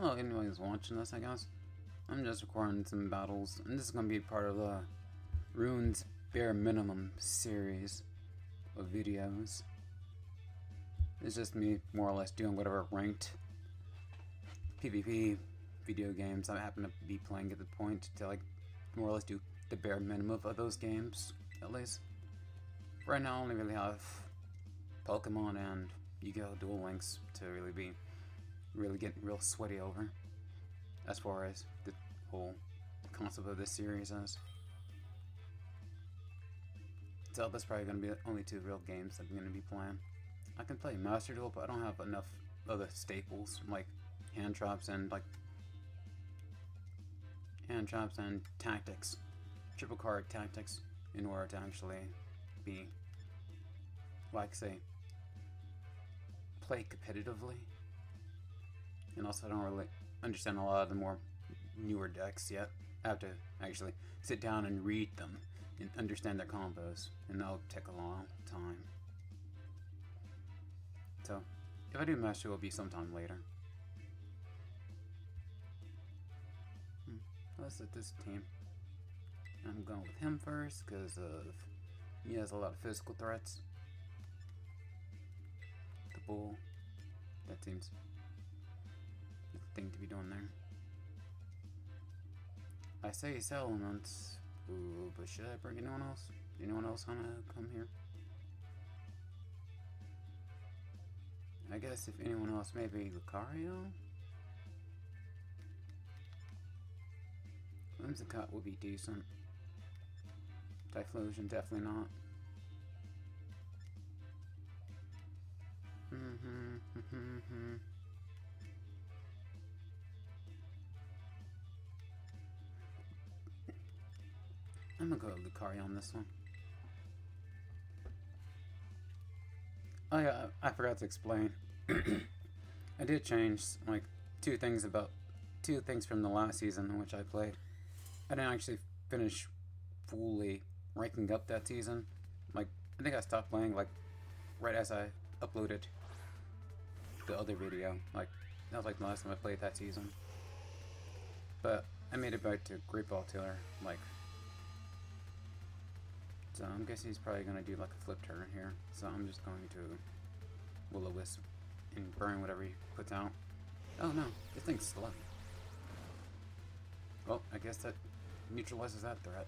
Hello, anyone who's watching this, I guess. I'm just recording some battles, and this is going to be part of the Rune's Bare Minimum series of videos. It's just me, more or less, doing whatever ranked PvP video games I happen to be playing at the point to, like, more or less do the bare minimum of those games, at least. Right now, I only really have Pokemon and Yu-Gi-Oh! Duel Links to really get real sweaty over, as far as the whole concept of this series is. So that's probably going to be the only two real games that I'm going to be playing. I can play Master Duel, but I don't have enough other staples like hand traps and tactics, triple card tactics, in order to actually be, like, say, play competitively. And also, I don't really understand a lot of the more newer decks yet. I have to actually sit down and read them and understand their combos, and that'll take a long time. So, if I do Master, it will be sometime later. Let's let this team. I'm going with him first because he has a lot of physical threats. The bull. That seems the thing to be doing there. I say it's elements, but should I bring anyone else? Anyone else wanna come here? I guess if anyone else, maybe Lucario? Whimsicott will be decent. Typhlosion, definitely not. I'm gonna go with Lucario on this one. Oh yeah, I forgot to explain. I did change like two things from the last season in which I played. I didn't actually finish fully ranking up that season. Like, I think I stopped playing like right as I uploaded the other video. Like, that was like the last time I played that season. But I made it back to Great Ball Tiller, like. So I'm guessing he's probably gonna do like a flip turn here. So I'm just going to Will-O-Wisp and burn whatever he puts out. Oh no, this thing's slow. Well, I guess that neutralizes that threat.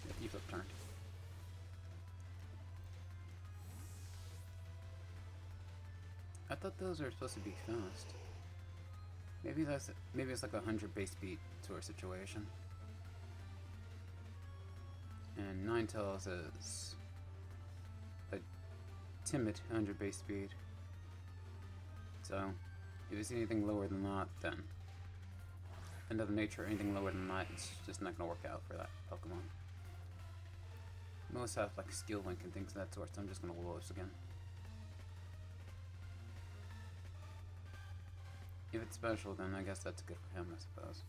Yeah, he flip turned. I thought those were supposed to be fast. Maybe it's like 100 base speed sort of situation. And Ninetales is a timid 100 base speed. So if it's anything lower than that, then another nature, anything lower than that, it's just not gonna work out for that Pokemon. Most have like skill link and things of that sort, so I'm just gonna Will-O-Wisp again. If it's special, then I guess that's good for him, I suppose.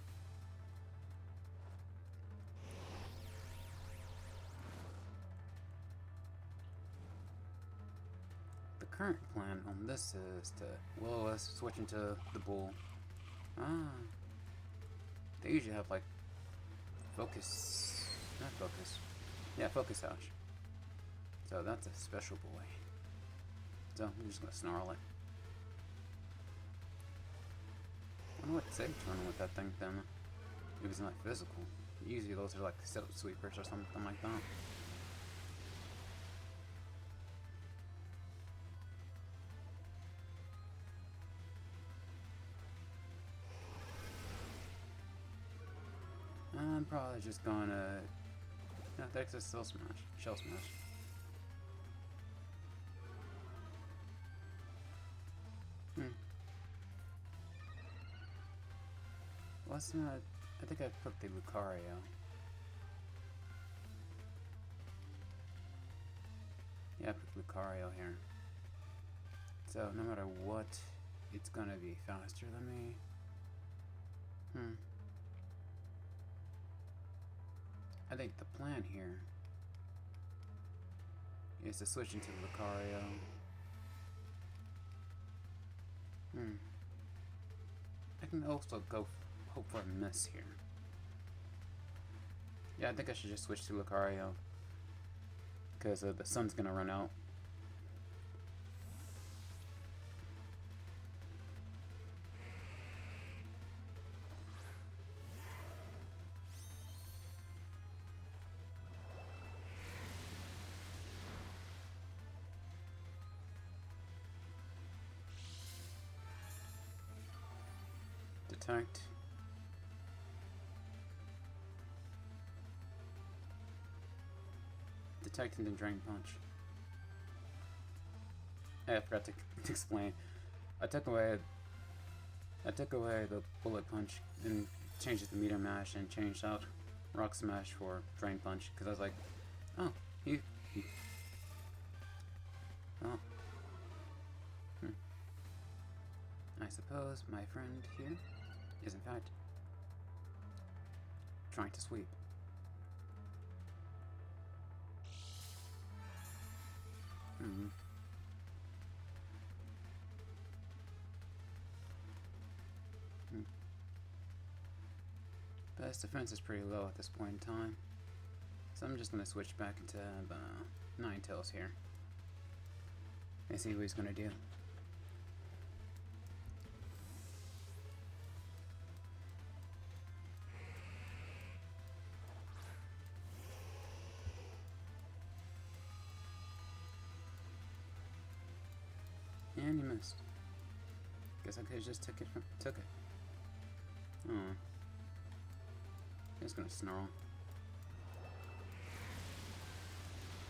The current plan on this is to Will-O-Wisp, switch into the bull. They usually have like focus, not focus. Yeah, focus sash. So that's a special boy. So I'm just gonna snarl it. I wonder what save turn with that thing then. If it's not physical. Usually those are like setup sweepers or something like that. I'm probably just gonna. No, that's a Shell Smash. What's not? I think I put the Lucario. Yeah, I put Lucario here. So no matter what, it's gonna be faster than me. I think the plan here is to switch into Lucario Hmm. I can also go hope for a miss here. Yeah, I think I should just switch to Lucario. Because the sun's gonna run out. Detect. Detect and then Drain Punch. I forgot to explain. I took away the Bullet Punch and changed it to Meter Mash and changed out Rock Smash for Drain Punch because I was like, oh, oh. I suppose my friend here is in fact trying to sweep. Hmm. But his defense is pretty low at this point in time. So I'm just going to switch back into the Ninetales here. And see what he's going to do. And he missed. Guess I could have just took it. Oh. He's gonna snarl.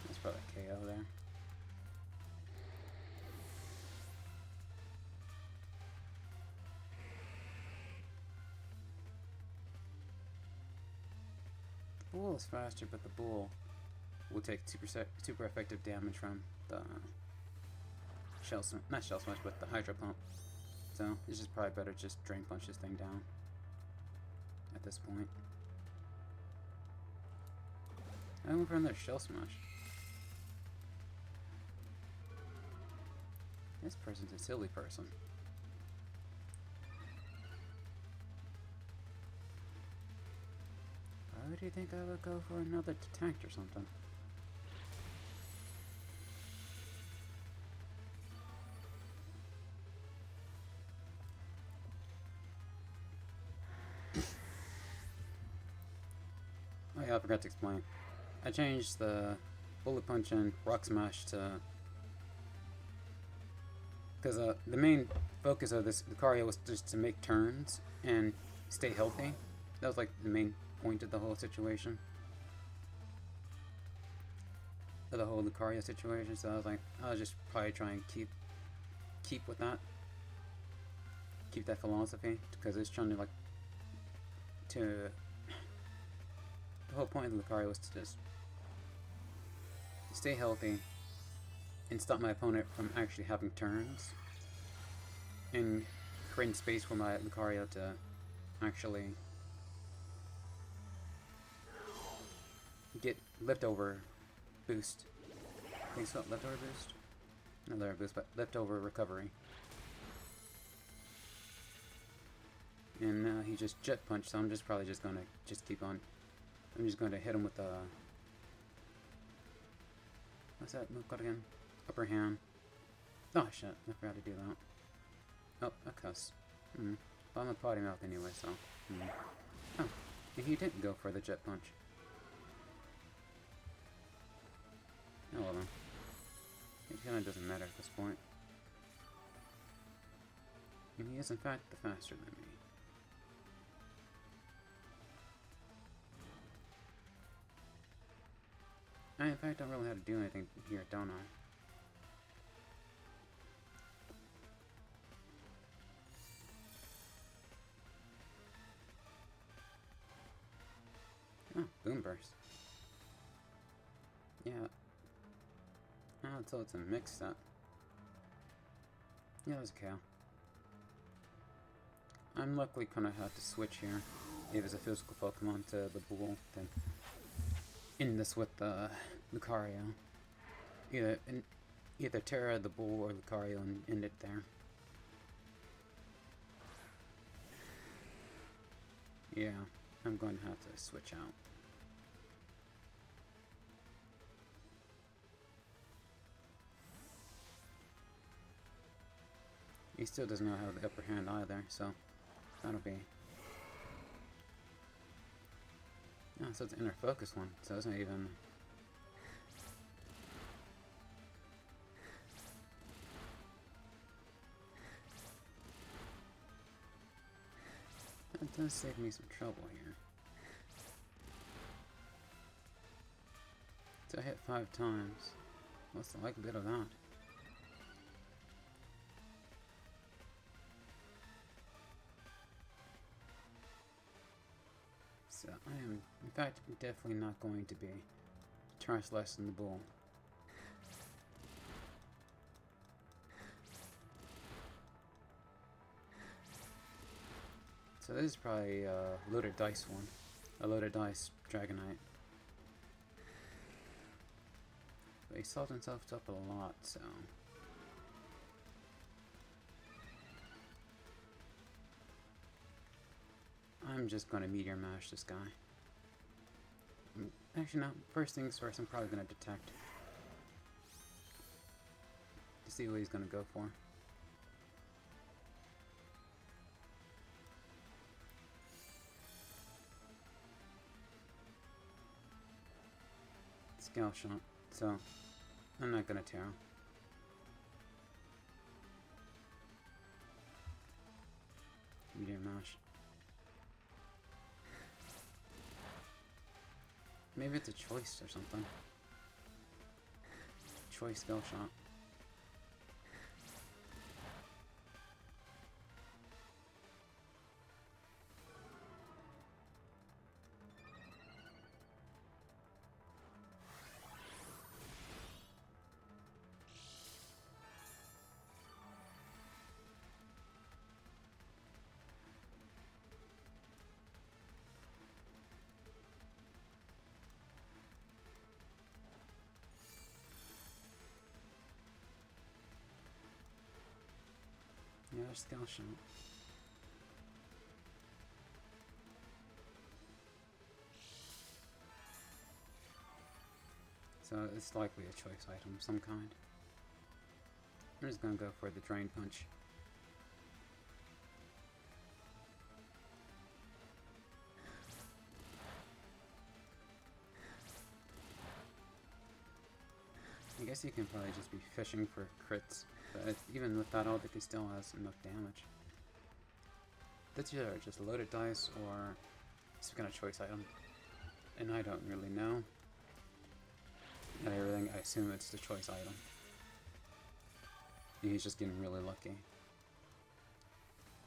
That's probably a KO there. The bull is faster, but the bull will take super effective damage from the not shell smash, but the Hydro Pump. So it's just probably better just Drain Punch this thing down at this point. I went for another Shell Smash. This person's a silly person. Why do you think I would go for another Detect or something? Oh yeah, I forgot to explain. I changed the Bullet Punch and Rock Smash to... Because the main focus of this Lucario was just to make turns and stay healthy. That was like the main point of the whole situation. Of the whole Lucario situation, so I was like, I'll just probably try and keep with that. Keep that philosophy, because it's trying to like... The whole point of Lucario was to just stay healthy and stop my opponent from actually having turns and creating space for my Lucario to actually get leftover boost. I think it's called leftover boost? Not leftover boost, but leftover recovery. And now he just Jet Punch, so I'm just probably just gonna keep on. I'm just going to hit him with the... What's that move called again? Upper hand. Oh shit, I forgot to do that. Oh, a cuss. Well, I'm a potty mouth anyway, so... Oh, and he didn't go for the Jet Punch. Oh well then. It kinda doesn't matter at this point. And he is in fact the faster than me. I, in fact, don't really have to do anything here, don't I? Oh, Boom Burst. Yeah. Oh, until it's a mix-up. Yeah, that's okay. I'm luckily gonna have to switch here. If it's a physical Pokemon to the Bull, then end this with the Lucario. Either Terra the Bull or Lucario and end it there. Yeah, I'm going to have to switch out. He still does not have the upper hand either, so that'll be... Yeah, so it's an inner focus one, so it's not even... That does save me some trouble here. So I hit 5 times. What's the likelihood of that? So I am, in fact, definitely not going to be charged less than the bull. So this is probably a loaded dice one. A loaded dice Dragonite. But he solved himself up a lot, so... I'm just going to Meteor Mash this guy. Actually, no. First things first, I'm probably going to Detect. To see what he's going to go for. Scale Shot. So, I'm not going to Tarot. Meteor Mash. Maybe it's a choice or something. Choice Scale Shot. Yeah, there's Scale Shot. So it's likely a choice item of some kind. I'm just gonna go for the Drain Punch. I guess you can probably just be fishing for crits, but even with that, I don't think it still has enough damage. That's either just loaded dice or some kind of choice item, and I don't really know. And everything, I assume it's the choice item. And he's just getting really lucky.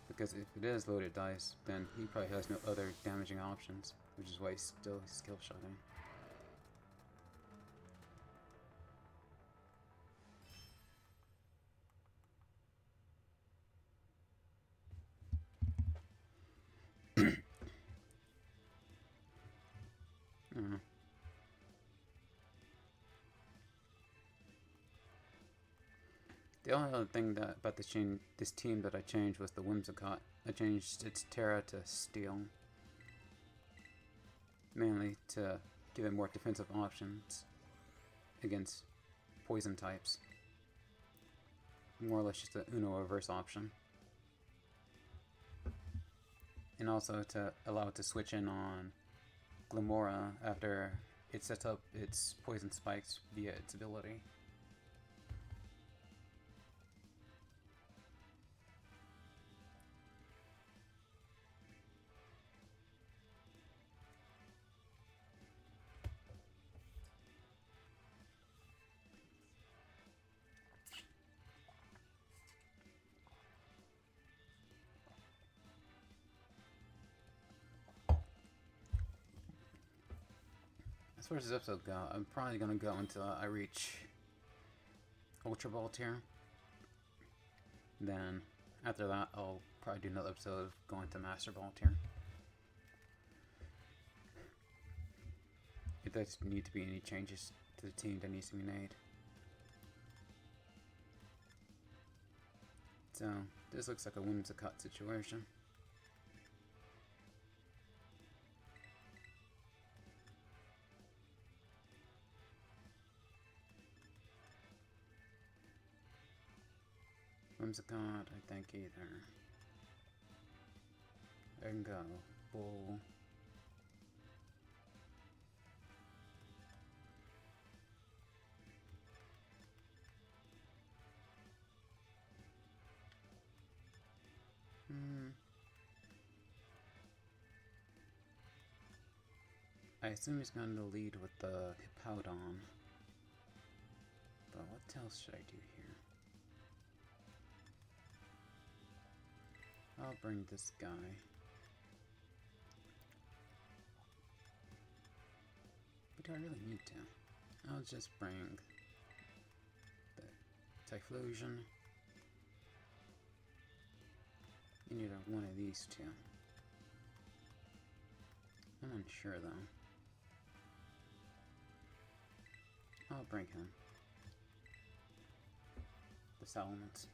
Because if it is loaded dice, then he probably has no other damaging options, which is why he's still skill shotting. The only other thing that about this team that I changed was the Whimsicott. I changed its Terra to Steel. Mainly to give it more defensive options against poison types. More or less just a Uno reverse option. And also to allow it to switch in on Glamora after it sets up its poison spikes via its ability. As far as this episode goes, I'm probably going to go until I reach Ultra Ball tier. Then, after that, I'll probably do another episode of going to Master Ball tier. If there need to be any changes to the team that needs to be made. So, this looks like a Whimsicott situation. Whimsicott, I think either. There can go. Bull. I assume he's going to lead with the Hippowdon. But what else should I do here? I'll bring this guy. But do I really need to? I'll just bring the Typhlosion. In either one of these two. I'm unsure though. I'll bring him. The Salamence.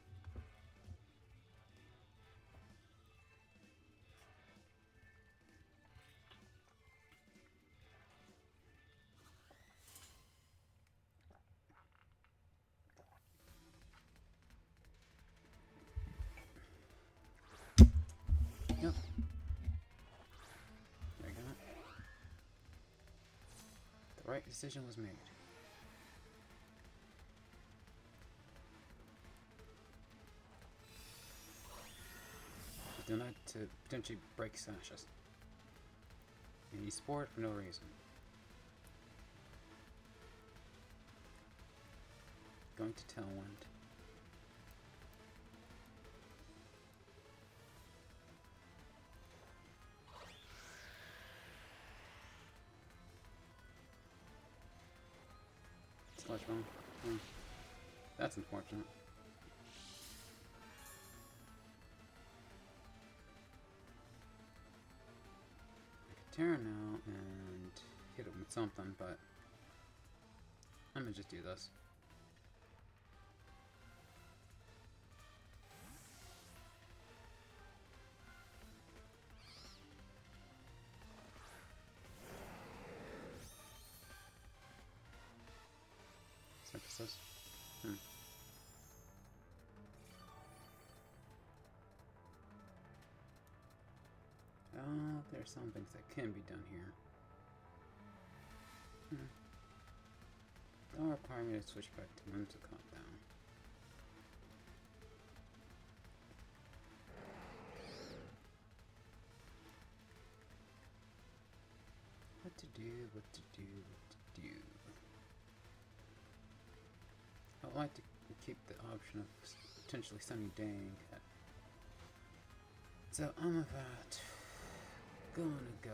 Yep. There we go. The right decision was made. Do not to potentially break sashes. And he spored for no reason. Going to Tailwind. Sludge Bomb. That's unfortunate. Terra now and hit him with something, but I'm gonna just do this. Synthesis. There's some things that can be done here. Don't require me to switch back to Whimsicott though. What to do, what to do, what to do. I would like to keep the option of potentially Sunny Dang. So I'm about gonna go.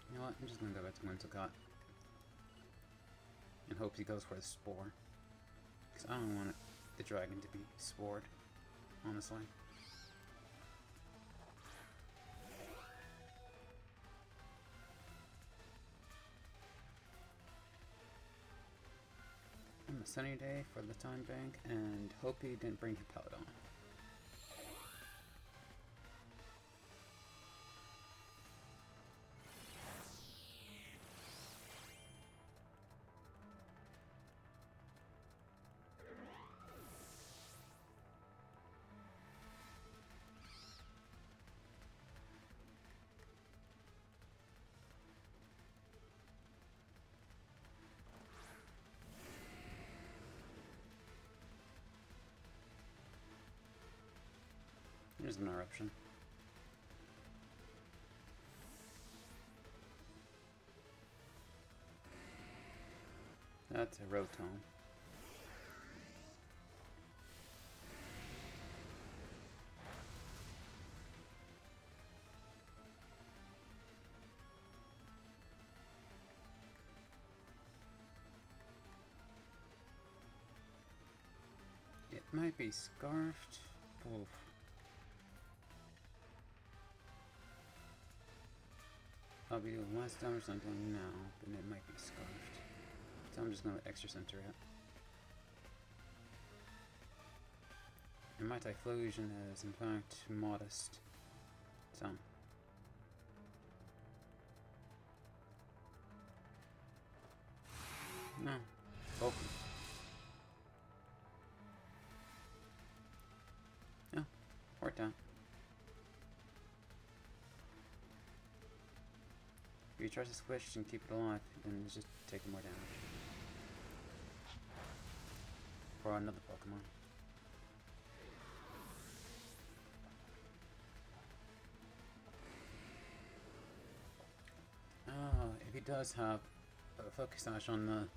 You know what? I'm just gonna go back to Whimsicott and hope he goes for the Spore, because I don't want the dragon to be spored, honestly. A sunny day for the time bank, and hope he didn't bring Hippowdon. There's an eruption. That's a Rotom. It might be Scarfed. Oof. I'll be doing less damage than I'm doing now, but it might be Scarfed. So I'm just going to Extra Center it. And my Typhlosion is, in fact, modest. So. No. Welcome. Yeah, worked out. If you try to switch and keep it alive, then it's just taking more damage. For another Pokemon. If he does have a Focus Sash on the...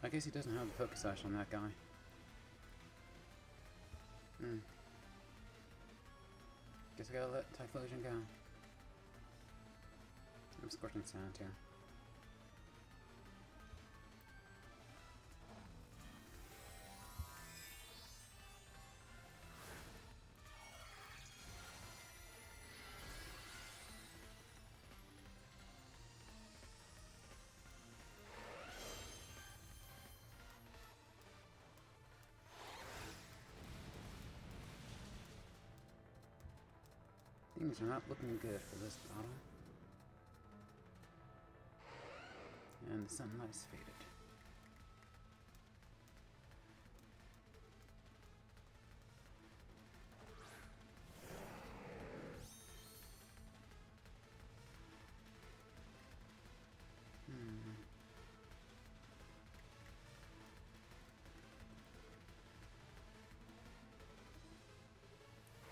I guess he doesn't have a Focus Sash on that guy. Guess I gotta let Typhlosion go. I'm Scorching Sand here. Things are not looking good for this battle. And the sunlight's faded.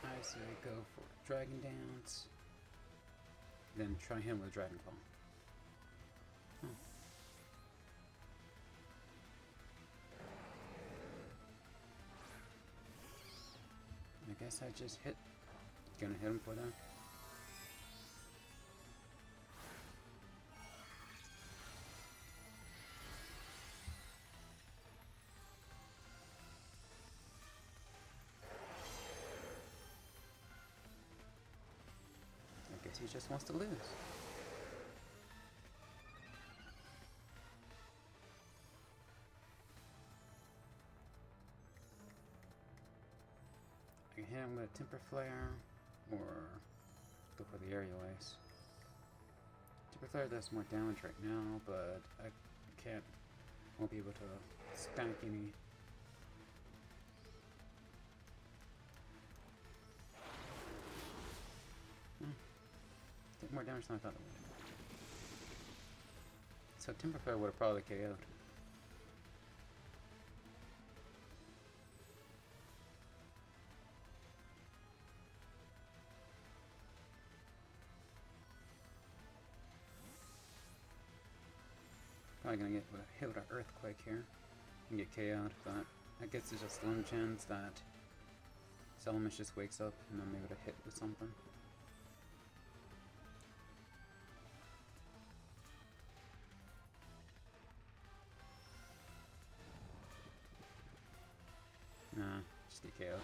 I say go for Dragon Dance, then try him with Dragon Claw. I guess I just gonna hit him for that. I guess he just wants to lose. I can hit him with a Temper Flare, or go for the Aerial Ace. Temper Flare does more damage right now, but I won't be able to stack any. Did more damage than I thought it would. So Temper Flare would have probably KO'd. Probably gonna get hit with an Earthquake here and get KO'd, but I guess it's just slim chance that Salamence just wakes up and I'm able to hit with something. Nah, just get KO'd.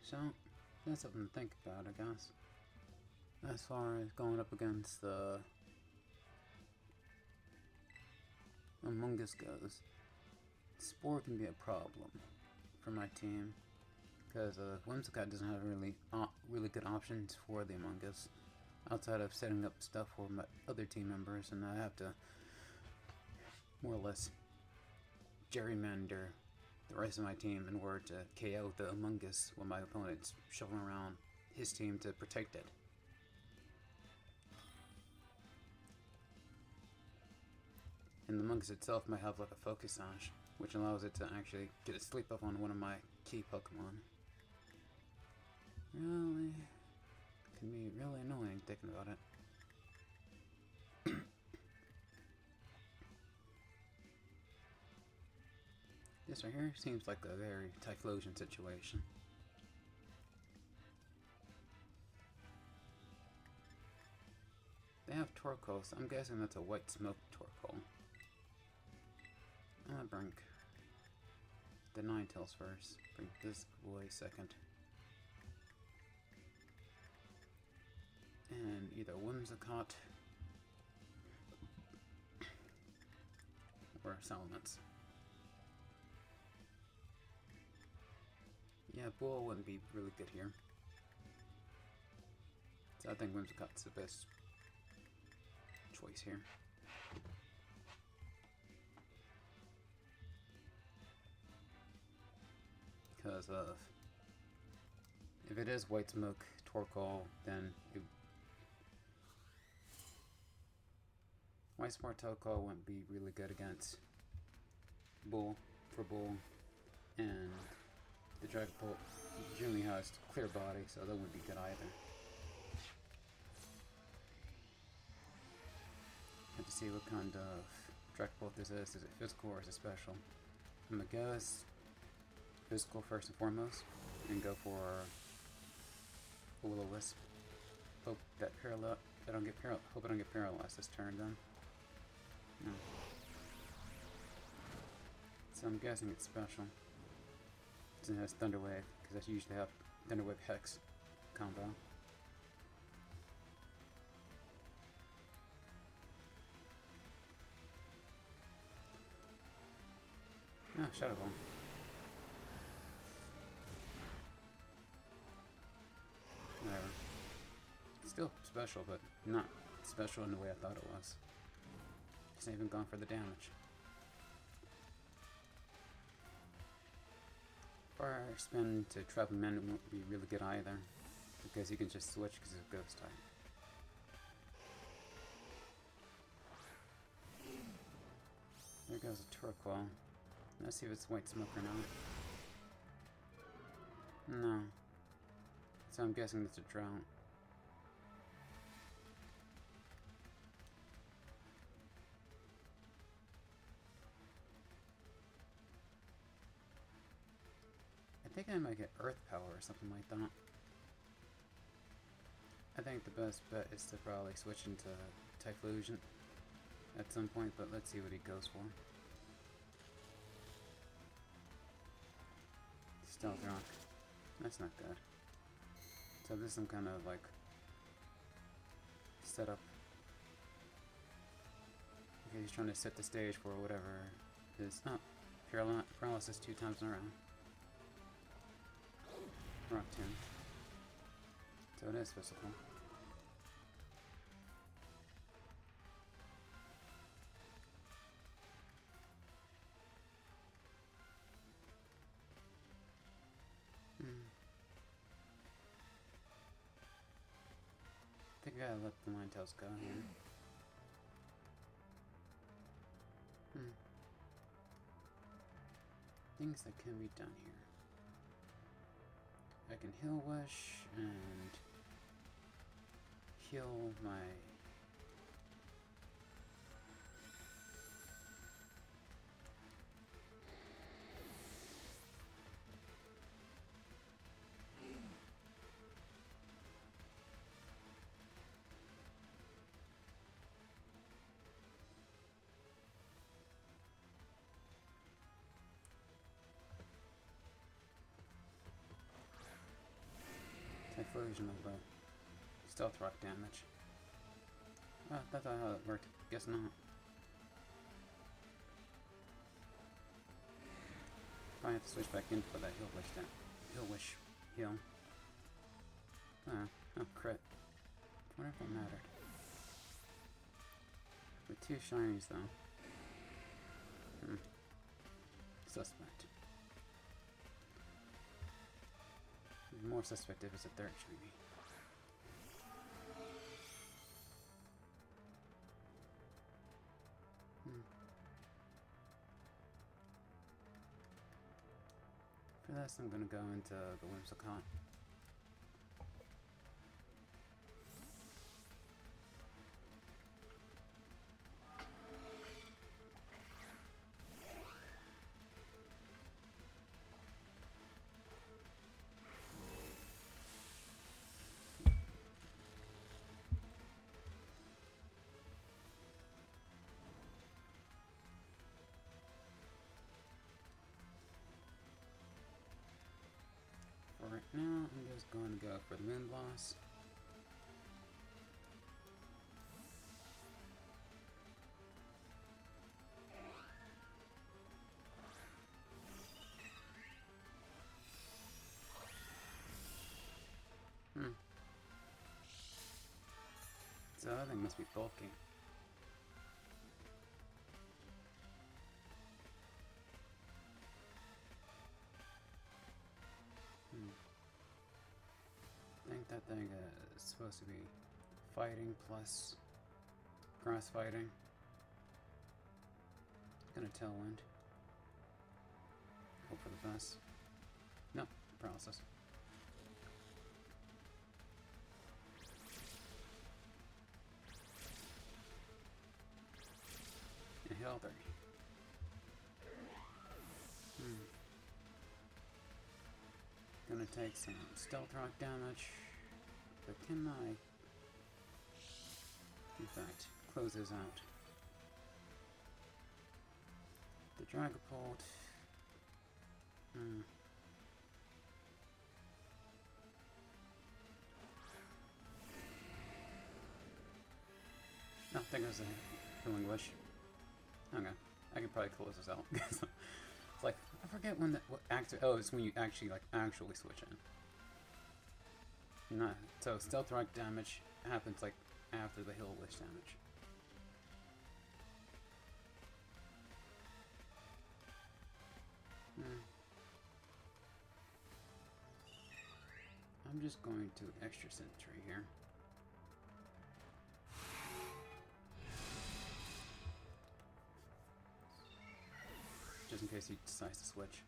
So, that's something to think about, I guess. As far as going up against the Among Us goes, Spore can be a problem for my team, because Whimsicott doesn't have really good options for the Among Us, outside of setting up stuff for my other team members, and I have to more or less gerrymander the rest of my team in order to KO the Among Us when my opponent's shuffling around his team to protect it. And the Among Us itself might have like a Focus Sash, which allows it to actually get a sleep up on one of my key Pokemon. Really, can be really annoying thinking about it. This right here seems like a very Typhlosion situation. They have Torkoal, so I'm guessing that's a white smoke Torkoal. I'm gonna bring the Ninetales first. Bring this boy second. And either Whimsicott or Salamence. Yeah, Bull wouldn't be really good here. So I think Whimsicott's the best choice here. Because of... if it is White Smoke Torkoal, then White Smoke Torkoal wouldn't be really good against Bull, and the Dragapult generally has clear body, so that wouldn't be good either. Have to see what kind of Dragapult this is. Is it physical or is it special? I'm gonna guess physical first and foremost, and go for a Will-O-Wisp. Hope that hope I don't get paralyzed this turn then. No. So I'm guessing it's special. Since it has Thunder Wave, because that's usually have Thunder Wave Hex combo. Ah, Shadow Ball. Whatever. Still special, but not special in the way I thought it was. It's not even gone for the damage. Fire Spin to Traveling Man won't be really good either, because you can just switch because it's a Ghost type. There goes a Torkoal. Let's see if it's White Smoke or not. No. So I'm guessing it's a Drought. I think I might get Earth Power or something like that. I think the best bet is to probably switch into Typhlosion at some point, but let's see what he goes for. Stealth Rock. That's not good. So this is some kind of like setup. Okay, he's trying to set the stage for whatever is paralysis 2 times in a row. Rock 10. So it is physical. I think I gotta let the Ninetales go here. Things that can be done here. I can Heal Wish and heal my... Typhlosion of Stealth Rock damage. Oh, that's not how it worked. Guess not. Probably have to switch back in for that Heal Wish then. Heal Wish. Heal. Oh, crit. I wonder if that mattered. With 2 shinies though. Suspect. More suspect if it's a 3rd shiny. For this, I'm gonna go into the Whimsicott. go for the moon boss. So that thing must be bulky. I think that thing is supposed to be fighting plus grass fighting. Gonna tailwind. Hope for the best. No, paralysis. And heal 30. Gonna take some stealth rock damage, but can I, in fact, close this out? The Dragapult. No, I think it was a healing wish. Okay, I can probably close this out. It's like, I forget when that, oh, it's when you actually, actually switch in. You're not, so stealth rock damage happens, after the heal wish damage. I'm just going to extra sentry here. Just in case he decides to switch.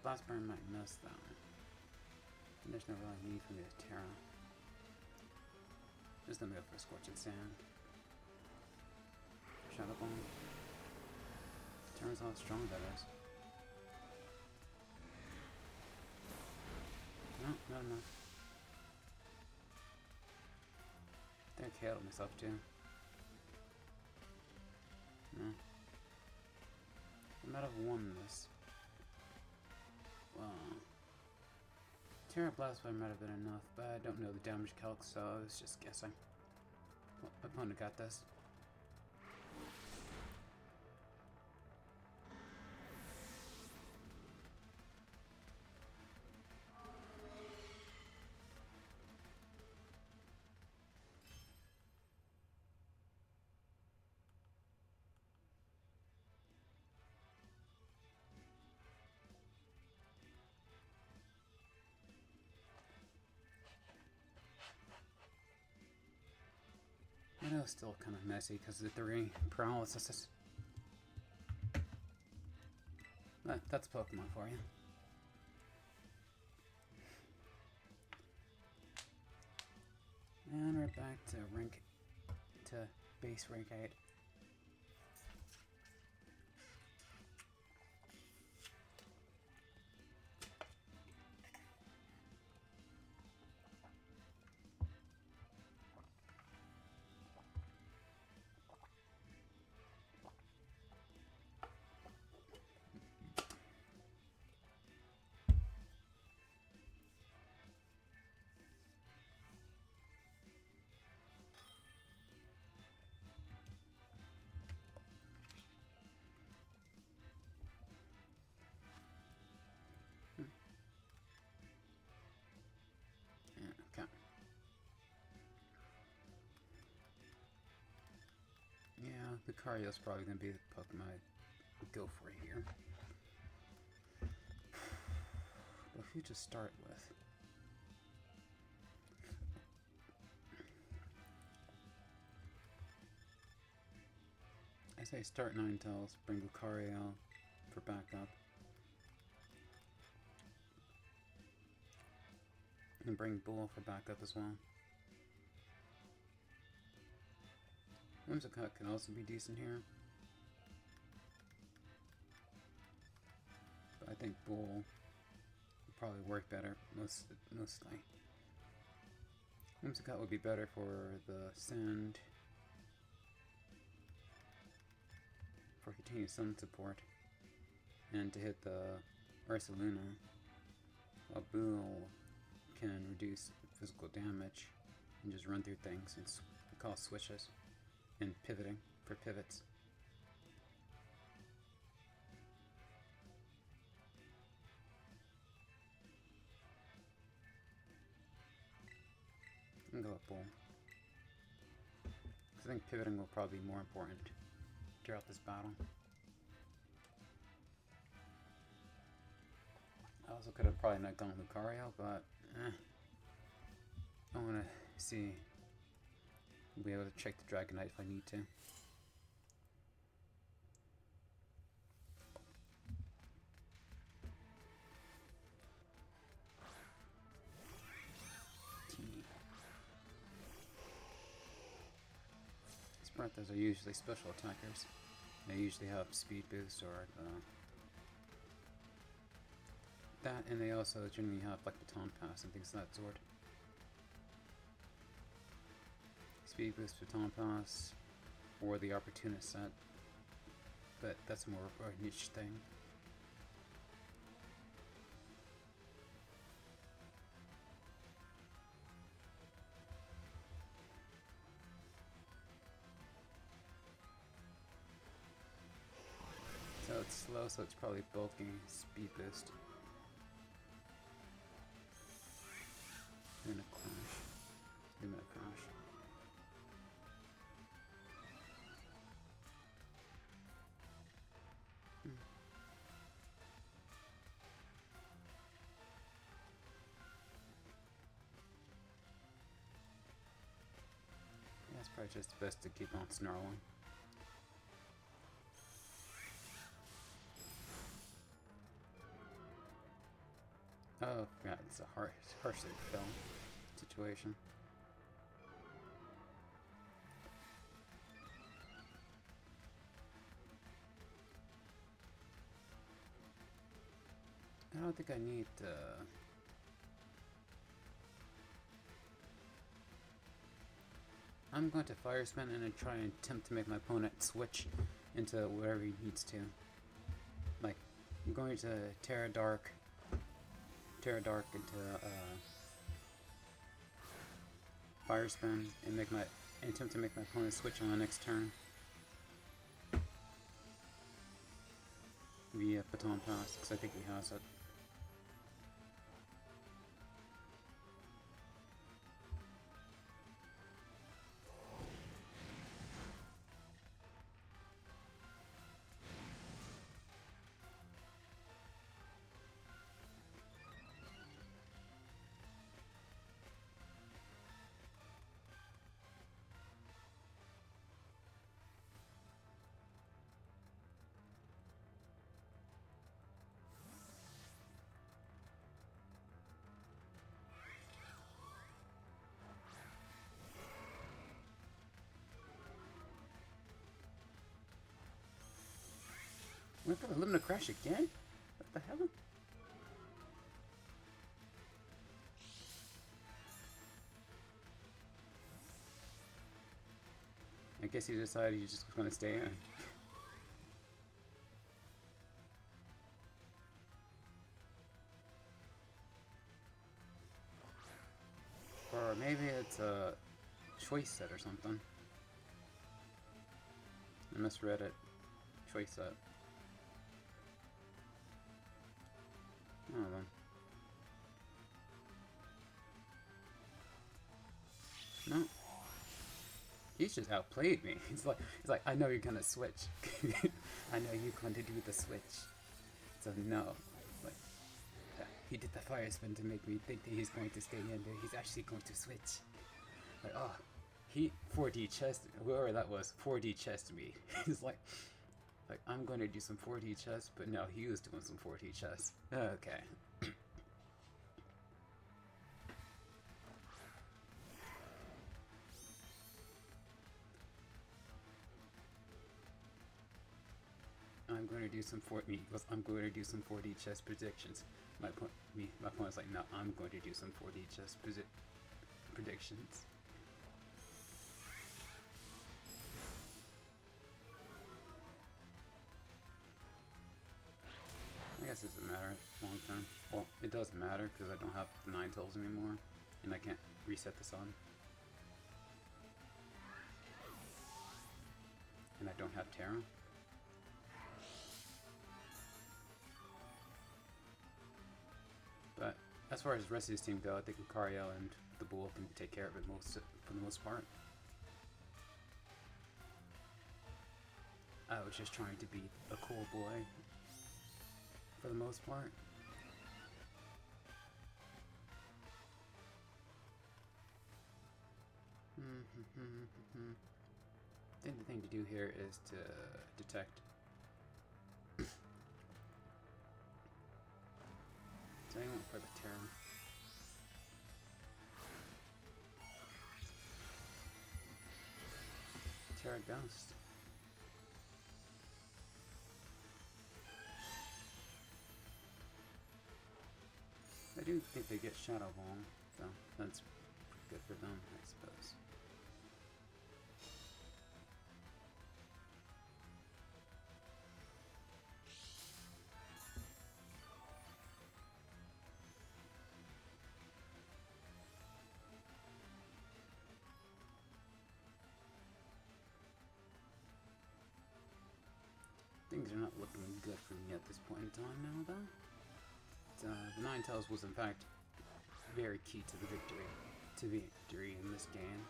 Blast burn might miss that one. There's no really need for me to Terra. Just gonna go for Scorching Sand. Shadow Bomb. Turns out how strong that is. No, not enough. I think I KO'd myself too. No. I might have won this. Well, Terra Blast Blade might have been enough, but I don't know the damage calc, so I was just guessing. Well, my opponent got this. I know it's still kind of messy because of the 3 paralysis. That's Pokemon for you. And we're back to base rank 8. Okay. Yeah, Lucario's probably going to be the Pokemon I go for here. But who to start with? I say start Ninetales, bring Lucario for backup. And bring Bull for backup as well. Whimsicott can also be decent here. But I think Bull would probably work better, mostly. Whimsicott would be better for the Sand, for continued Sun support, and to hit the Ursaluna, while Bull can reduce physical damage and just run through things and call switches and pivoting for pivots. I'm gonna go with Bull, because I think pivoting will probably be more important throughout this battle. I also could have probably not gone Lucario, but I want to see, be able to check the Dragonite if I need to. Sparthas are usually special attackers. They usually have speed boost or that, and they also generally have like baton pass and things of that sort. Speed boost, baton pass, or the opportunist set, but that's more of a niche thing. So it's slow, so it's probably bulky speed boost. And a crash. Give it a crash. Yeah, it's probably just best to keep on snarling. Oh, yeah, it's a harshly fell situation. I don't think I need I'm going to Fire Spin and try and attempt to make my opponent switch into whatever he needs to. Like, I'm going to Terra Dark into Fire Spin and attempt to make my opponent switch on the next turn via Baton Pass, because I think he has it. We're gonna limit a crash again? What the hell? I guess he decided he's just gonna stay in. Or maybe it's a choice set or something. I misread it. Choice set. Oh then. No. He's just outplayed me. He's like, I know you're gonna switch. I know you're going to do the switch. So no. Like, he did the Fire Spin to make me think that he's going to stay in there. He's actually going to switch. Like, oh, he 4D chest, whoever that was, 4D chest me. He's like, I'm going to do some 4D chess, but no, he was doing some 4D chess. Okay. to do some 4D. I'm going to do some 4D chess predictions. My point is like, no, I'm going to do some 4D chess predictions. I guess it doesn't matter long term. Well, it doesn't matter because I don't have the 9 tails anymore, and I can't reset the sun. And I don't have Terra. But as far as the rest of his team go, I think Lucario and the Bull can take care of it for the most part. I was just trying to be a cool boy for the most part. I think the thing to do here is to detect. So I went for the Terra. Terra Ghost. I do think they get Shadow Ball, so that's good for them, I suppose. Things are not looking good for me at this point in time now, though. The 9 tails was in fact very key to the victory in this game.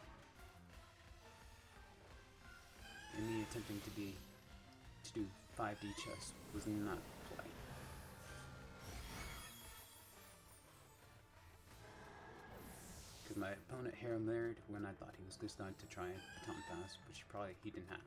And me attempting to do 5D chess was not play. Because my opponent Hair Laird when I thought he was just going to try and baton pass, which he didn't have.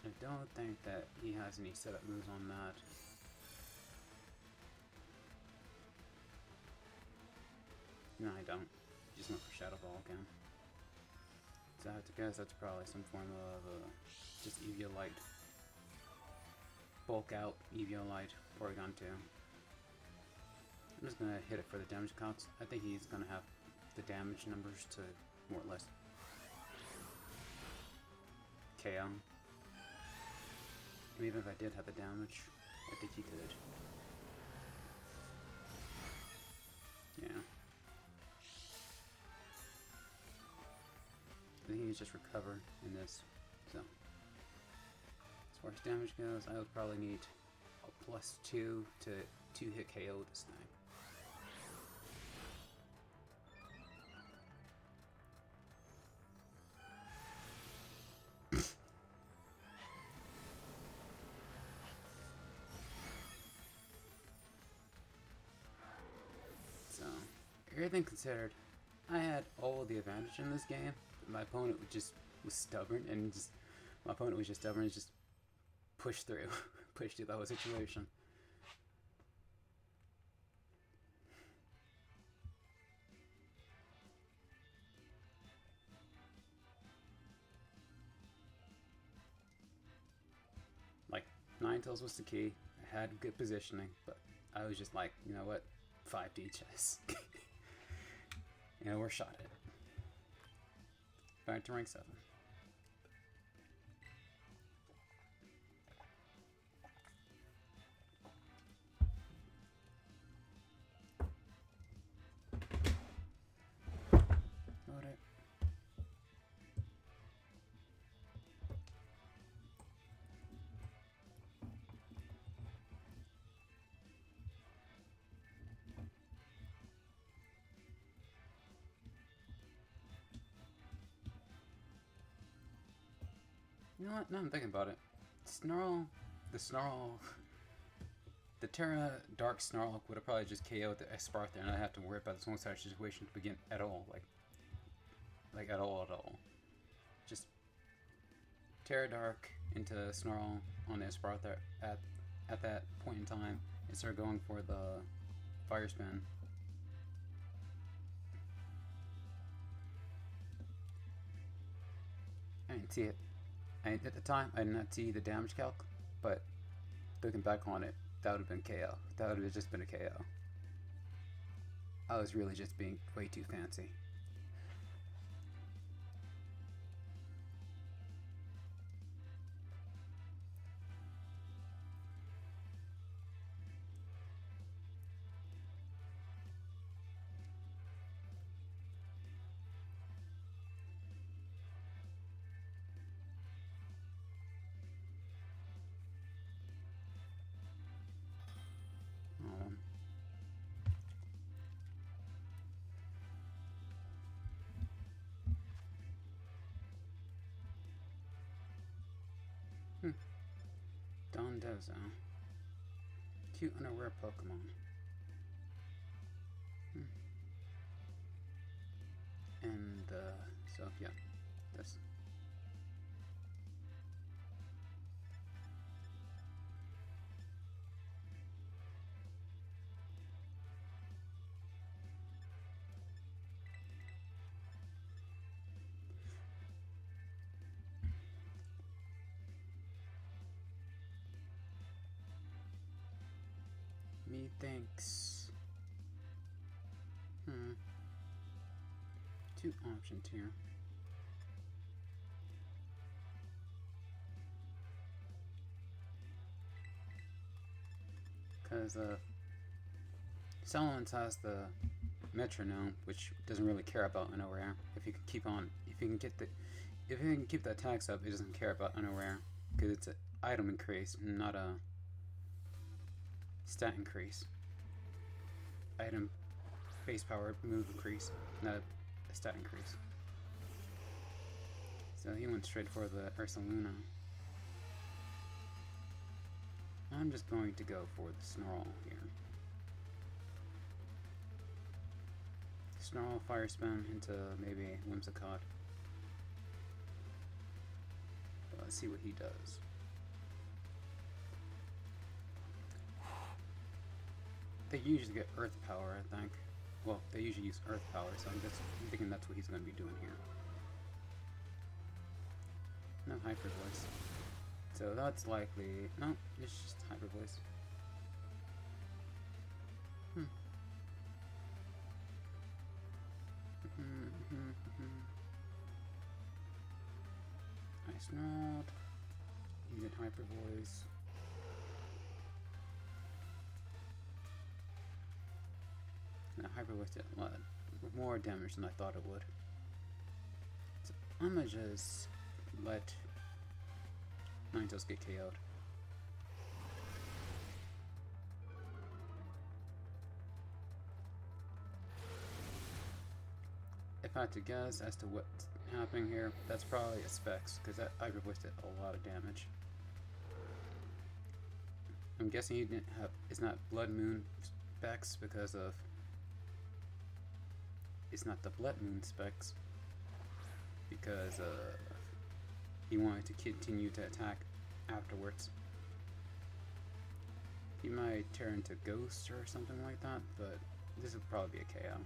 I don't think that he has any setup moves on that. No, I don't. Just went for Shadow Ball again. So I have to guess that's probably some form of just Eviolite. Bulk out Eviolite Porygon 2. I'm just gonna hit it for the damage counts. I think he's gonna have the damage numbers to more or less KO. Even if I did have the damage, I think he could. Yeah. I think he's just recover in this. So, as far as damage goes, I would probably need a +2 to 2-hit KO this thing. Everything considered, I had all the advantage in this game, but my opponent was stubborn and just pushed through, pushed through the whole situation. Like, 9 tails was the key. I had good positioning, but I was just like, you know what, 5D chess. And we're shot at. Back to rank 7. Got it. You know what? Now I'm thinking about it. The Terra Dark Snarl would have probably just KO'd the Esparta, and I have to worry about this one side situation to begin at all. Like at all. Just Terra Dark into Snarl on the Esparta at that point in time and start going for the fire spin. I didn't see it. At the time, I did not see the damage calc, but looking back on it, that would have been KO. That would have just been a KO. I was really just being way too fancy. Dondozo. Cute unaware Pokemon. And, so, yeah. This. Methinks. Two options here. Because Silence has the metronome, which doesn't really care about unaware. If you can keep on, if you can keep the attacks up, it doesn't care about unaware because it's an item increase, not a stat increase. Item base power move increase, not a stat increase. So he went straight for the Ursaluna. I'm just going to go for the Snarl here. Snarl, Fire Spin into maybe Whimsicott. Let's see what he does. They usually get Earth Power, I think. Well, they usually use Earth Power, so I'm thinking that's what he's going to be doing here. No Hyper Voice. So that's likely... No, it's just Hyper Voice. Ice Nod. You get Hyper Voice. Now Hyper Voice did a lot more damage than I thought it would. So I'm gonna just let Ninetales get KO'd. If I had to guess as to what's happening here, that's probably a Specs, because that Hyper Voice did a lot of damage. I'm guessing he didn't have, it's not Blood Moon Specs because of, it's not the Blood Moon Specs, because he wanted to continue to attack afterwards. He might turn to Ghost or something like that, but this would probably be a KO.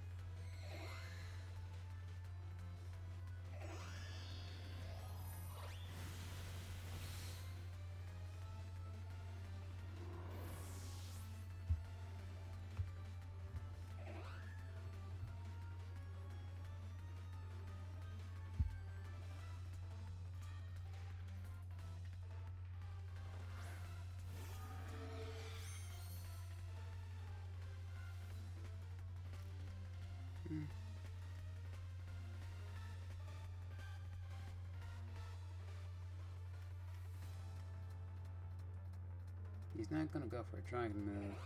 He's not gonna go for a Dragon move.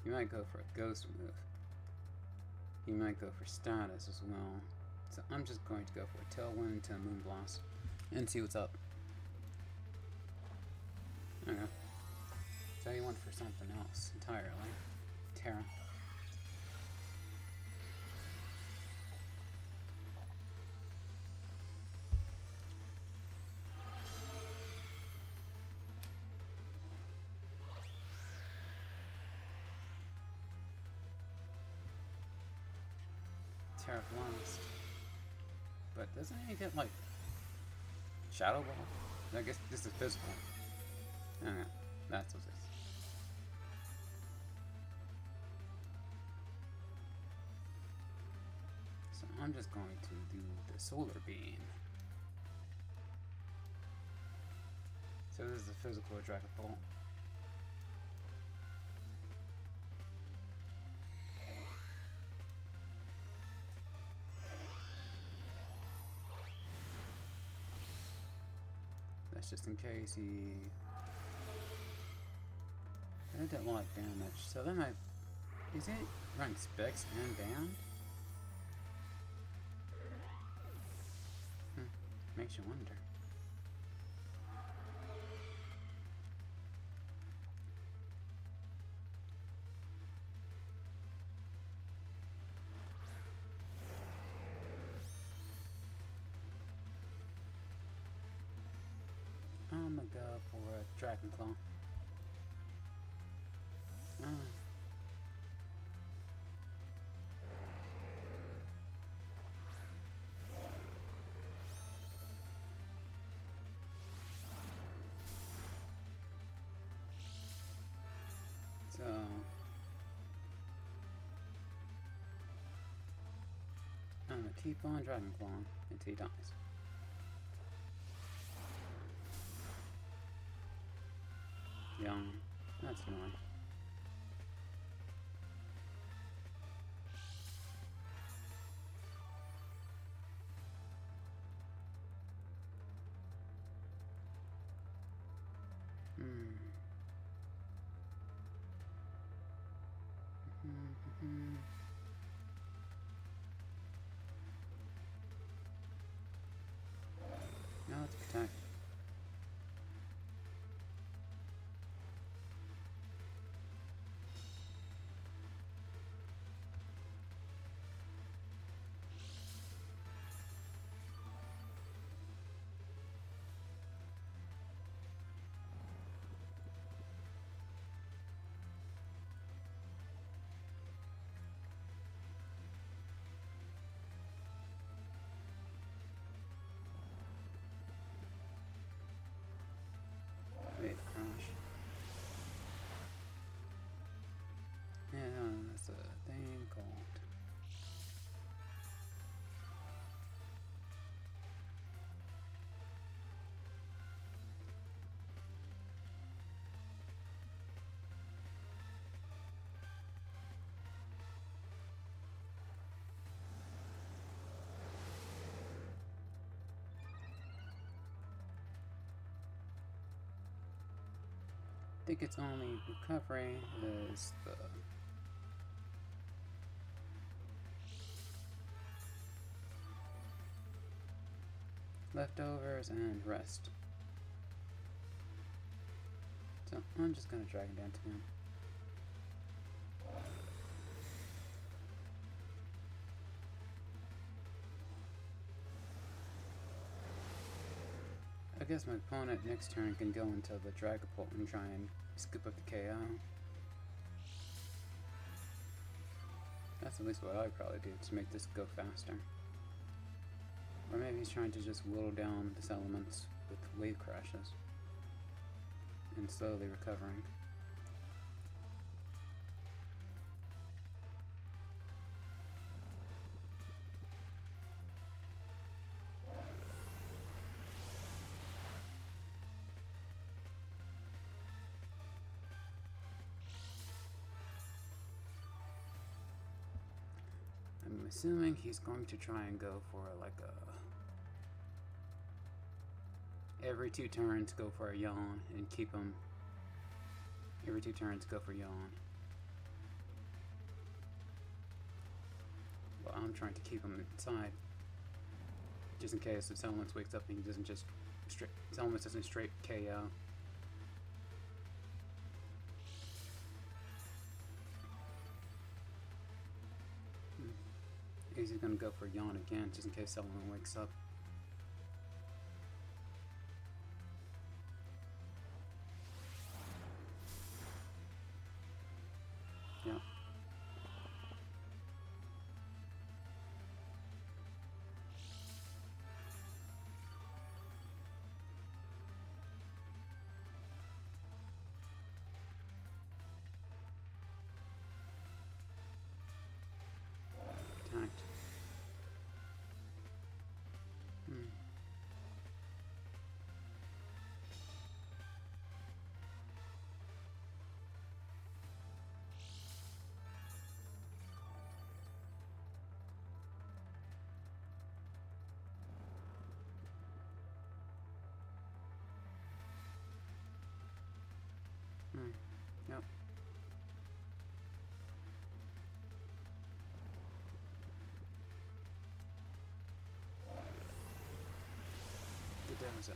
He might go for a Ghost move. He might go for Status as well. So I'm just going to go for a Tailwind into a Moonblast and see what's up. Okay. So he went for something else entirely. Terra. Terra Blast. But doesn't he get like Shadow Ball? I guess this is physical. I don't know. That's what it is. So I'm just going to do the Solar Beam. So this is the physical Dragon Ball. That's just in case he didn't like damage. So then is it running specs and band? Makes you wonder. I'm gonna go for a Dragon Claw. So I'm gonna keep on Dragon Claw until he dies. Young. That's annoying. No, it's protect. Wait, crash. Yeah, that's a thing called. I think its only recovery is the leftovers and rest. So I'm just gonna drag it down to him. I guess my opponent next turn can go into the Dragapult and try and scoop up the KO. That's at least what I'd probably do to make this go faster. Or maybe he's trying to just whittle down this elements with wave crashes and slowly recovering. I'm assuming he's going to try and go for like a every 2 turns go for a yawn and keep him every 2 turns go for yawn. Well, I'm trying to keep him inside just in case if Elements wakes up and he doesn't just Elements doesn't straight KO. He's gonna go for yawn again just in case Element wakes up. Yeah. so.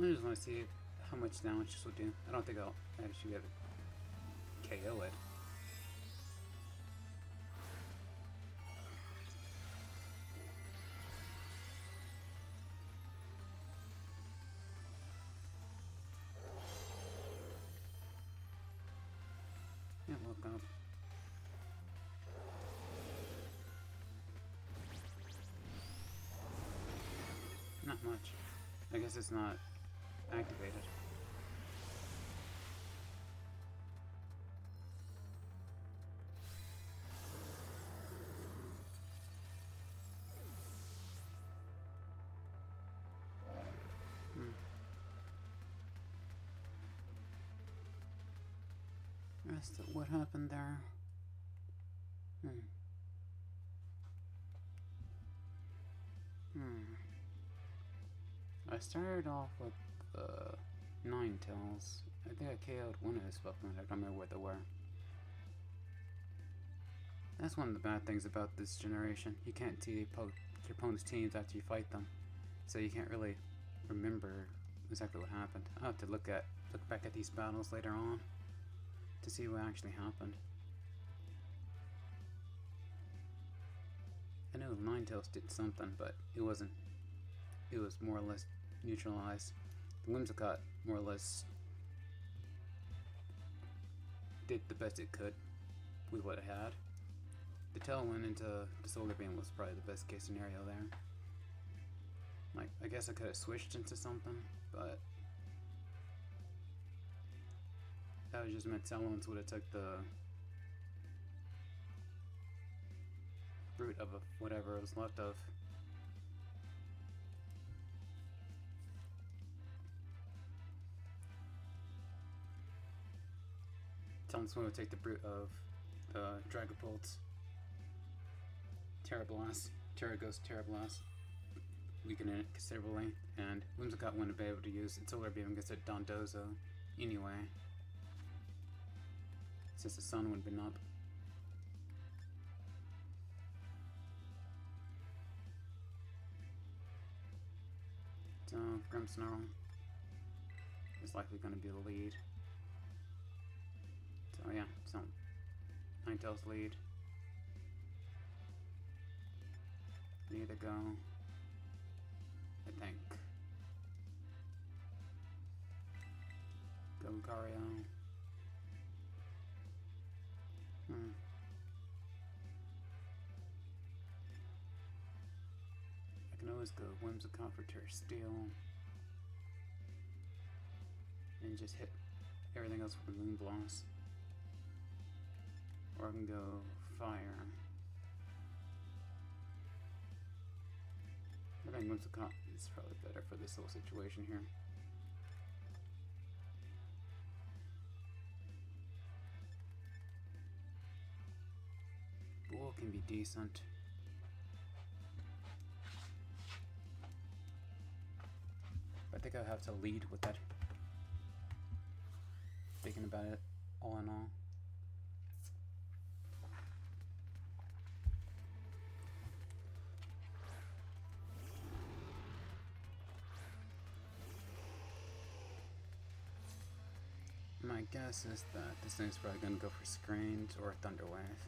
I just want to see how much damage this will do. I don't think I'll actually be able to KO it. Yeah, woke up. Not much. I guess it's not activated. What happened there? I started off with Ninetales. I think I KO'd one of his Pokemon. I don't remember what they were. That's one of the bad things about this generation. You can't see your opponent's teams after you fight them, so you can't really remember exactly what happened. I'll have to look back at these battles later on to see what actually happened. I know Ninetales did something, but it was more or less neutralized. The Whimsicott more or less did the best it could with what it had. The Tailwind into the Solar Beam was probably the best case scenario there. Like, I guess I could have switched into something, but that would just meant Talons would have took the root of whatever it was left of. Talons would take the brute of the Dragapult, Terrablast, Terraghost, Terrablast, weakening it considerably, and Whimsicott wouldn't be able to use its Solar Beam against a Dondozo anyway, since the sun would have been up. So Grimmsnarl is likely going to be the lead. So yeah, so Ninetales lead. Can either go, I think. Go Lucario. I can always go Whimsicott for Terra Steel. And just hit everything else with Moonblast. Or I can go Fire. I think Whimsicott is probably better for this whole situation here. Bull can be decent. I think I have to lead with that. Thinking about it all in all. My guess is that this thing's probably going to go for Screens or Thunderwave.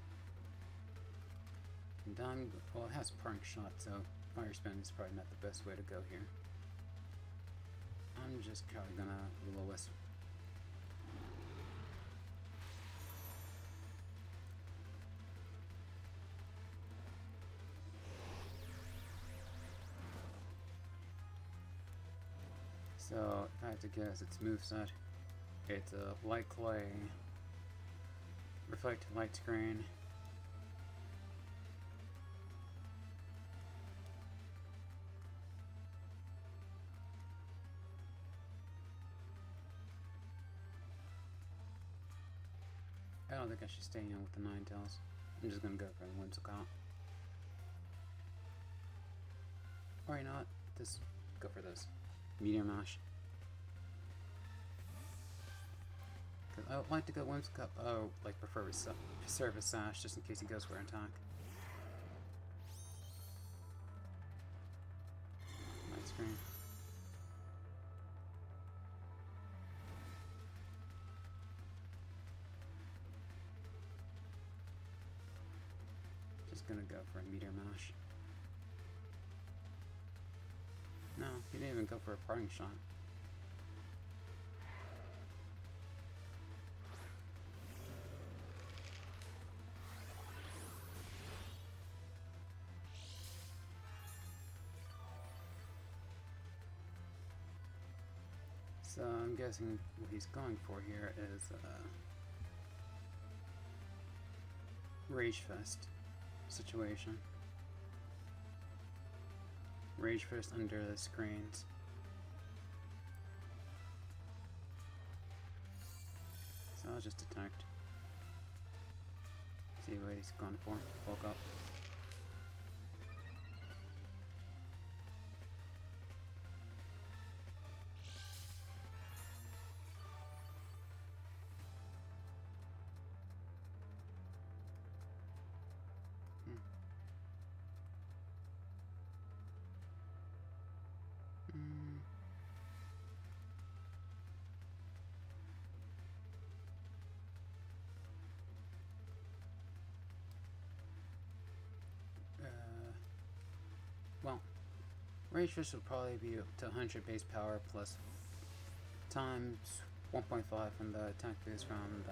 And well, it has Parting Shot, so Fire Spin is probably not the best way to go here. I'm just probably gonna lowest. So if I have to guess its moveset, it's a Light Clay, Reflect Light Screen, I don't think I should stay in with the Ninetales. I'm just gonna go for the Whimsicott. Or you know what? Just go for this. Meteor Mash. Cause I would like to go Whimsicott, like prefer Service Sash just in case he goes for an attack. My screen. Just gonna go for a Meteor Mash. No, he didn't even go for a Parting Shot. So I'm guessing what he's going for here is Rage Fest situation. Rage Fest under the screens. So I'll just detect. See what he's going for. Bulk up. Well, Rage Fist will probably be up to 100 base power plus times 1.5 from the attack boost from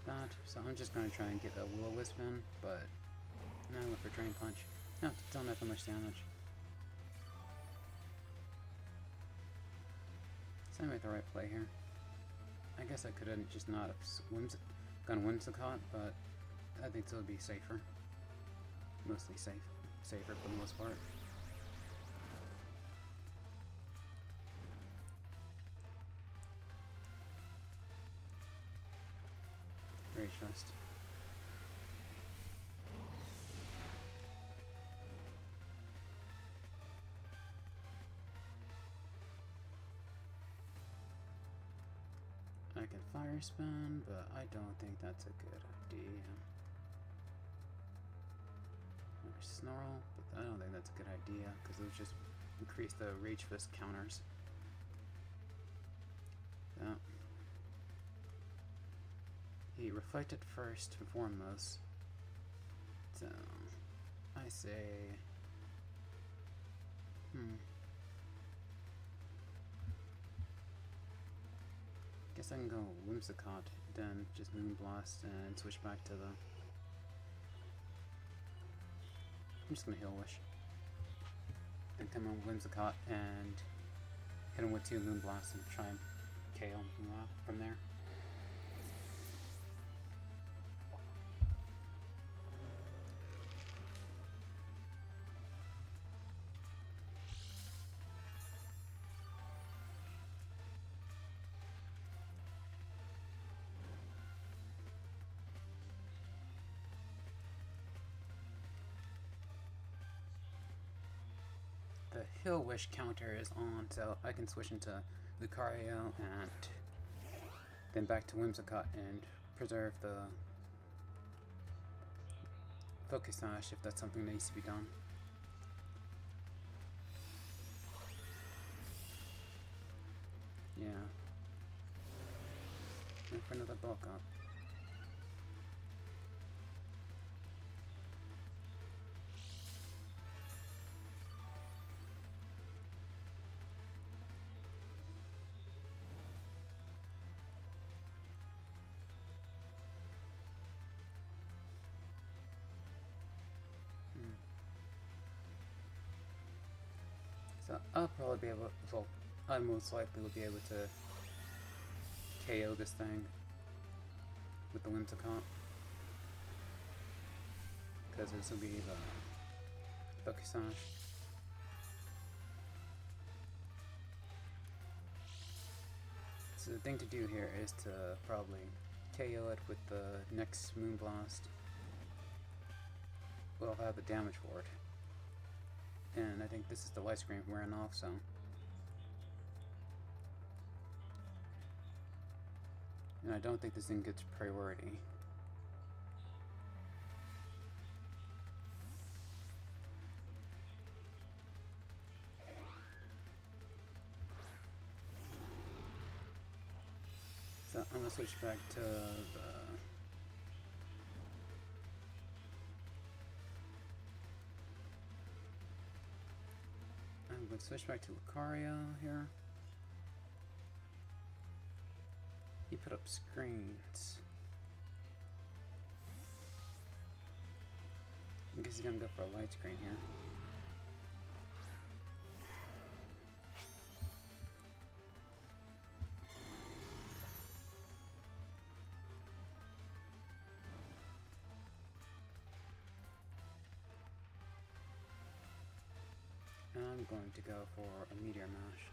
that. So I'm just going to try and get a Will-O-Wisp in, but now I went for Drain Punch. No, don't have that much damage. So I made the right play here. I guess I could have just not have gone Whimsicott, but I think it'll be safer. Mostly safer for the most part. Rage Fest. I can Fire Spin, but I don't think that's a good idea. Or Snarl, but I don't think that's a good idea because it'll just increase the Rage Fist counters. Yeah. He reflected first and foremost. So I say guess I can go Whimsicott, then just Moonblast and switch back to the I'm just gonna Heal Wish. Then come in Whimsicott and hit him with 2 Moonblasts and try and KO him from there. The Heal Wish counter is on, so I can switch into Lucario and then back to Whimsicott and preserve the Focus Sash if that's something that needs to be done. Yeah. And for another bulk up. So I'll probably be able, well, I most likely will be able to KO this thing with the Whimsicott. Because this will be the Focus Sash. So the thing to do here is to probably KO it with the next Moonblast. We'll have the damage for it. And I think this is the light screen wearing off, so And I don't think this thing gets priority. So I'm gonna switch back to the... I'm gonna switch back to Lucario here. He put up screens. I guess he's gonna go for a light screen here. And I'm going to go for a Meteor Mash.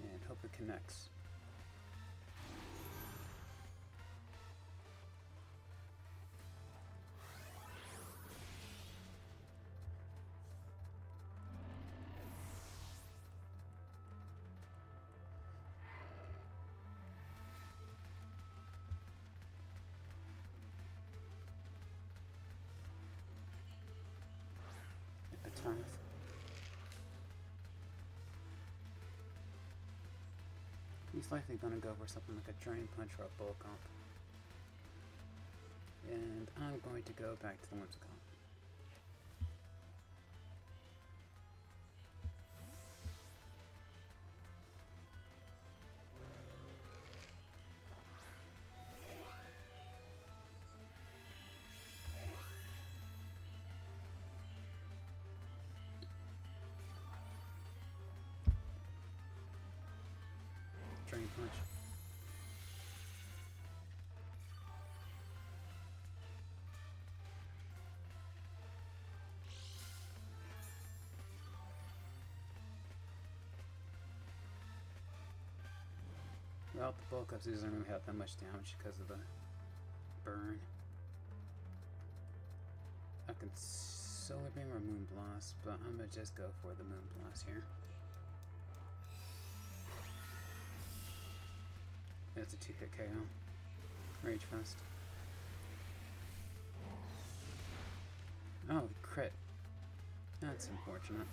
And hope it connects. Epitaph. He's likely gonna go for something like a Drain Punch or a Bulk Up. And I'm going to go back to the Whimsicott. Drain Punch. Well, the bulk ups doesn't really have that much damage because of the burn. I can Solar Beam or Moon Blast, but I'm gonna just go for the Moon Blast here. It's a 2-hit KO. Rage Fest. Oh, crit. That's unfortunate.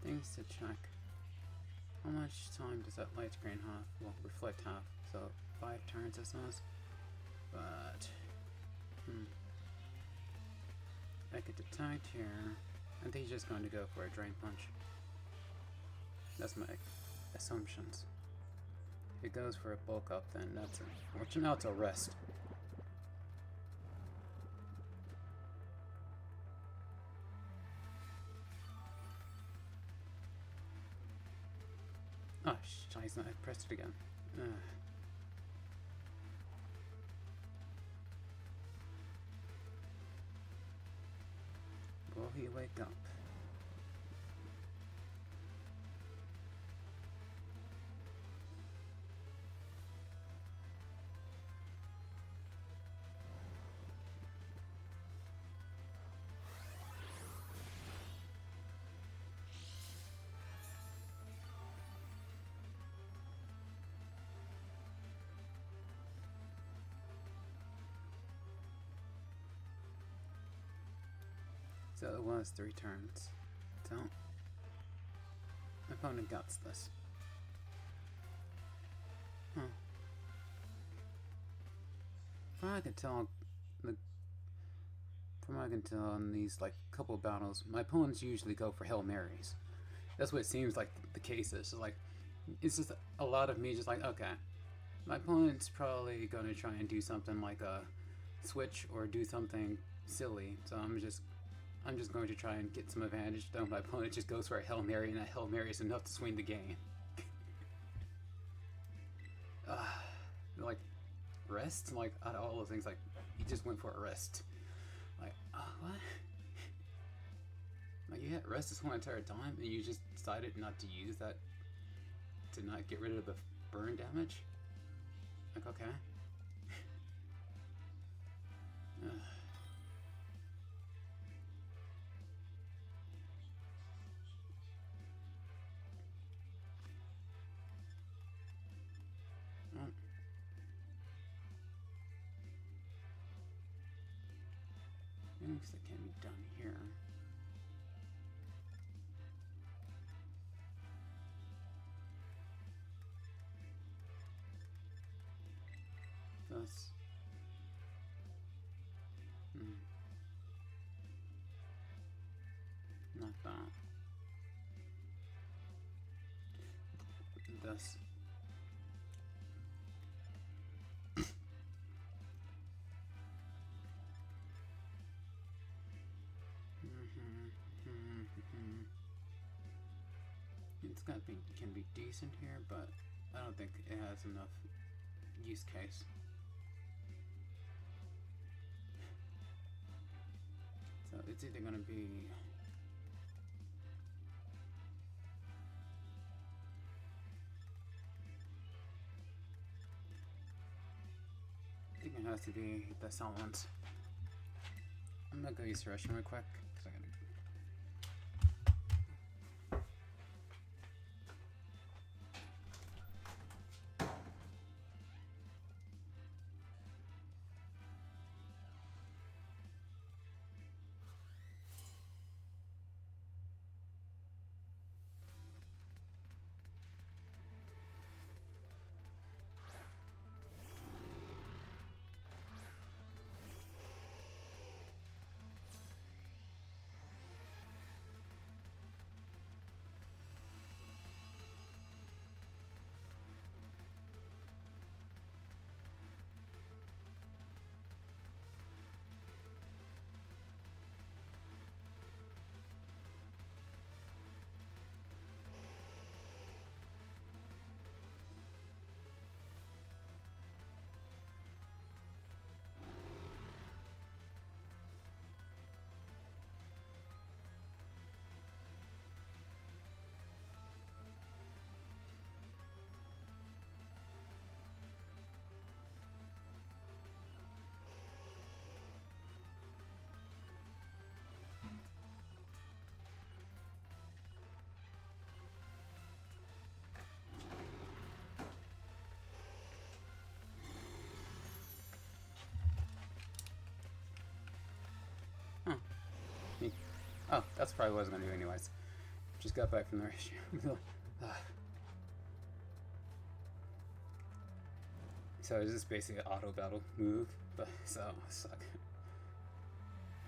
Things to check. How much time does that light screen have? Well, reflect half. So 5 turns it says. But I get detect here. I think he's just going to go for a Drain Punch. That's my assumptions. If it goes for a bulk up, then that's unfortunate. Now it's a rest. Oh, scheiße, I pressed it again. Will he wake up? So it was 3 turns. So my opponent got this. Huh. From what I can tell, from what I can tell in these like couple battles, my opponents usually go for Hail Marys. That's what it seems like the case is. So like, it's just a lot of me just like, okay, my opponent's probably going to try and do something like a switch or do something silly. So I'm just going to try and get some advantage, though my opponent just goes for a Hail Mary, and that Hail Mary is enough to swing the game. Like, rest? Like, out of all those things, like, he just went for a rest. Like, what? Like, you had rest this whole entire time, and you just decided not to use that to not get rid of the burn damage? Like, okay. Things that can be done here. Thus. Not that. Thus. It's got can be decent here, but I don't think it has enough use case. So it's either going to be I think it has to be the silence. I'm gonna go use the restroom real quick because I gotta. Oh, that's probably what I was going to do anyways. Just got back from the restroom. So it's just basically an auto battle move, but so I suck.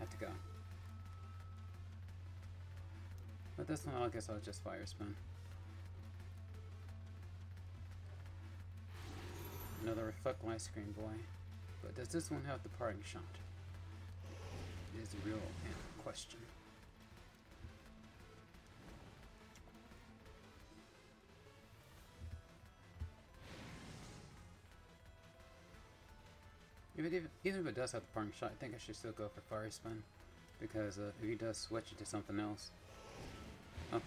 Have to go. But this one, I guess I'll just fire spin. Another reflect light screen boy. But does this one have the parting shot? Is the real question. Even if it does have the parting shot, I think I should still go for fire spin, because if he does switch it to something else. Oh,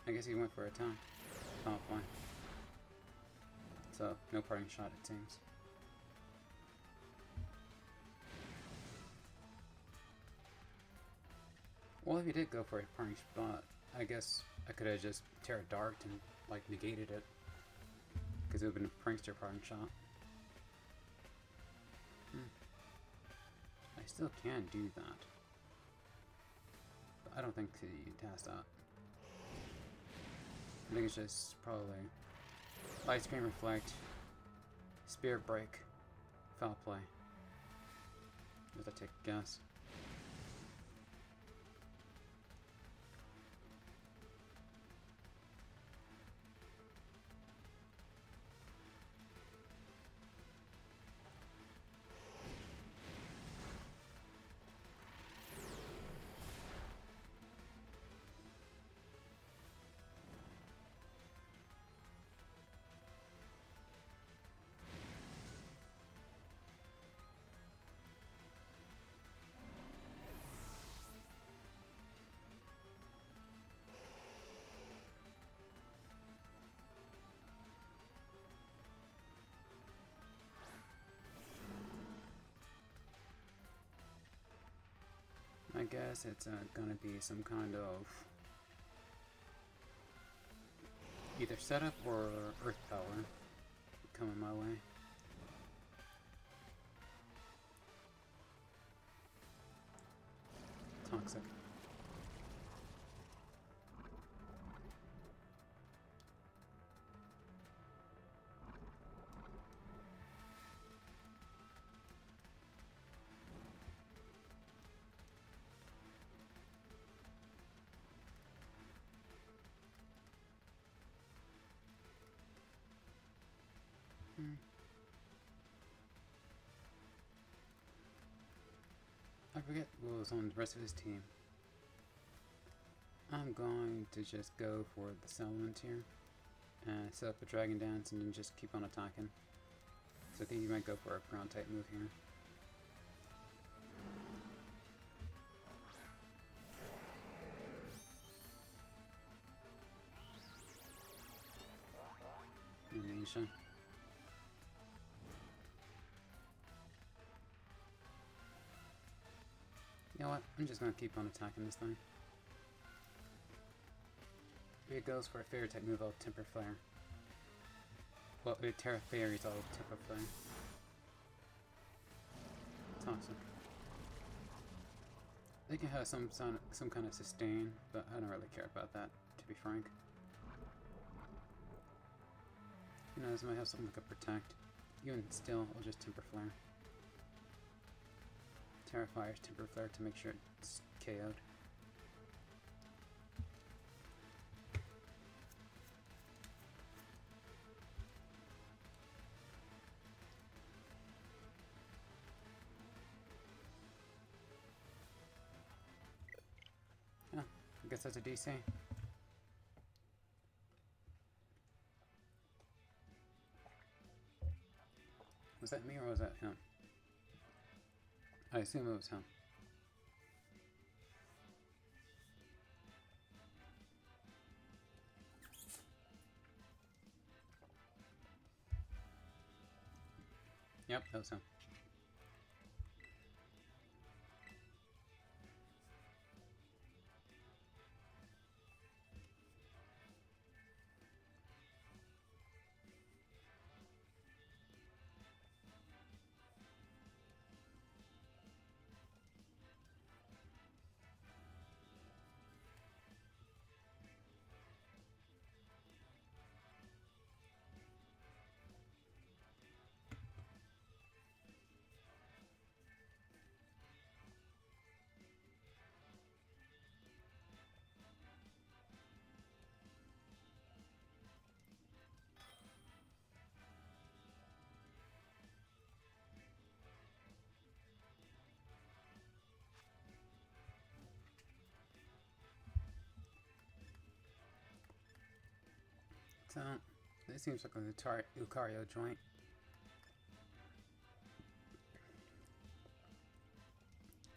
I guess he went for a time. Oh, fine. So no parting shot, it seems. Well, if he did go for a parting shot, I guess I could have just Terra Dart and like negated it, because it would have been a prankster parting shot. I still can do that, but I don't think he has that. I think it's just probably light screen reflect, spirit break, foul play. Just a take a guess. guess it's gonna be some kind of either setup or earth power coming my way. Toxic. I forget what was on the rest of his team. I'm going to just go for the Settlement here. And set up a Dragon Dance and then just keep on attacking. So I think you might go for a ground type move here. Animation. You know what? I'm just gonna keep on attacking this thing. If it goes for a fairy type move, I'll Temper Flare. Well, if Terra Fairies, I'll Temper Flare. Toxic. They can have some kind of sustain, but I don't really care about that, to be frank. Who knows, I might have something like a Protect. Even still, I'll just Temper Flare. Terrifier's Temper Flare to make sure it's KO'd. Oh, I guess that's a DC. Was that me or was that him? I assume it was him. Yep, that was him. So, this seems like a Lucario joint.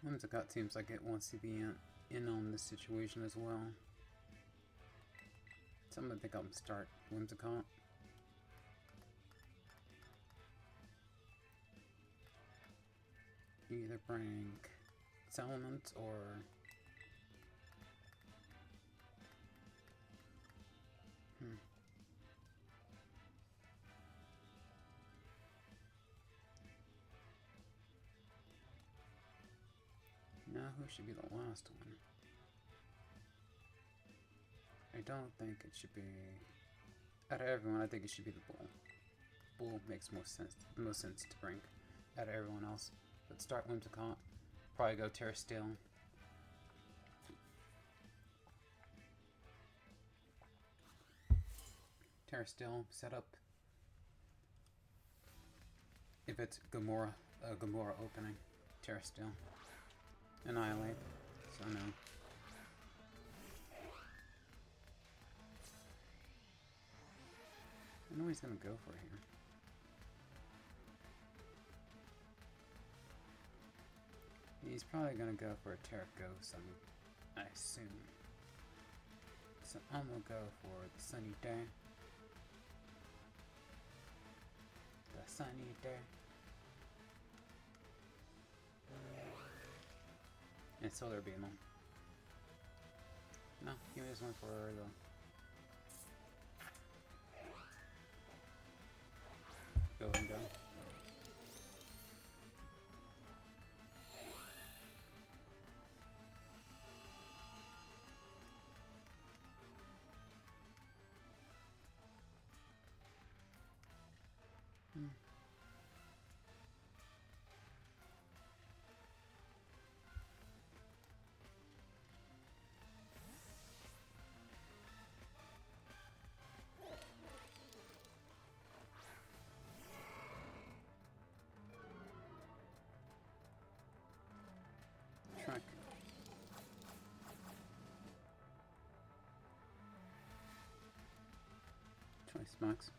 Whimsicott seems like it wants to be in on this situation as well. So I'm gonna think I'm gonna start Whimsicott. Either bring Settlement or now who should be the last one? I don't think it should be. Out of everyone, I think it should be the Bull. Bull makes most sense to bring out of everyone else. Let's start Whimsicott. Probably go Terra Steel. Terra Steel, set up. If it's Gamora opening, Terra Steel. Annihilate. So no. I know what he's gonna go for here. He's probably gonna go for a Terra Ghost, I assume. So I'm gonna go for the Sunny Day. The Sunny Day. And Solar Beam him. No, he just went for the... Go and go. Track. Choice box.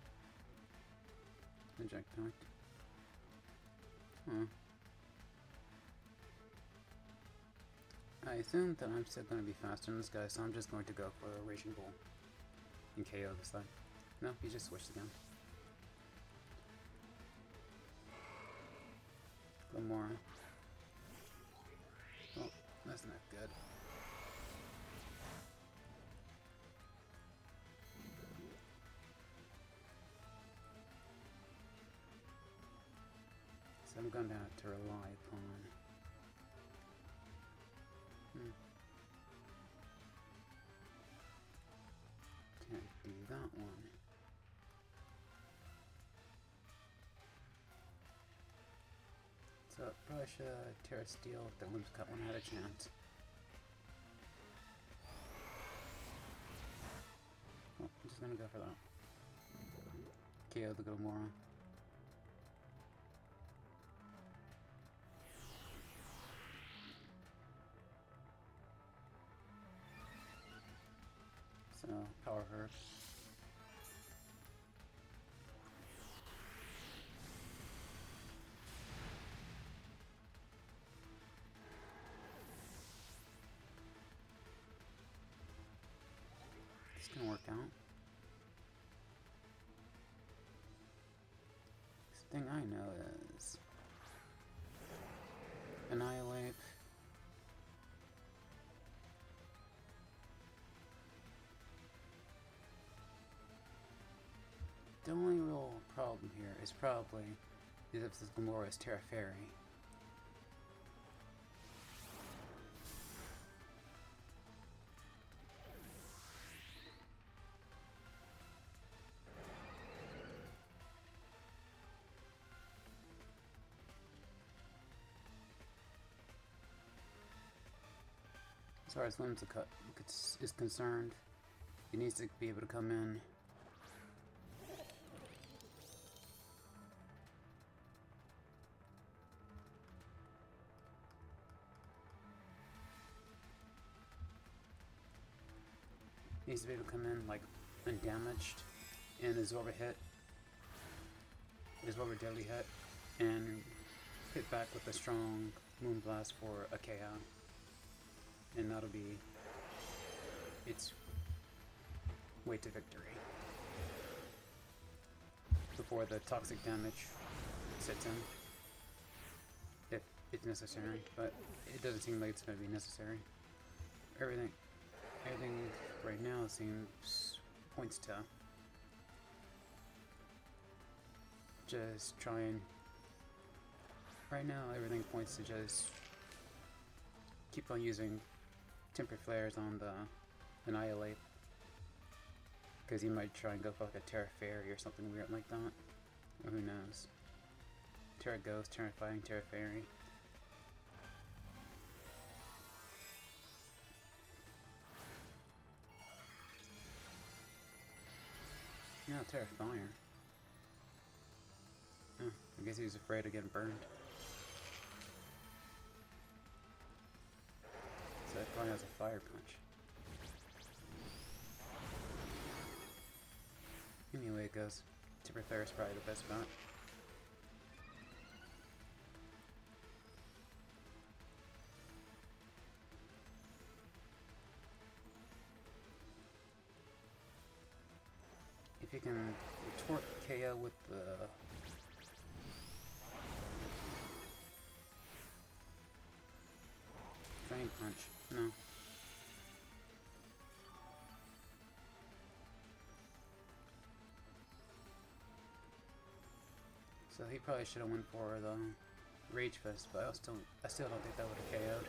Eject pact. Huh. I assume that I'm still going to be faster than this guy, so I'm just going to go for a Raging Bull and KO this time. No, he just switched again. Gamora. Oh, that's not good. So I'm going to have to rely upon... Can't do that one. So probably should Terra Steel if the Limbs Cut one had a chance. Oh, I'm just gonna go for that. KO the Gamora. So, power her. It's gonna work out. The thing I know is Annihilate. The only real problem here is probably if this Gamora is Terra Fairy. As far as Limbs Cut is concerned, he needs to be able to come in. Needs to be able to come in like undamaged and absorb a hit, absorb a deadly hit, and hit back with a strong Moonblast for a KO. And that'll be its way to victory before the toxic damage sets in, if it's necessary, but it doesn't seem like it's going to be necessary. Everything right now seems points to just try and right now everything points to just keep on using temper flares on the Annihilate, because he might try and go for like a Terra Fairy or something weird like that, or who knows. Terra Ghost, Terra Fighting, Terra Fairy. Yeah, Terra Fire. Oh, I guess he was afraid of getting burned. So it probably has a Fire Punch. Anyway it goes. Temper Flare is probably the best bet. If you can retort KO with the Flying punch. No. So he probably should have went for the Rage Fist, but I still don't think that would have KO'd.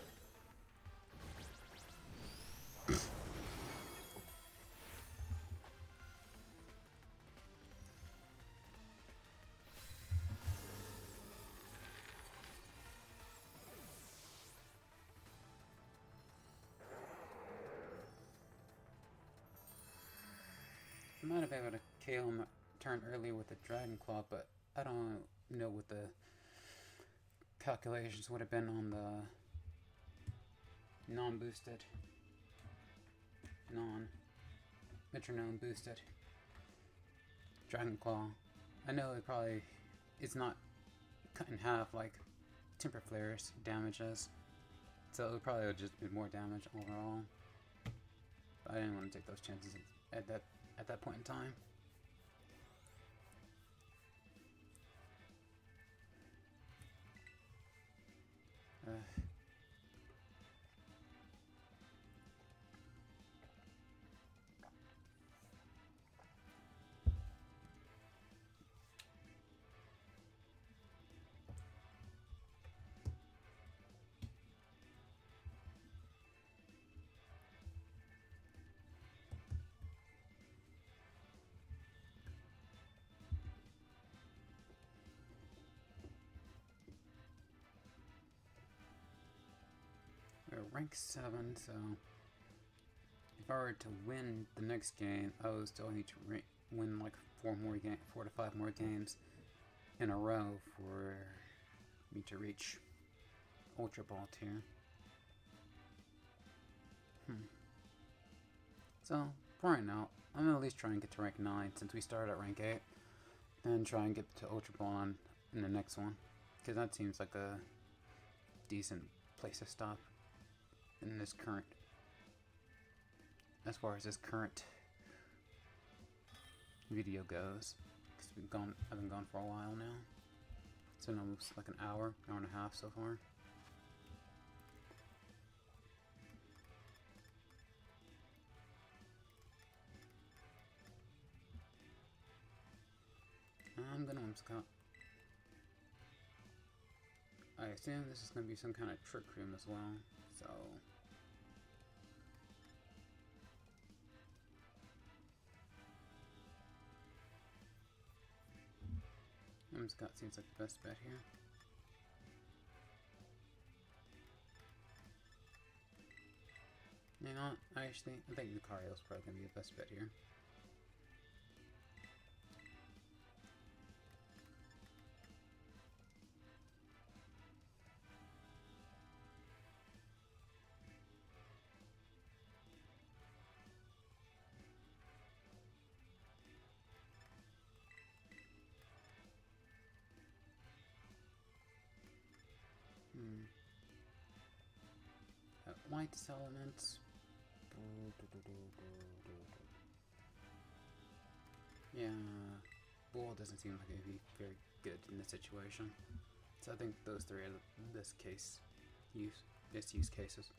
I might have been able to KO him turn early with the Dragon Claw, but I don't know what the calculations would have been on the non-boosted, non-metronome boosted Dragon Claw. I know it's not cut in half like Temper Flare's damages, so it probably would just be more damage overall. But I didn't want to take those chances at that point in time. We're rank 7, so if I were to win the next game, I would still need to win like 4 to 5 more games in a row for me to reach Ultra Ball tier. So for right now, I'm gonna at least try and get to rank 9 since we started at rank 8, then try and get to Ultra Ball in the next one, because that seems like a decent place to stop in this current, as far as this current video goes, because I've been gone for a while now. It's been almost like an hour and a half so far. I'm gonna Scott. I assume this is gonna be some kind of trick room as well, so Scott seems like the best bet here. You know what? I think Lucario's probably gonna be the best bet here. White's elements. Yeah, Bull doesn't seem like it'd be very good in this situation. So I think those three are this use cases.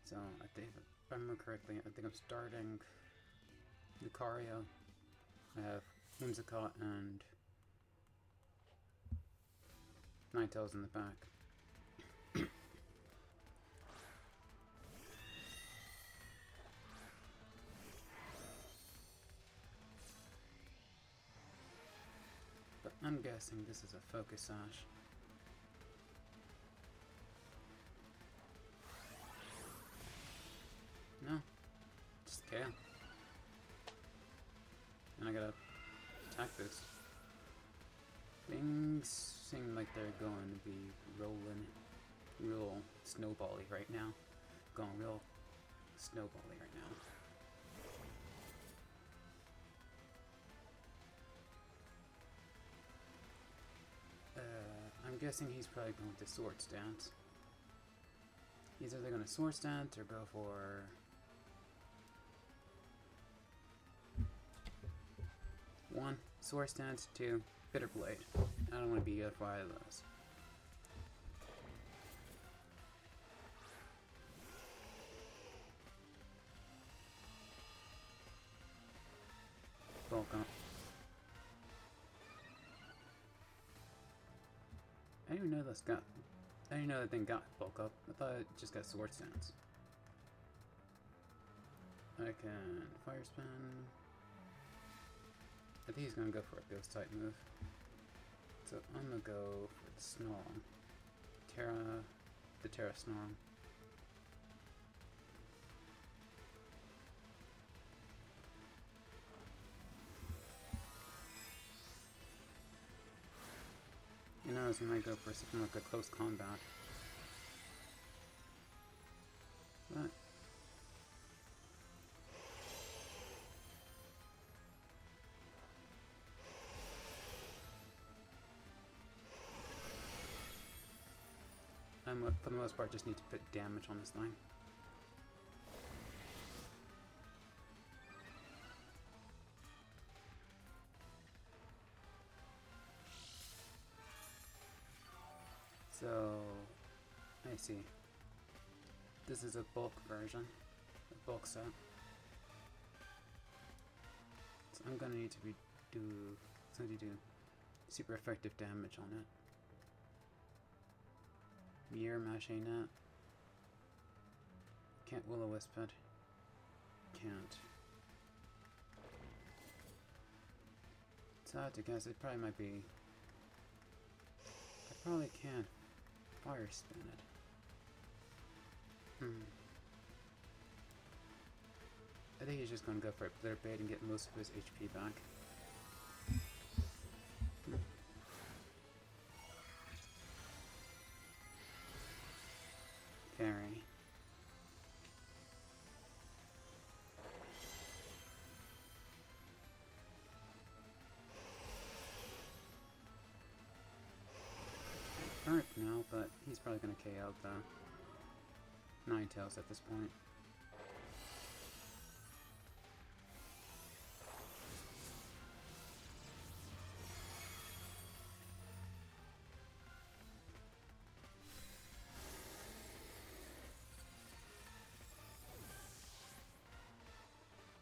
So I think, if I remember correctly, I think I'm starting Lucario. I have Whimsicott and Ninetales in the back. But I'm guessing this is a Focus Sash. No, just KO. And I gotta attack this. Things seem like they're going to be rolling real snowbally right now. Going real snowbally right now. I'm guessing he's probably going to Sword Stance. He's either going to Sword Stance or go for... One, Sword Stance, 2, Bitter Blade. I don't want to be either of those. bulk up. I didn't even know this got. I didn't know that thing got bulk up. I thought it just got sword stance. I can fire spin. I think he's gonna go for a ghost type move. So I'm gonna go for the snarl. The Terra snarl. You know, he might go for something like a close combat. But for the most part, just need to put damage on this thing. So, I see. This is a bulk version, a bulk set. So I'm gonna need to do super effective damage on it. Mirror Mash ain't it. Can't Will-O-Wisp it. Can't. It's hard to guess. It probably might be. I probably can't fire spin it. I think he's just gonna go for a Glitter Bait and get most of his HP back. Carry. Hurt now, but he's probably gonna KO the Ninetales at this point.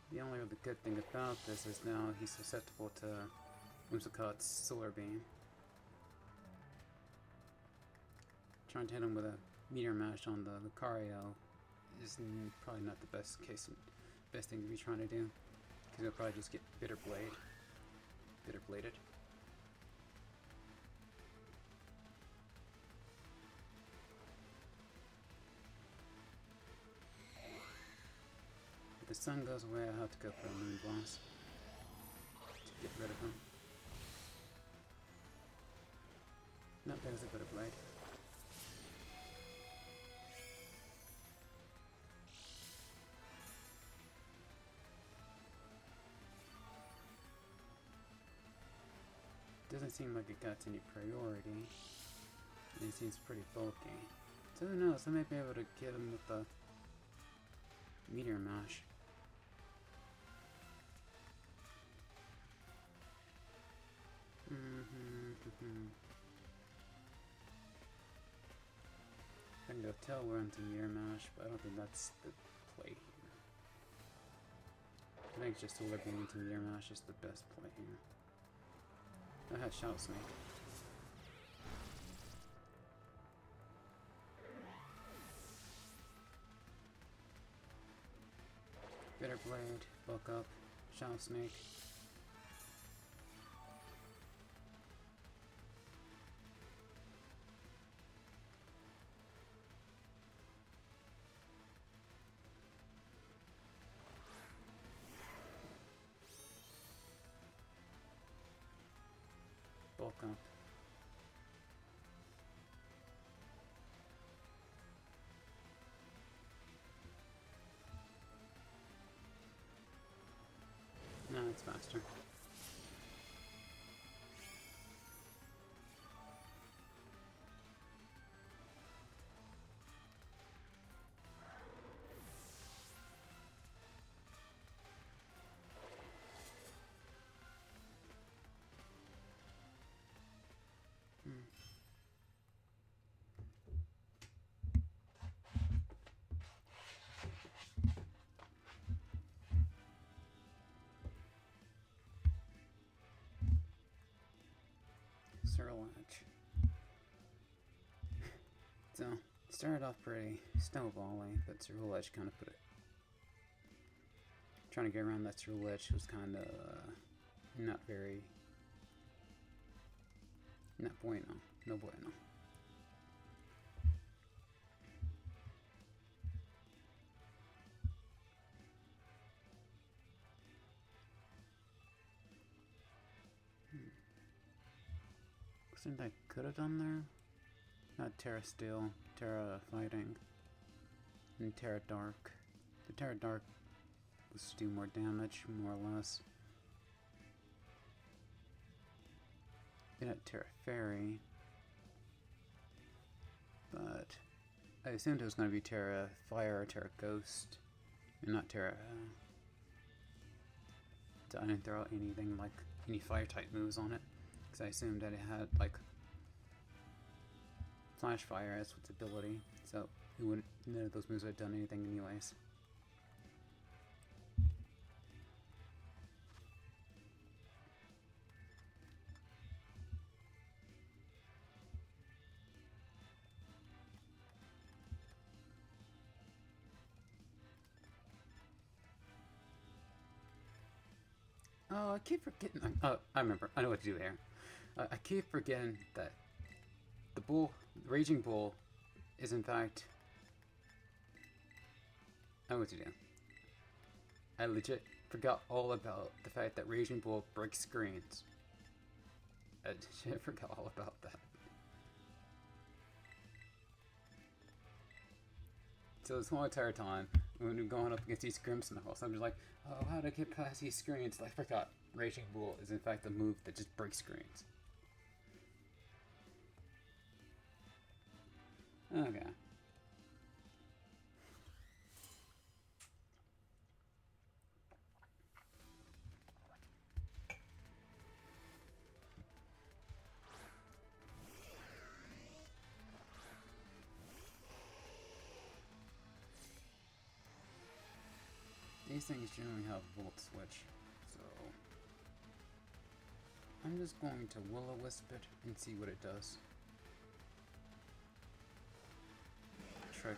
The only really good thing about this is now he's susceptible to Whimsicott's Solar Beam. Trying to hit him with a Meteor Mash on the Lucario is probably not the best thing to be trying to do, because he'll probably just get Bitter Bladed. If the sun goes away, I'll have to go for a Moon Blast to get rid of him. Nope, there's a Bitter Blade. Doesn't seem like it got any priority. It seems pretty bulky. So who knows, I might be able to get him with the Meteor Mash. I can go Tailwind into Meteor Mash, but I don't think that's the play here. I think it's just Solar Beam into Meteor Mash is the best play here. I had Shadow Snake. Bitter Blade, bulk up, Shadow Snake. Bulk up. No, it's faster. So, it started off pretty snowbally, but Cerulean Edge kind of put it. Trying to get around that Cerulean Edge was kind of not very. Not bueno. No bueno. Something I could have done there? Not Terra Steel, Terra Fighting, and Terra Dark. The Terra Dark was to do more damage, more or less. Then at Terra Fairy, but I assumed it was going to be Terra Fire or Terra Ghost, and not Terra. So I didn't throw out anything like any fire type moves on it, because I assumed that it had like Flash Fire as its ability, so it wouldn't, none of those moves would have done anything anyways. Oh, I keep forgetting. Oh, I remember. I know what to do here. I keep forgetting that the Raging Bull, is in fact. I know what to do. I legit forgot all about the fact that Raging Bull breaks screens. I forgot all about that. So this whole entire time, when we're going up against these Grimmsnarls, I'm just like, oh, how to get past these screens? I forgot. Raging Bull is in fact a move that just breaks screens. Okay. These things generally have a volt switch, so I'm just going to Will-O-Wisp it and see what it does. Trick.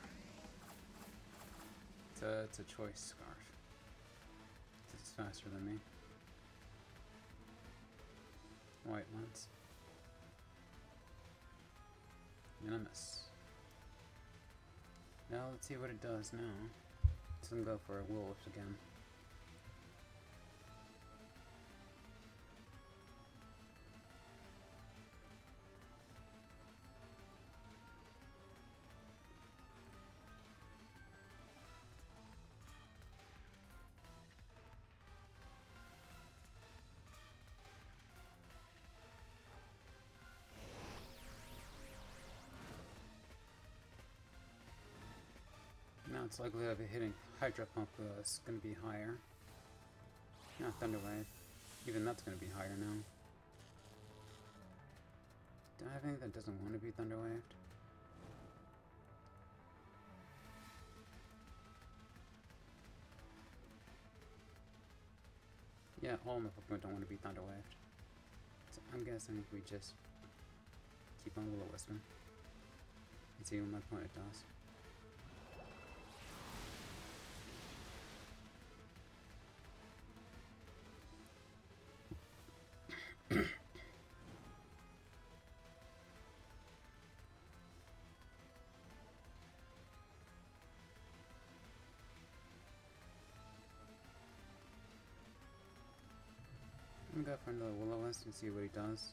It's a choice scarf. It's faster than me. White ones. And a miss. Now let's see what it does now. So I'm gonna go for a Will-O-Wisp again. Now its likelihood of it hitting Hydro Pump is going to be higher. Not Thunder Wave. Even that's going to be higher now. Do I have anything that doesn't want to be Thunder Waved? Yeah, all my Pokemon don't want to be Thunder Waved. So I'm guessing we just keep on Will-O-Wisping and see what my opponent does. I'm gonna go for another Will-O-Wisp and see what he does.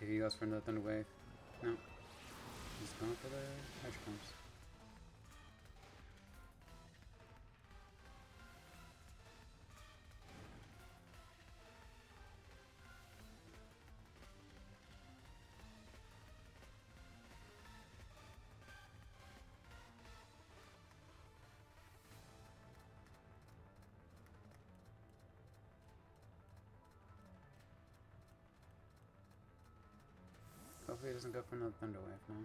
If he goes for another Thunder Wave, no. He's going for the Hydro Pumps. Hopefully he doesn't go for another Thunder Wave now.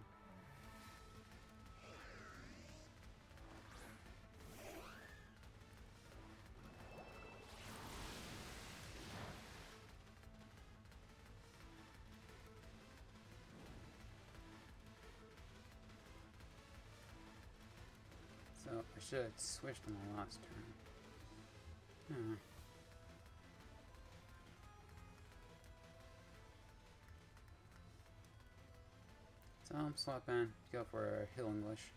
I should have switched on the last turn. So I'm swapping, go for Hill English.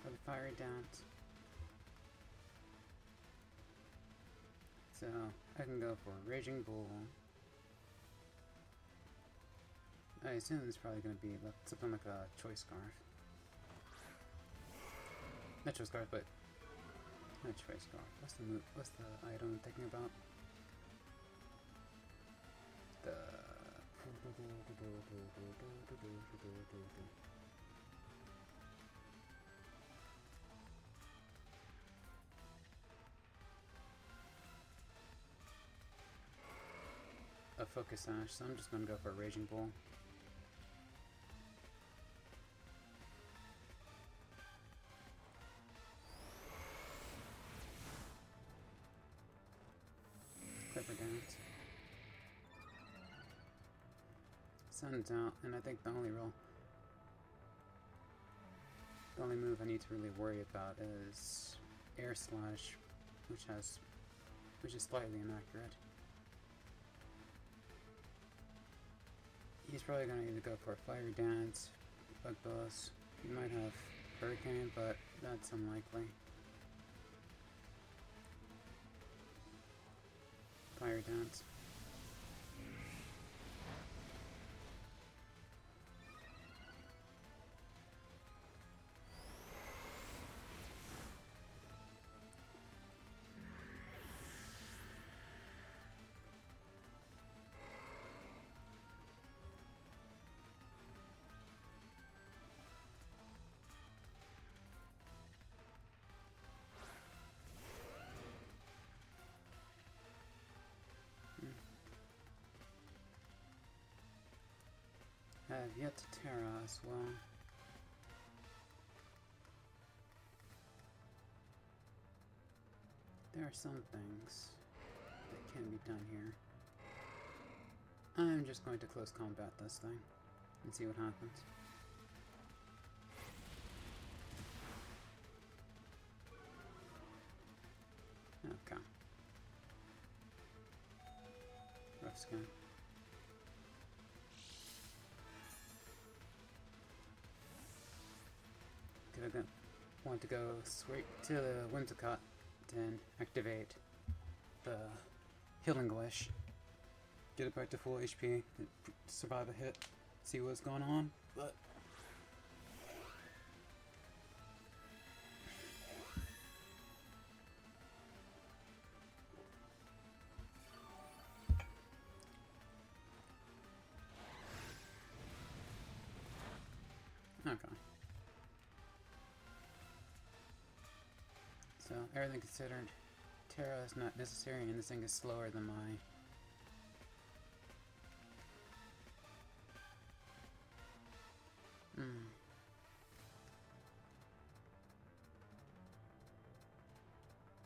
For the fiery dance. So I can go for Raging Bull. I assume it's probably going to be something like a Choice Scarf. Not Choice Scarf, but not Choice Scarf. What's the move? What's the item I'm thinking about? The a Focus Sash, so I'm just gonna go for a Raging Bull. Clipper Dance. Sun's out, and I think the only move I need to really worry about is Air Slash, which is slightly inaccurate. He's probably going to either go for a Fiery Dance, Bug Buzz. He might have Hurricane, but that's unlikely. Fire Dance. I have yet to Terra as well. There are some things that can be done here. I'm just going to close combat this thing and see what happens. Okay. Rough scan. Gonna want to go straight to the Whimsicott and activate the Healing Wish. Get it back to full HP, survive a hit, see what's going on, but okay. So, everything considered, Terra is not necessary, and this thing is slower than my...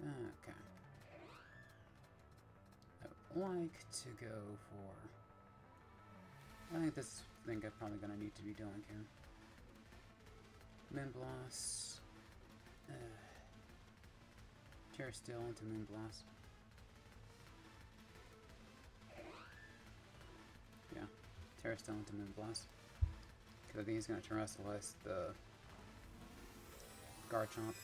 Okay. I would like to go for... I think this thing I'm probably going to need to be doing here. Moonblast... Terra Steel into Moonblast. Yeah, Terra Steel into Moonblast. Because I think he's going to Terrestrialize the Garchomp.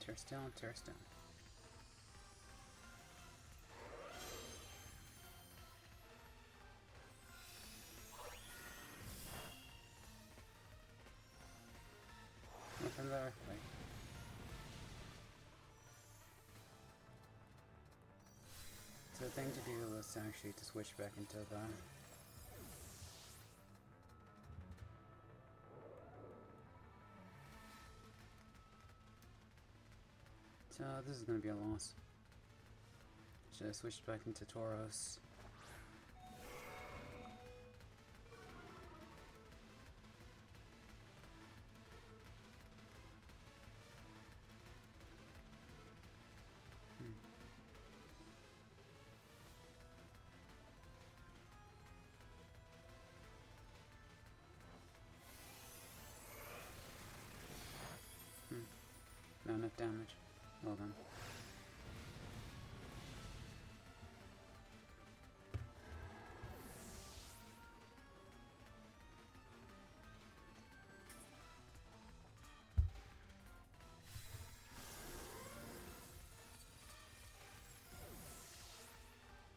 Terrace down, terrace down. From there, right. So the thing to do was actually to switch back into the so this is gonna be a loss. Should I switch back into Tauros? Not enough damage. Well done.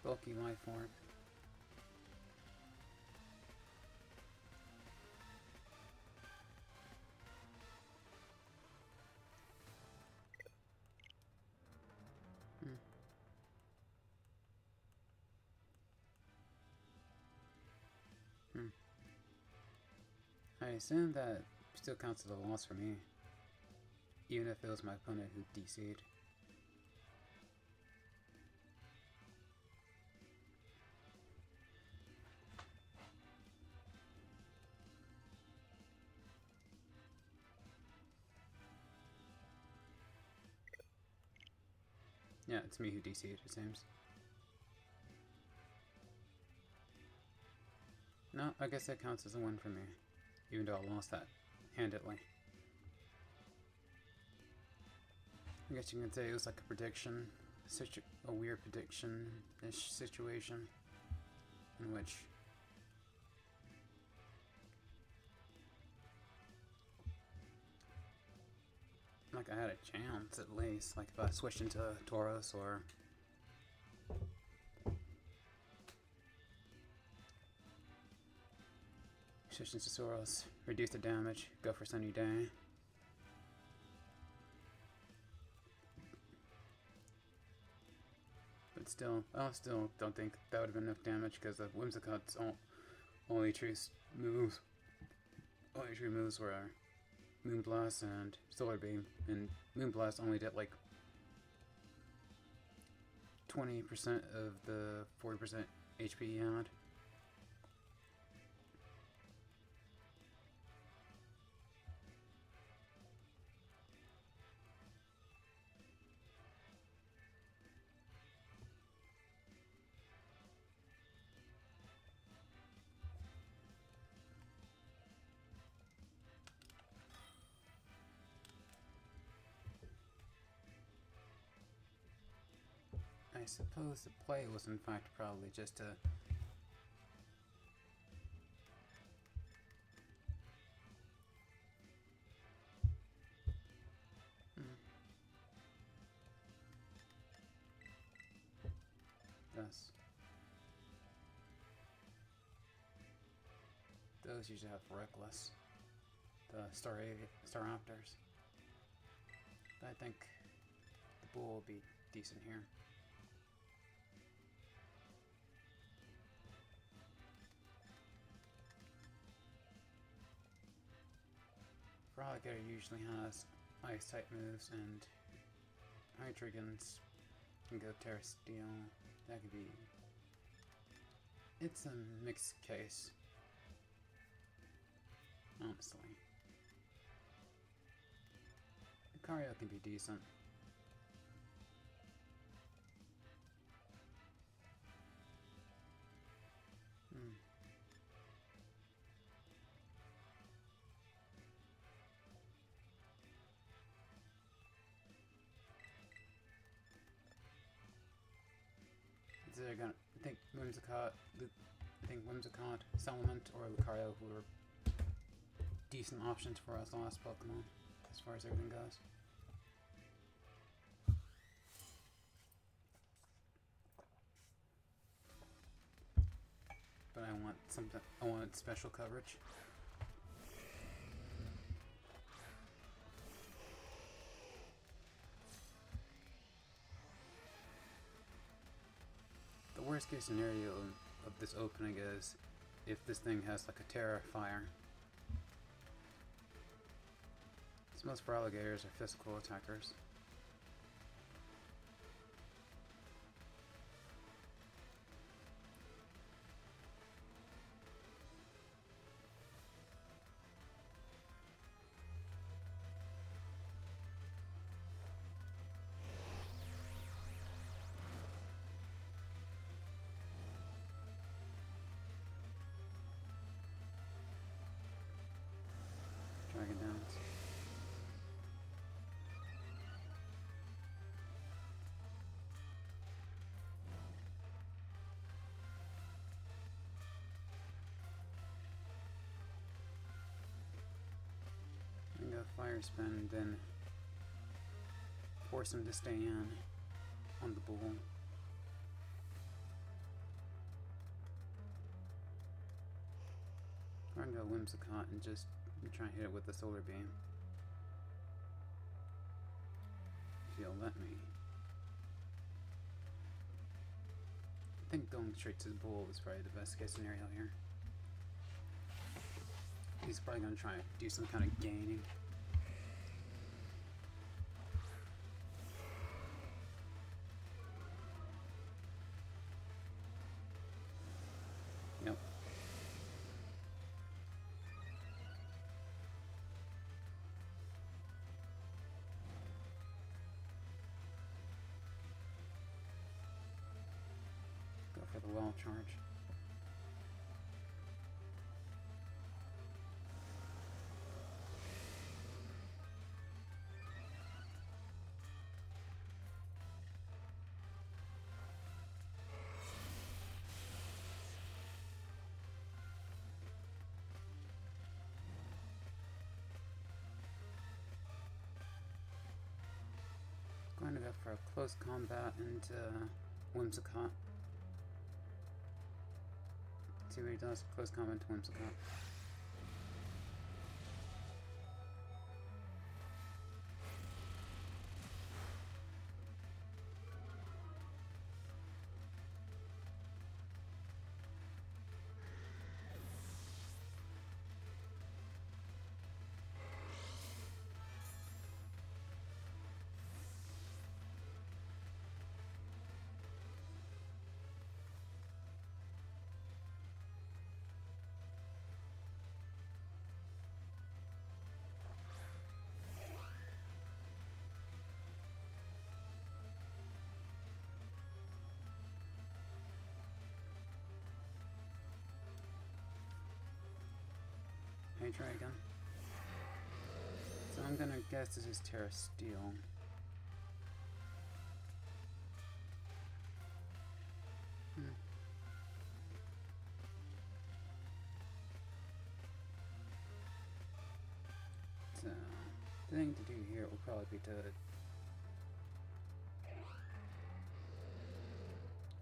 Bulky life orb. I assume that still counts as a loss for me, even if it was my opponent who DC'd. Yeah, it's me who DC'd, it seems. No, I guess that counts as a win for me, even though I lost that handedly. I guess you can say it was like a prediction, a weird prediction-ish situation, in which like I had a chance at least, like if I switched into Tauros or switched into Tauros, reduce the damage, go for Sunny Day. But still, I still don't think that would have been enough damage because the Whimsicott's only true moves were Moonblast and Solar Beam, and Moonblast only did like 20% of the 40% HP he had. I suppose the play was in fact probably just to those usually have Reckless, the Staraptors. But I think the Bull will be decent here. Frogger usually has ice type moves, and Hydreigans can go Terra Steel. That could be. It's a mixed case, honestly. Lucario can be decent. They're gonna I think Whimsicott, Salamence, or Lucario, who are decent options for us last Pokemon, as far as everything goes. something. I wanted special coverage. The worst case scenario of this opening is if this thing has like a terra fire. Most for alligators are physical attackers. Dragon Downs. I'm gonna fire spin, then force him to stay in on the bull. Or I'm gonna go Whimsicott and just try and hit it with the solar beam. If you'll let me. I think going straight to the bull is probably the best case scenario here. He's probably going to try and do some kind of gaining. Yep. Go for the well charge. Going to go for a close combat into Whimsicott. See what he does. Close combat to Whimsicott. Hey, Dragon. So I'm gonna guess this is Terra Steel. So, the thing to do here will probably be to...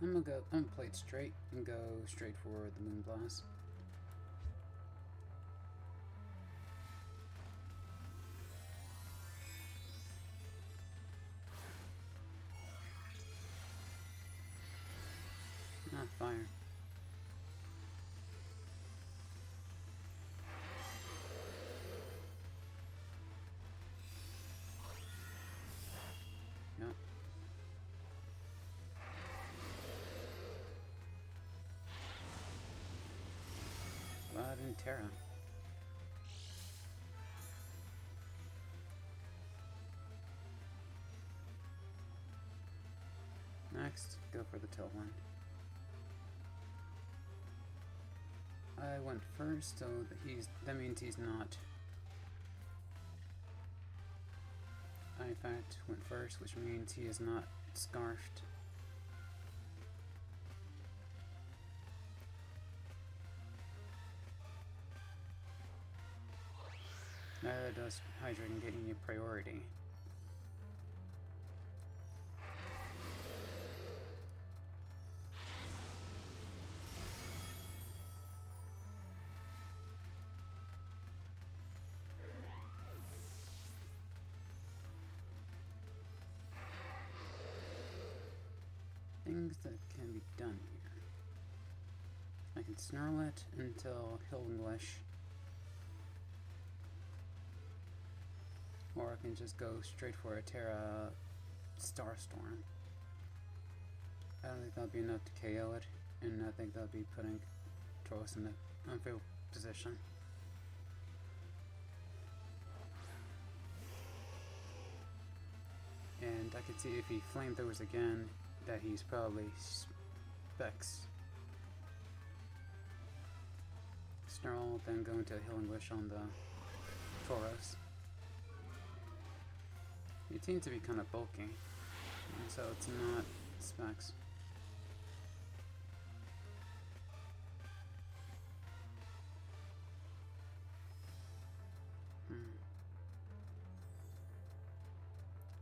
I'm gonna play it straight and go straight for the Moonblast. Fire. Yep. Blood and Terra. Next, go for the Tailwind. I went first, so that means he's not. I in fact went first, which means he is not scarfed. Does hydrating getting you priority? things that can be done here. I can snarl it until Hill English. Or I can just go straight for a Terra Starstorm. I don't think that'll be enough to KO it, and I think that'll be putting Tauros in an unfavorable position. And I can see if he flamethrowers again, that he's probably Specs. Snarl, then go into Healing Wish on the Tauros. It seems to be kind of bulky, and so it's not Specs.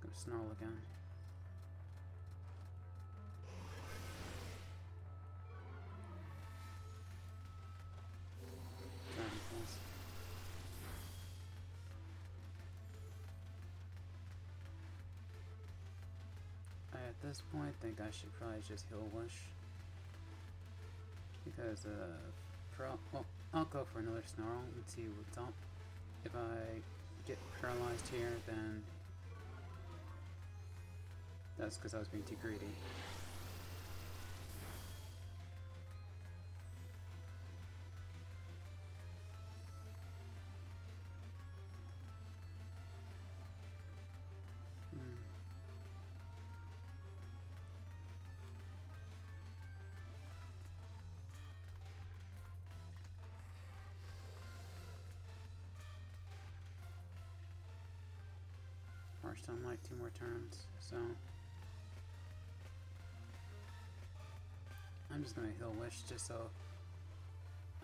Go Snarl again. Dragon Pulse. At this point, I think I should probably just Heal Wish. Because, well, I'll go for another Snarl and see what's up. If I get paralyzed here, then that's because I was being too greedy. Hearthstone like 2 more turns, so I'm just gonna Heal Wish just so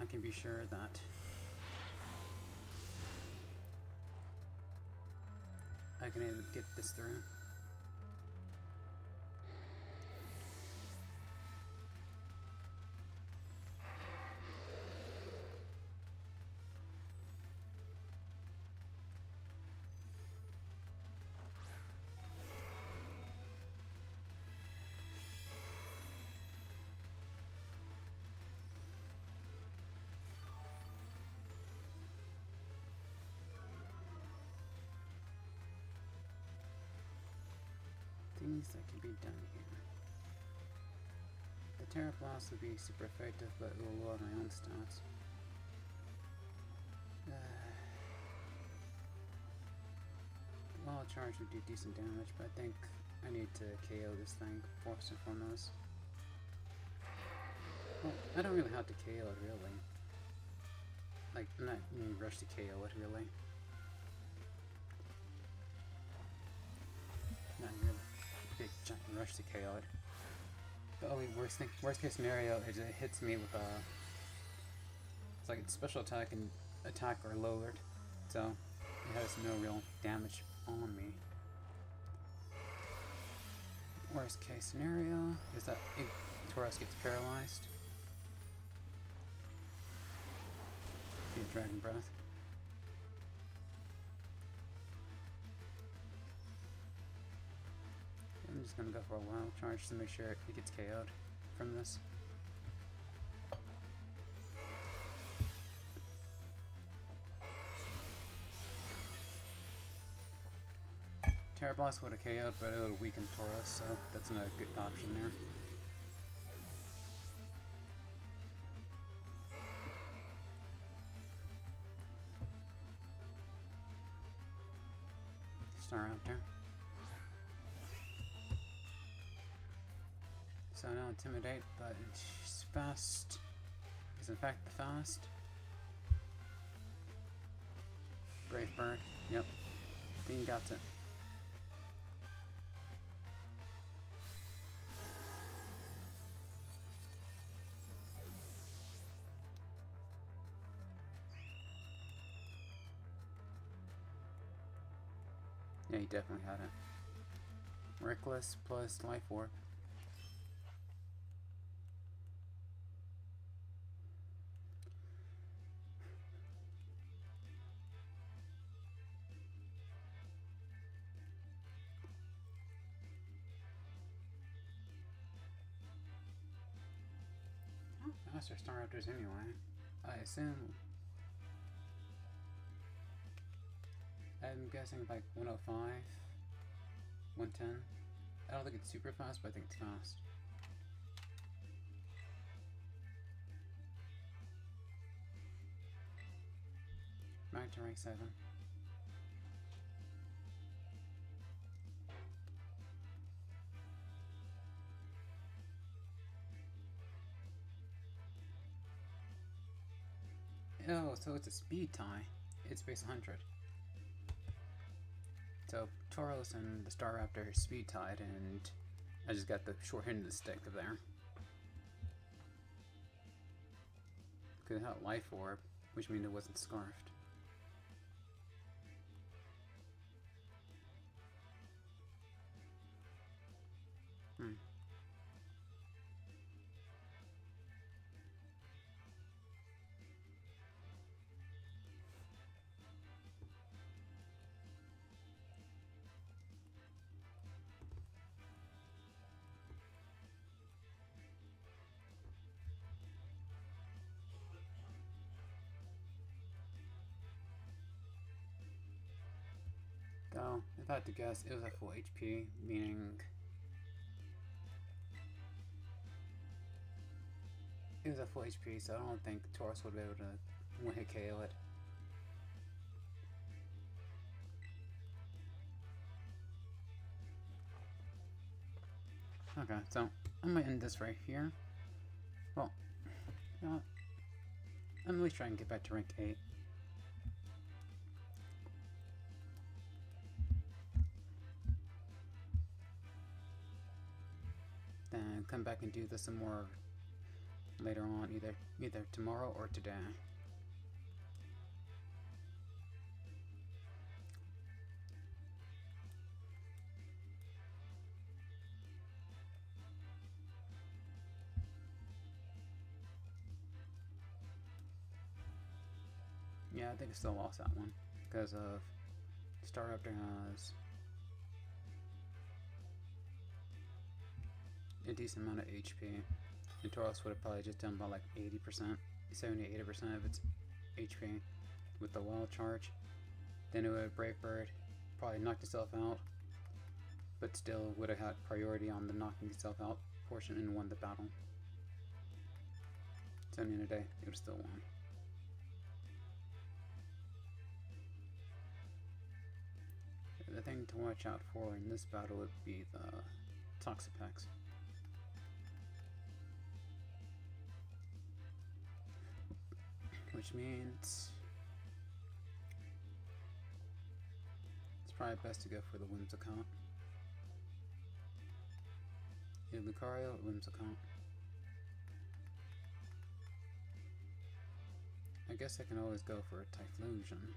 I can be sure that I can even get this through. Things that can be done here. The Terra Blast would be super effective, but it will lower my own stats. Wild Charge would do decent damage, but I think I need to KO this thing first and foremost. Well, I don't really have to KO it really. Like, I'm not in a rush to KO it really. Not really. Big giant rush to KO it. The only worst case scenario is it hits me with a, it's like its special attack and attack are lowered, so it has no real damage on me. Worst case scenario is that Tauros gets paralyzed. Get Dragon Breath. I'm just gonna go for a Wild Charge to make sure it gets KO'd from this. Terra Blast would have KO'd, but it would have weakened Tauros, so that's not a good option there. Star out there. So now Intimidate, but it's fast. Is in fact the fast. Brave Bird. Yep. Dean got it. Yeah, he definitely had it. Reckless plus Life Orb. faster Star Raptors anyway? I assume. I'm guessing like 105, 110. I don't think it's super fast, but I think it's fast. Back to rank 7. Oh, so it's a speed tie. It's base 100. So Tauros and the Star Raptor are speed tied, and I just got the short end of the stick there. Because it had Life Orb, which means it wasn't scarfed. Though, if I had to guess, it was at full HP, meaning it was at full HP, so I don't think Tauros would be able to one-hit KO it. Okay, so I'm gonna end this right here. Well, you know what? I'm at least trying to get back to rank 8. Then come back and do this some more later on, either tomorrow or today. Yeah, I think I still lost that one because of Star Raptor has a decent amount of HP, and Tauros would have probably just done about like 80%, 70-80% of its HP with the wild charge. Then it would have Brave Bird, probably knocked itself out, but still would have had priority on the knocking itself out portion and won the battle. So at the end of the day, it would have still won. The thing to watch out for in this battle would be the Toxapex. Which means it's probably best to go for the Whimsicott. Either Lucario or Whimsicott. I guess I can always go for a Typhlosion.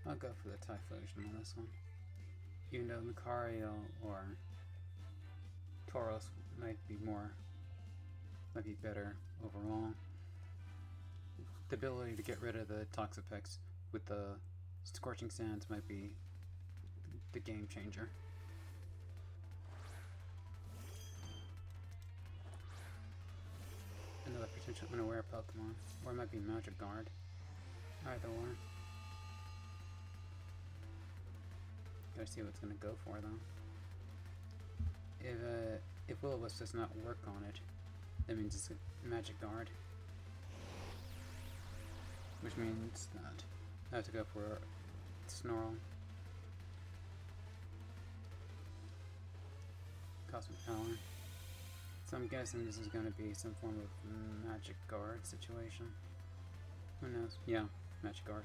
I'll go for the Typhlosion on this one. Even though Lucario or Tauros might be better overall. The ability to get rid of the Toxapex with the Scorching Sands might be the game changer. Another potential unaware Pokemon, or it might be Magic Guard. Either or. Gotta see what it's gonna go for though. If Will-O-Wisp does not work on it, that means it's a Magic Guard. Which means that I have to go for Snarl. Cosmic Power. So I'm guessing this is gonna be some form of Magic Guard situation. Who knows? Yeah, Magic Guard.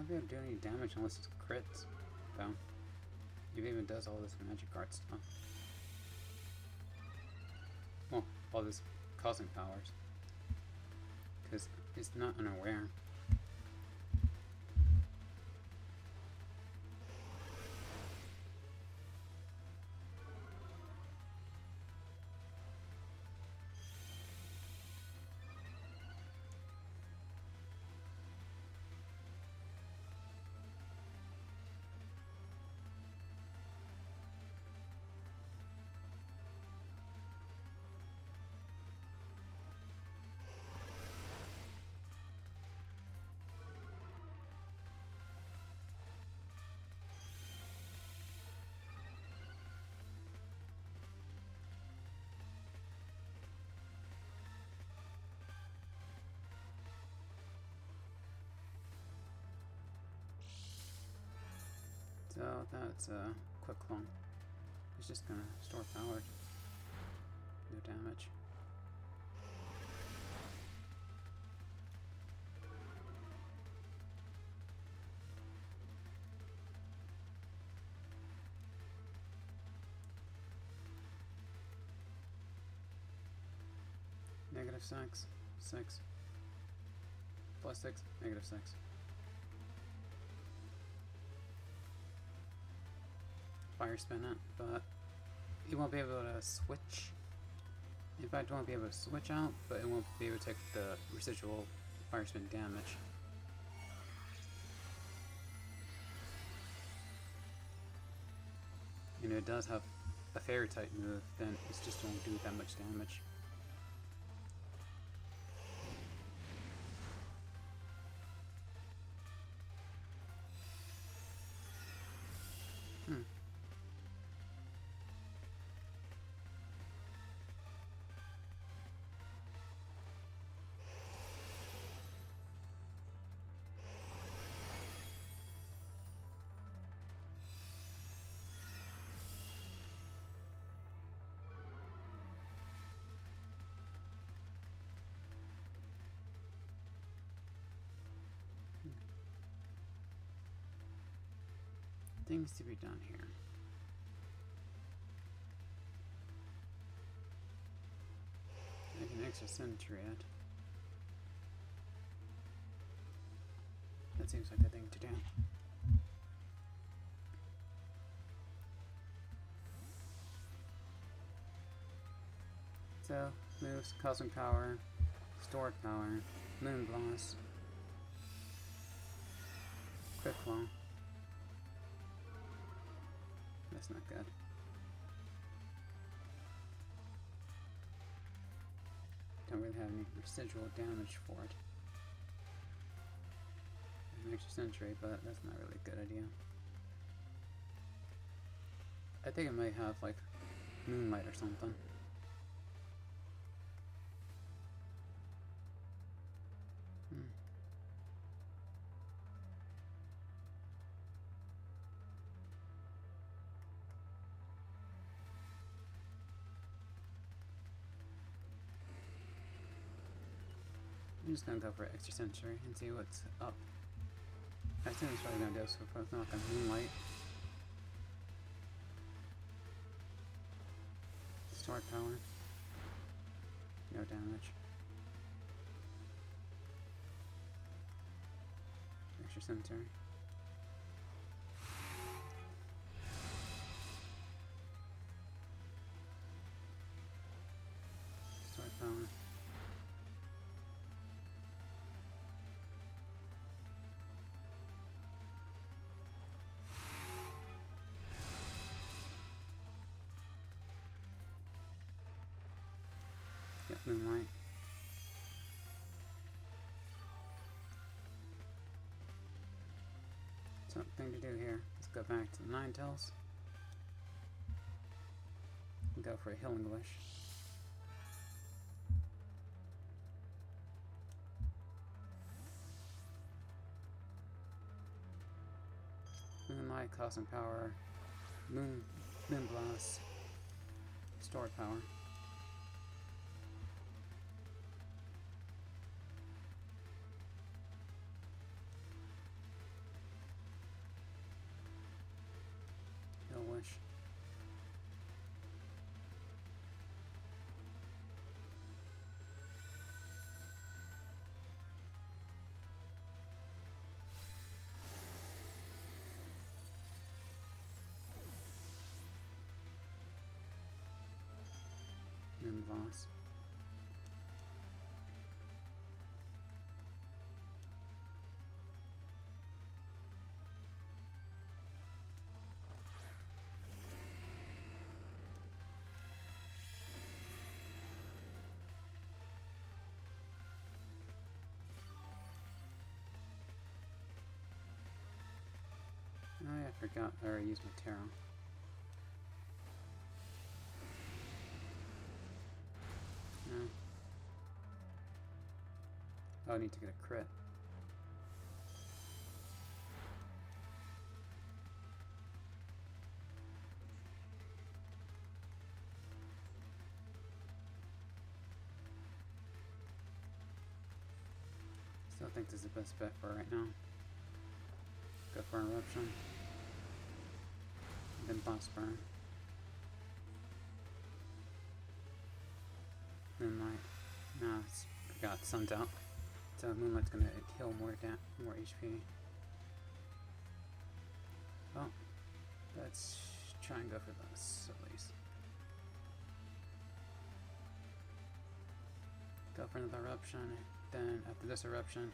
won't be able to do any damage unless it's crits, though. It even does all this magic art stuff. Well, all this cosmic powers. Because it's not unaware. So that's a quick clone. It's just gonna store power. No damage. -6, 6, +6, -6. Fire spin it, but you won't be able to switch. In fact, it won't be able to switch out, but it won't be able to take the residual fire spin damage. You know, it does have a fairy type move, then it just won't do that much damage. Things to be done here. Make an extra sentry at. That seems like the thing to do. So, moves, cosmic power, stored power, moon blast, quick claw. That's not good. Don't really have any residual damage for it. An extra sentry, but that's not really a good idea. I think it might have like moonlight or something. I'm just gonna go for extra sentry and see what's up. I assume it's probably gonna do so for like a moonlight. Stored power. No damage. Extra sentry. Stored power. Yep, moonlight. Something to do here. Let's go back to the Ninetales. And go for a healing wish. Moonlight, cosmic power, moon blast, stored power. boss. Oh yeah, I forgot I already used my tarot. No. Oh, I need to get a crit. Still think this is the best bet for right now. Go for an eruption. Then boss burn. Moonlight. Nah, forgot sun's out. So Moonlight's gonna heal more HP. Well, let's try and go for this at least. Go for another eruption. Then after this eruption,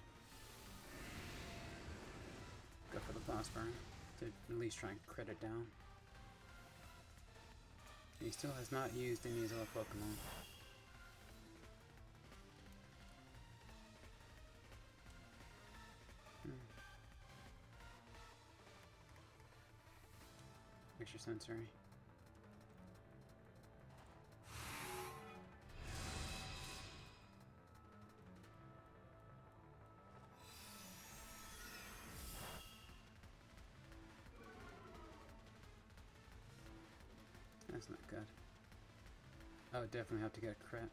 go for the boss burn to at least try and crit it down. He still has not used any of his other Pokemon. Extra sensory. That's not good. I would definitely have to get a crit.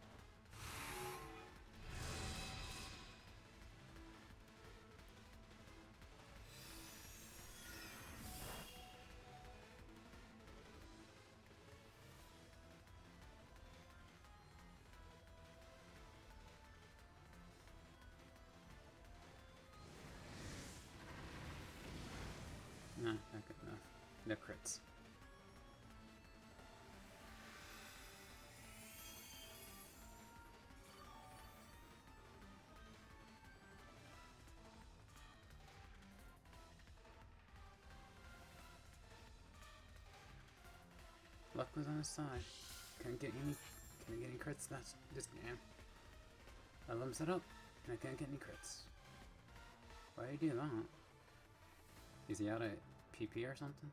Nah, not good enough. No crits. Luck was on his side. Couldn't get any crits this game. I limits it up, and I can't get any crits. Why do you do that? Is he out of PP or something?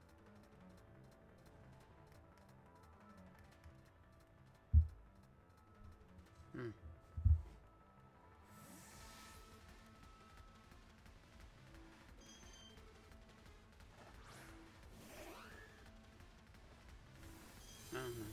I don't know.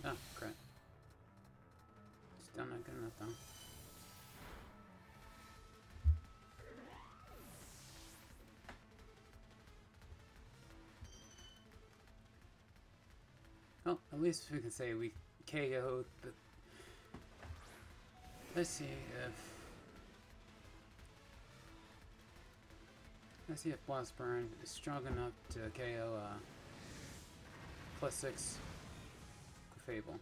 Oh, crap. Still not good enough though. Well, at least we can say we KO'd the... Let's see if Blast Burn is strong enough to KO +6 Fable.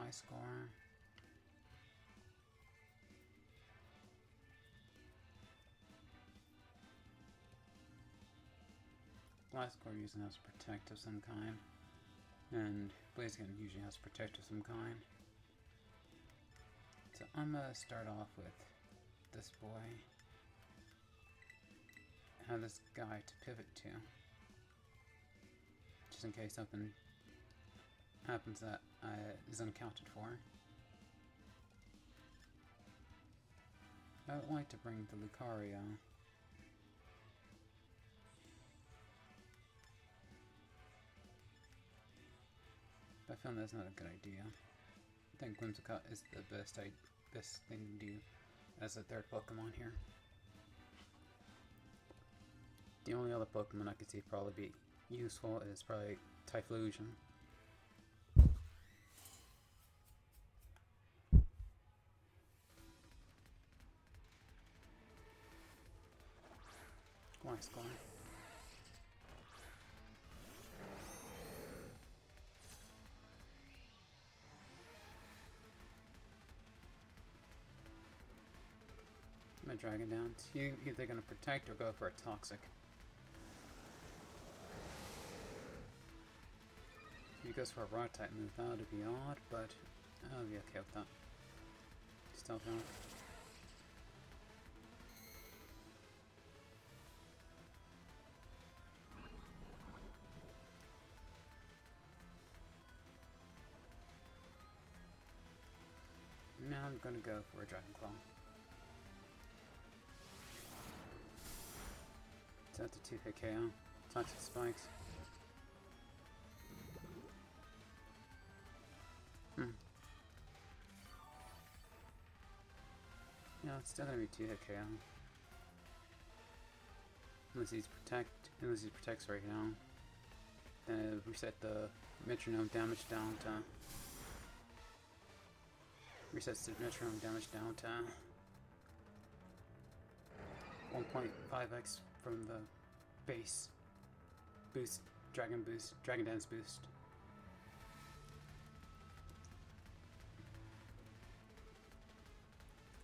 high score. Glasgow usually has protect of some kind, and Blaziken usually has protect of some kind. So I'm gonna start off with this boy. Have this guy to pivot to, just in case something happens that is unaccounted for. I would like to bring the Lucario. But I found that's not a good idea. I think Whimsicott is the best thing to do as a third Pokemon here. The only other Pokemon I could see probably be useful is probably Typhlosion. Nice guy. I'm gonna drag it down. Either gonna protect or go for a toxic. If he goes for a rock type move, that would be odd, but I'll be okay with that. Stealth rock. Now I'm gonna go for a Dragon Claw. So that's a 2-hit KO. Toxic Spikes. Yeah, it's still gonna be 2-hit KO. Unless he protects right now. Then reset the metronome damage down to... Resets the metronome damage down to 1.5x from the base boost, Dragon Dance boost.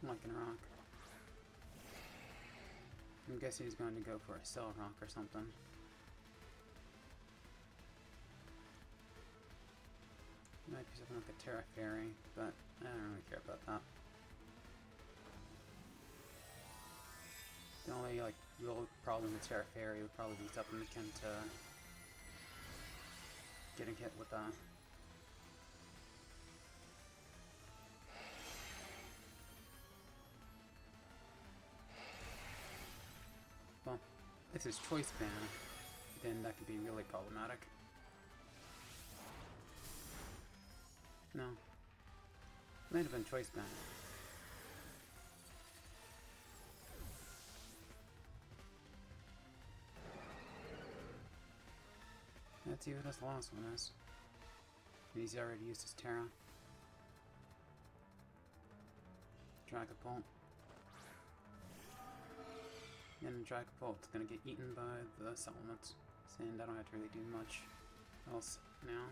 Liking Rock. I'm guessing he's going to go for a Cell Rock or something. Might be something like a Terra Fairy, but I don't really care about that. The only real problem with Terra Fairy would probably be something akin to getting hit with a well, if it's Choice Band, then that could be really problematic. No. Might have been Choice Band. Let's see what this last one is. He's already used his Terra. Dragapult. And Dragapult's gonna get eaten by the supplements. And I don't have to really do much else now.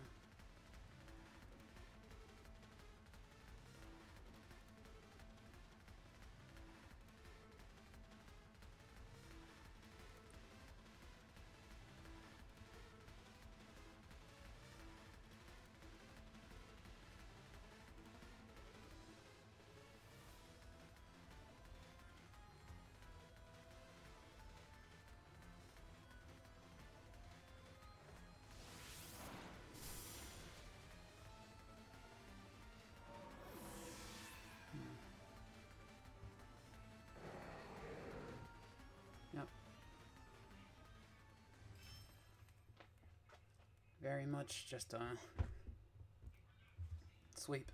Yep. Very much just a sweep.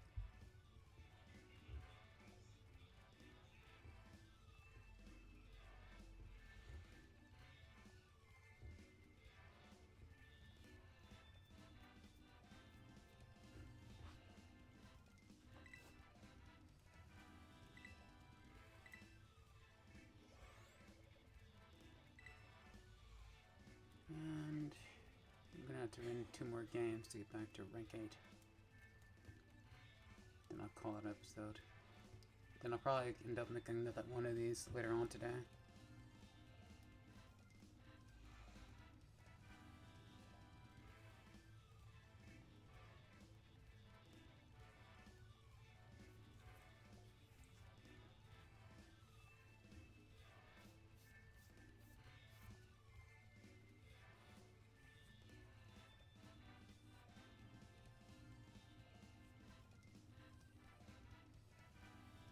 And I'm gonna have to win 2 more games to get back to rank 8. call it an episode. Then I'll probably end up making one of these later on today.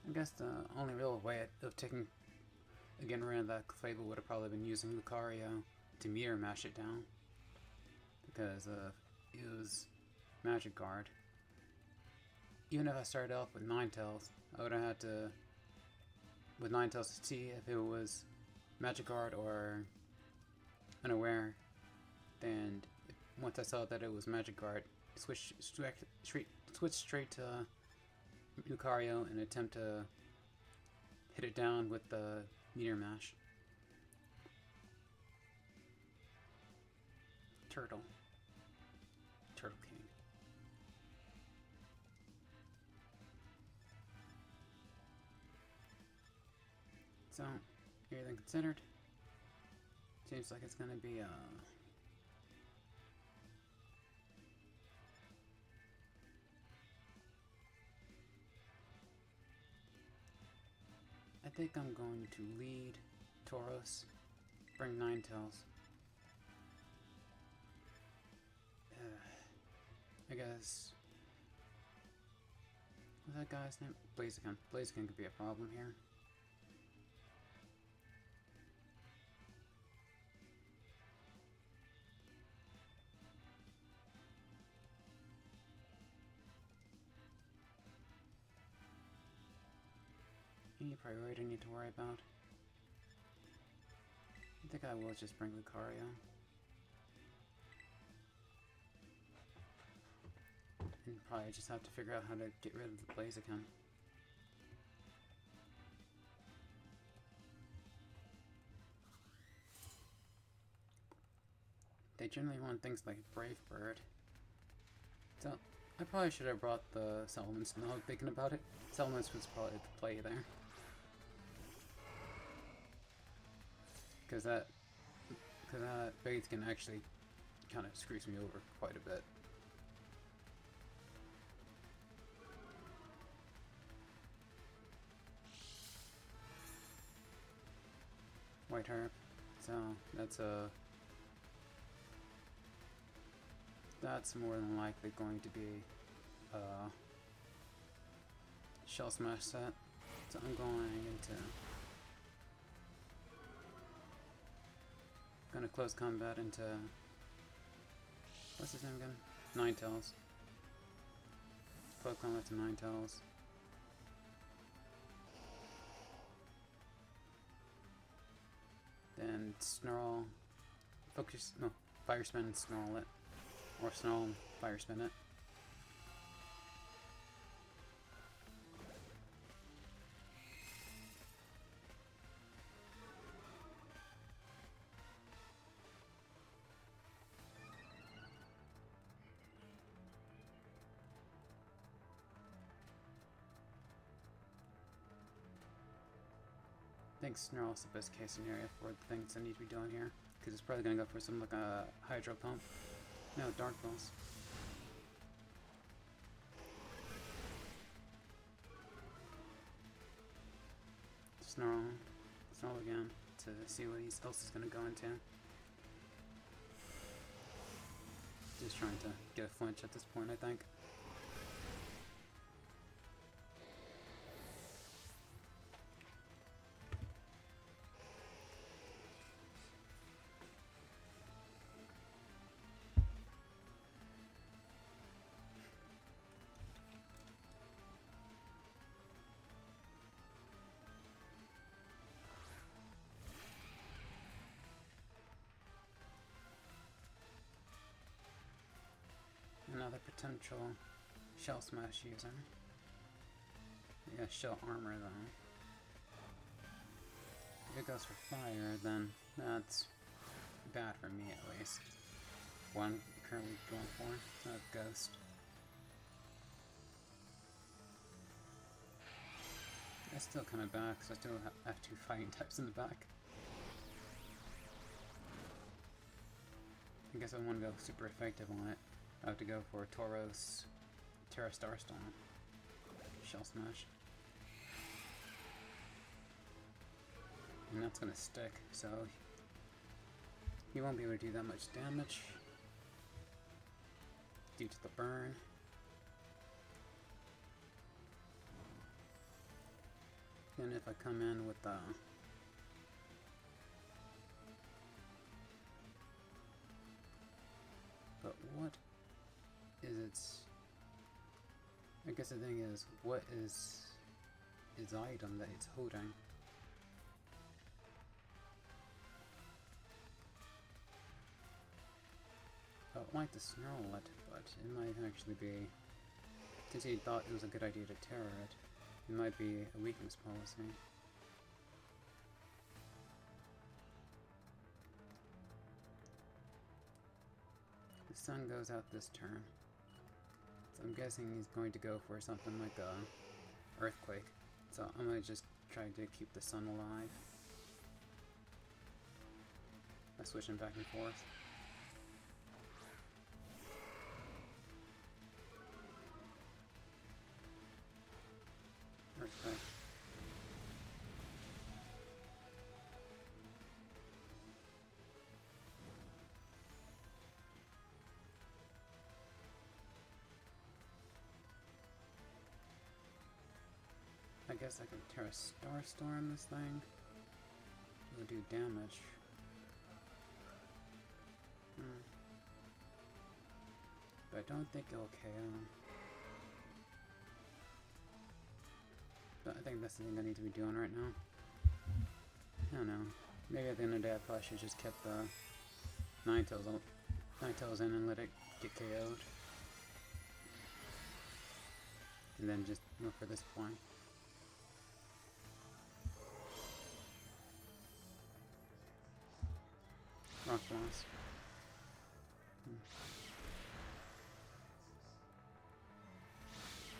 I guess the only real way of getting rid of that Fable would have probably been using Lucario to Mirror Mash it down. Because it was Magic Guard. Even if I started off with Ninetales, I would have had to, with Ninetales, to see if it was Magic Guard or Unaware. Then, once I saw that it was Magic Guard, switch straight to Lucario and attempt to hit it down with the Meteor Mash. Turtle King. So, everything considered, seems like it's gonna be I think I'm going to lead Tauros, bring Ninetales. I guess, what's that guy's name? Blaziken. Blaziken could be a problem here. Any priority I need to worry about? I think I will just bring Lucario. And probably just have to figure out how to get rid of the Blaziken. They generally want things like Brave Bird. So, I probably should have brought the Settlements now thinking about it. Settlements was probably the play there. Because that Blaziken actually kind of screws me over quite a bit. White Harp, so that's more than likely going to be a Shell Smash set. So I'm gonna close combat into, what's his name again? Ninetales. Close combat to Ninetales. Then Snarl, Fire Spin and Snarl it. Or Snarl and Fire Spin it. I think Snarl's the best case scenario for the things I need to be doing here. Because it's probably going to go for something like a Hydro Pump. No, Dark Pulse. Snarl again to see what else is going to go into. Just trying to get a flinch at this point, I think. Another potential Shell Smash user. Yeah, Shell Armor though. If it goes for fire, then that's bad for me at least. What I'm currently going for, Ghost. That's still kind of bad because I still have two fighting types in the back. I guess I want to go super effective on it. I have to go for Tauros, Terra Starstorm, Shell Smash. And that's gonna stick, so he won't be able to do that much damage due to the burn. Then if I come in with the but what is its, I guess the thing is, what is its item that it's holding? I would like to snarl it, but it might actually be, since he thought it was a good idea to terror it, it might be a weakness policy. The sun goes out this turn, so I'm guessing he's going to go for something like a earthquake. So I'm gonna just try to keep the sun alive by switching back and forth. Earthquake. I guess I can Terra Starstorm this thing. It'll do damage. But I don't think it'll KO. But I think that's the thing I need to be doing right now. I don't know. Maybe at the end of the day I probably should just kept the Ninetales in and let it get KO'd. And then just go for this point. Rock Blast.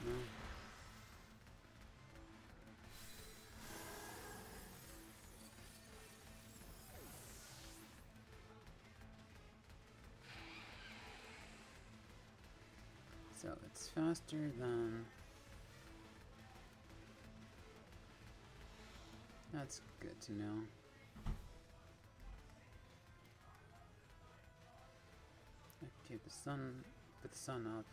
No. So it's faster than... That's good to know. Keep the sun, put the sun up.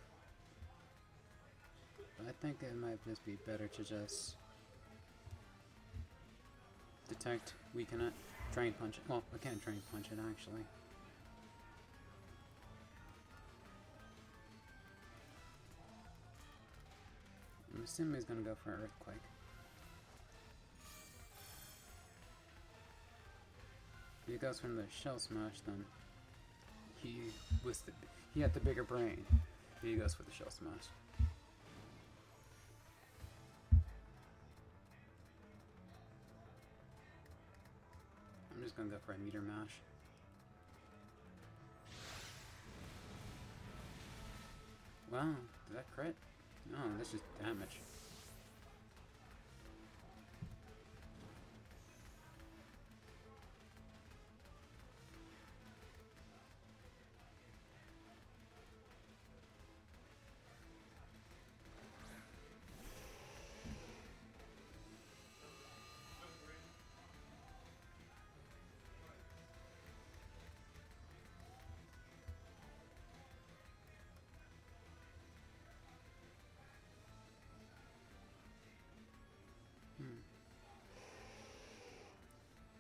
But I think it might just be better to just detect, weaken it, drain punch it. Well, I can't drain punch it actually. I'm assuming he's gonna go for an earthquake. If he goes for the shell smash, then he had the bigger brain. He goes for the shell smash. I'm just gonna go for a meter mash. Wow, did that crit? No, that's just damage.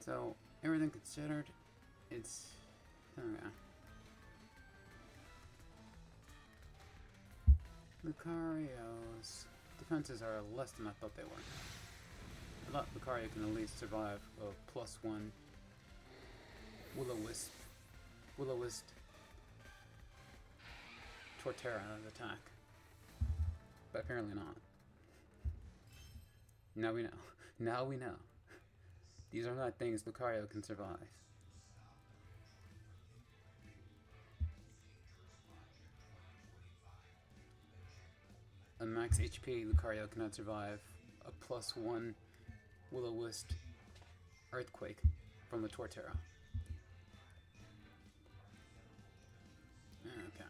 So, everything considered, it's... okay. Lucario's defenses are less than I thought they were. I thought Lucario can at least survive a +1 Will-O-Wisp Torterra attack. But apparently not. Now we know. Now we know. These are not things Lucario can survive. A max HP Lucario cannot survive a +1 Will-O-Wisp Earthquake from the Torterra. Okay.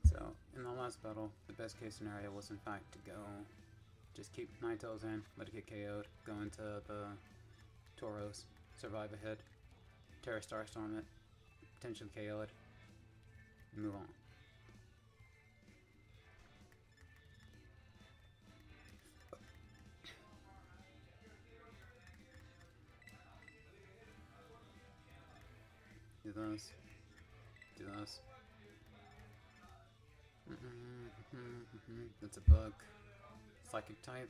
So, in the last battle, the best case scenario was in fact to go just keep Ninetales in, let it get KO'd, go into the Tauros, survive a hit, Terra Starstorm it, potentially KO it, and move on. Do this. Do this. That's a bug. Psychic type.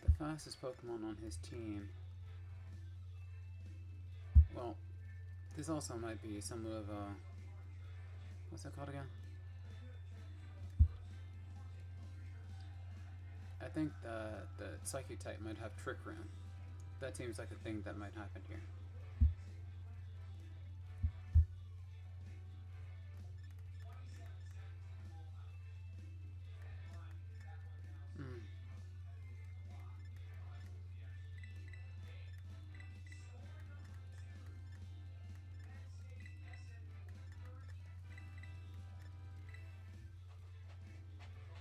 The fastest Pokemon on his team. Well, this also might be somewhat of a... what's that called again? I think the Psychic type might have Trick Rune. That seems like a thing that might happen here.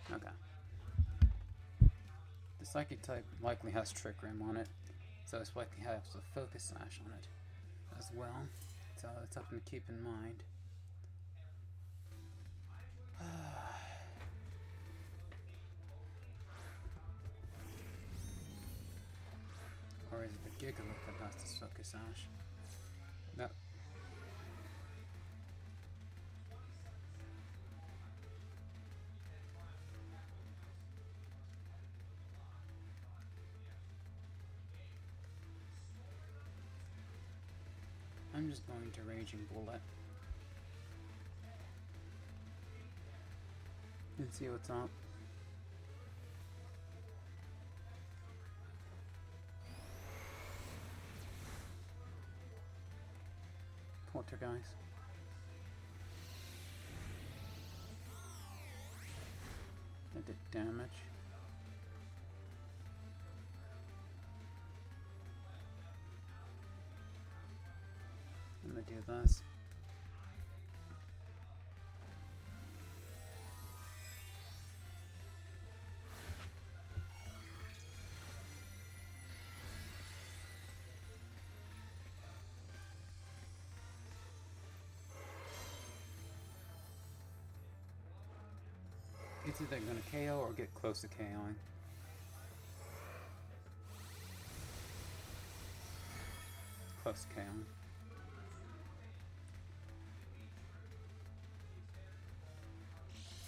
Okay. The Psychic type likely has Trick Room on it, so it's likely has a Focus Sash on it as well. So it's something to keep in mind. Or is it the Gigalith that has this Focus Sash? No. I'm just going to Raging Bullet and see what's up. Poltergeist. That did damage. I'm gonna do this. It's either gonna KO or get close to KOing. Close to KOing.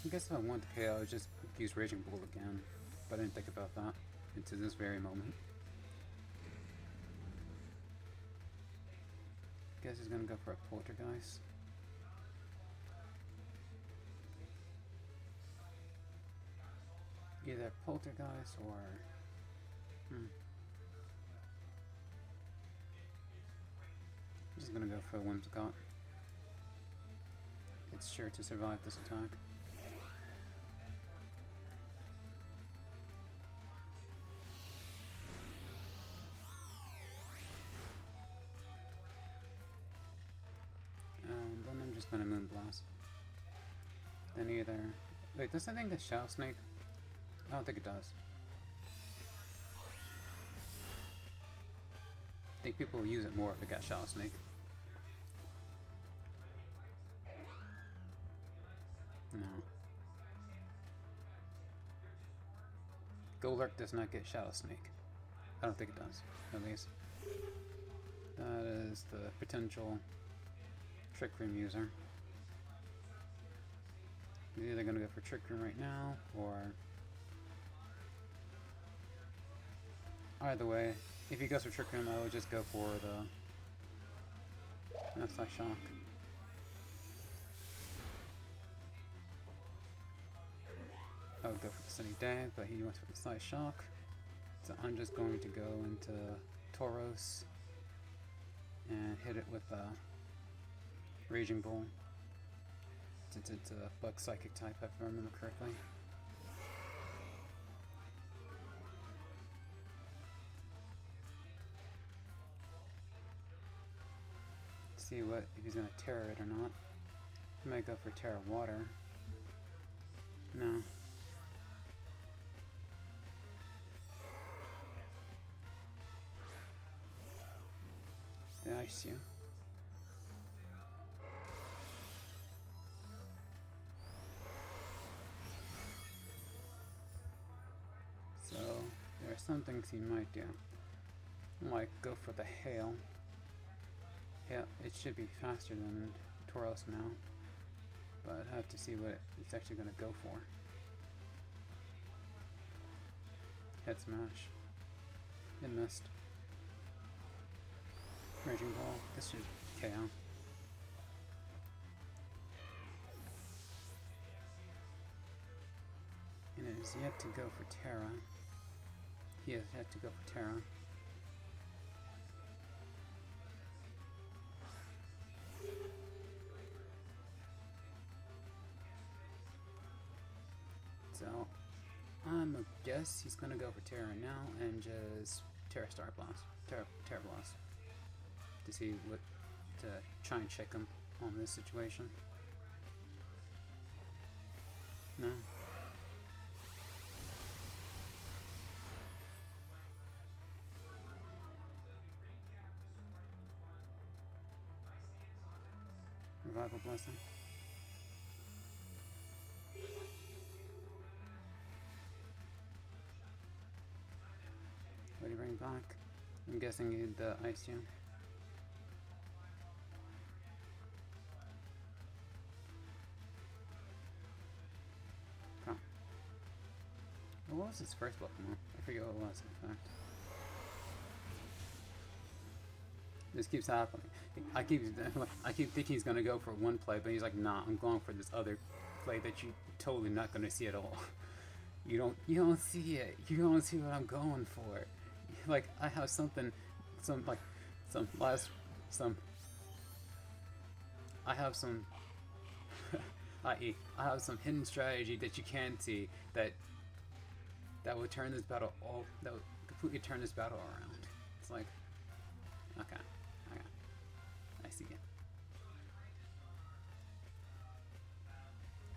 I guess if I want to KO, I would just use Raging Bull again, but I didn't think about that until this very moment. Guess he's gonna go for a Poltergeist. Either Poltergeist or... I'm just gonna go for a Whimsicott. It's sure to survive this attack. And then I'm just gonna Moonblast. Then either... wait, does that thing get Shadow Snake? I don't think it does. I think people use it more if it got Shadow Snake. No. Golurk does not get Shadow Snake. I don't think it does, at least. That is the potential Trick Room user. He's either gonna go for Trick Room right now, or either way, if he goes for Trick Room, I would just go for the Side Shock. I would go for the Sunny Day, but he went for the Side Shock. So I'm just going to go into Tauros and hit it with a Raging Bull. Since it's a Bug Psychic type, if I remember correctly. See what if he's gonna Terra it or not. I might go for Terra Water. No. They ice you. So there are some things he might do. Like go for the Hail. Yeah, it should be faster than Tauros now, but I have to see what it's actually going to go for. Head Smash. It missed. Raging Ball. This should KO. And it is yet to go for Terra. He has yet to go for Terra. So, I'm a guess he's gonna go for Terra now and just Terra Star Blast. Terra Blast. To see what, to try and check him on this situation. No. Revival Blessing. What do you bring back? I'm guessing he'd ice you. Huh. What was his first Pokemon? I forget what it was, in fact. This keeps happening. I keep thinking he's gonna go for one play, but he's like, nah, I'm going for this other play that you're totally not gonna see at all. You don't see it. You don't see what I'm going for. Like I have something, I have some i.e. I have some hidden strategy that you can't see that would turn this battle that would completely turn this battle around. It's like, okay, I see it.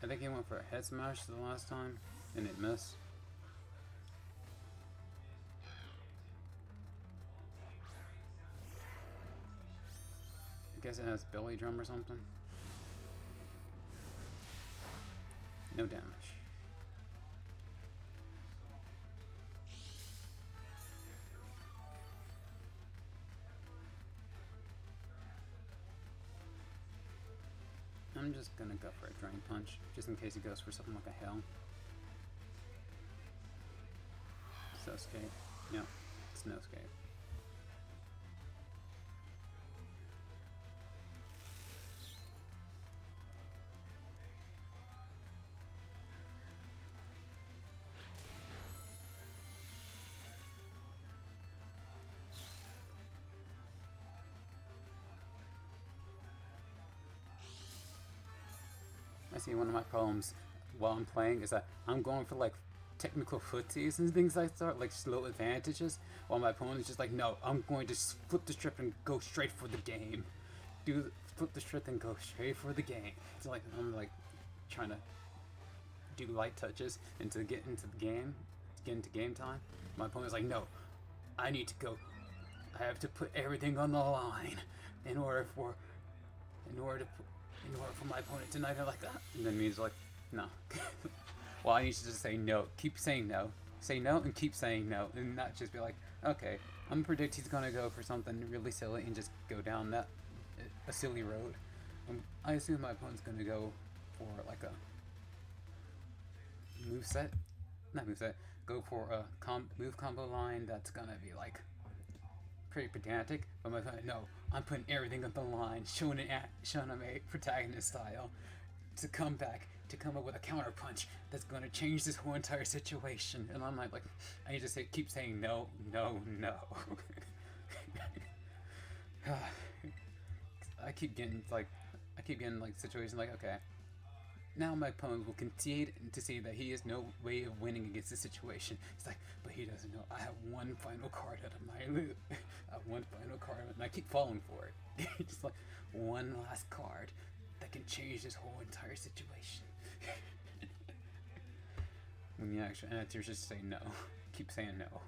I think he went for a Head Smash the last time and it missed. I guess it has belly drum or something. No damage. I'm just gonna go for a Drain Punch, just in case he goes for something like a Hail. Snowscape. No, Snowscape. I see one of my problems while I'm playing is that I'm going for like technical footsies and things like that, like slow advantages, while my opponent is just like, no, I'm going to flip the strip and go straight for the game. Flip the strip and go straight for the game. It's like I'm like trying to do light touches and to get into the game, get into game time. My opponent's like, no, I need to go. I have to put everything on the line in order for my opponent to not like that. And then me's like, no. Well, I need to just say no. Keep saying no. Say no and keep saying no. And not just be like, okay, I'm gonna predict he's gonna go for something really silly and just go down a silly road. I assume my opponent's gonna go for like a moveset, not moveset, go for a move combo line that's gonna be like pretty pedantic. But my opponent, no, I'm putting everything on the line, showing him a protagonist style to come back, to come up with a counter punch that's gonna change this whole entire situation. And I'm like I need to keep saying no, no, no. I keep getting situations like, okay, now my opponent will concede to see that he has no way of winning against this situation. It's like, but he doesn't know. I have one final card out of my loot. I have one final card, and I keep falling for it. Just like one last card that can change this whole entire situation. When you actually answer, just say no. Keep saying no.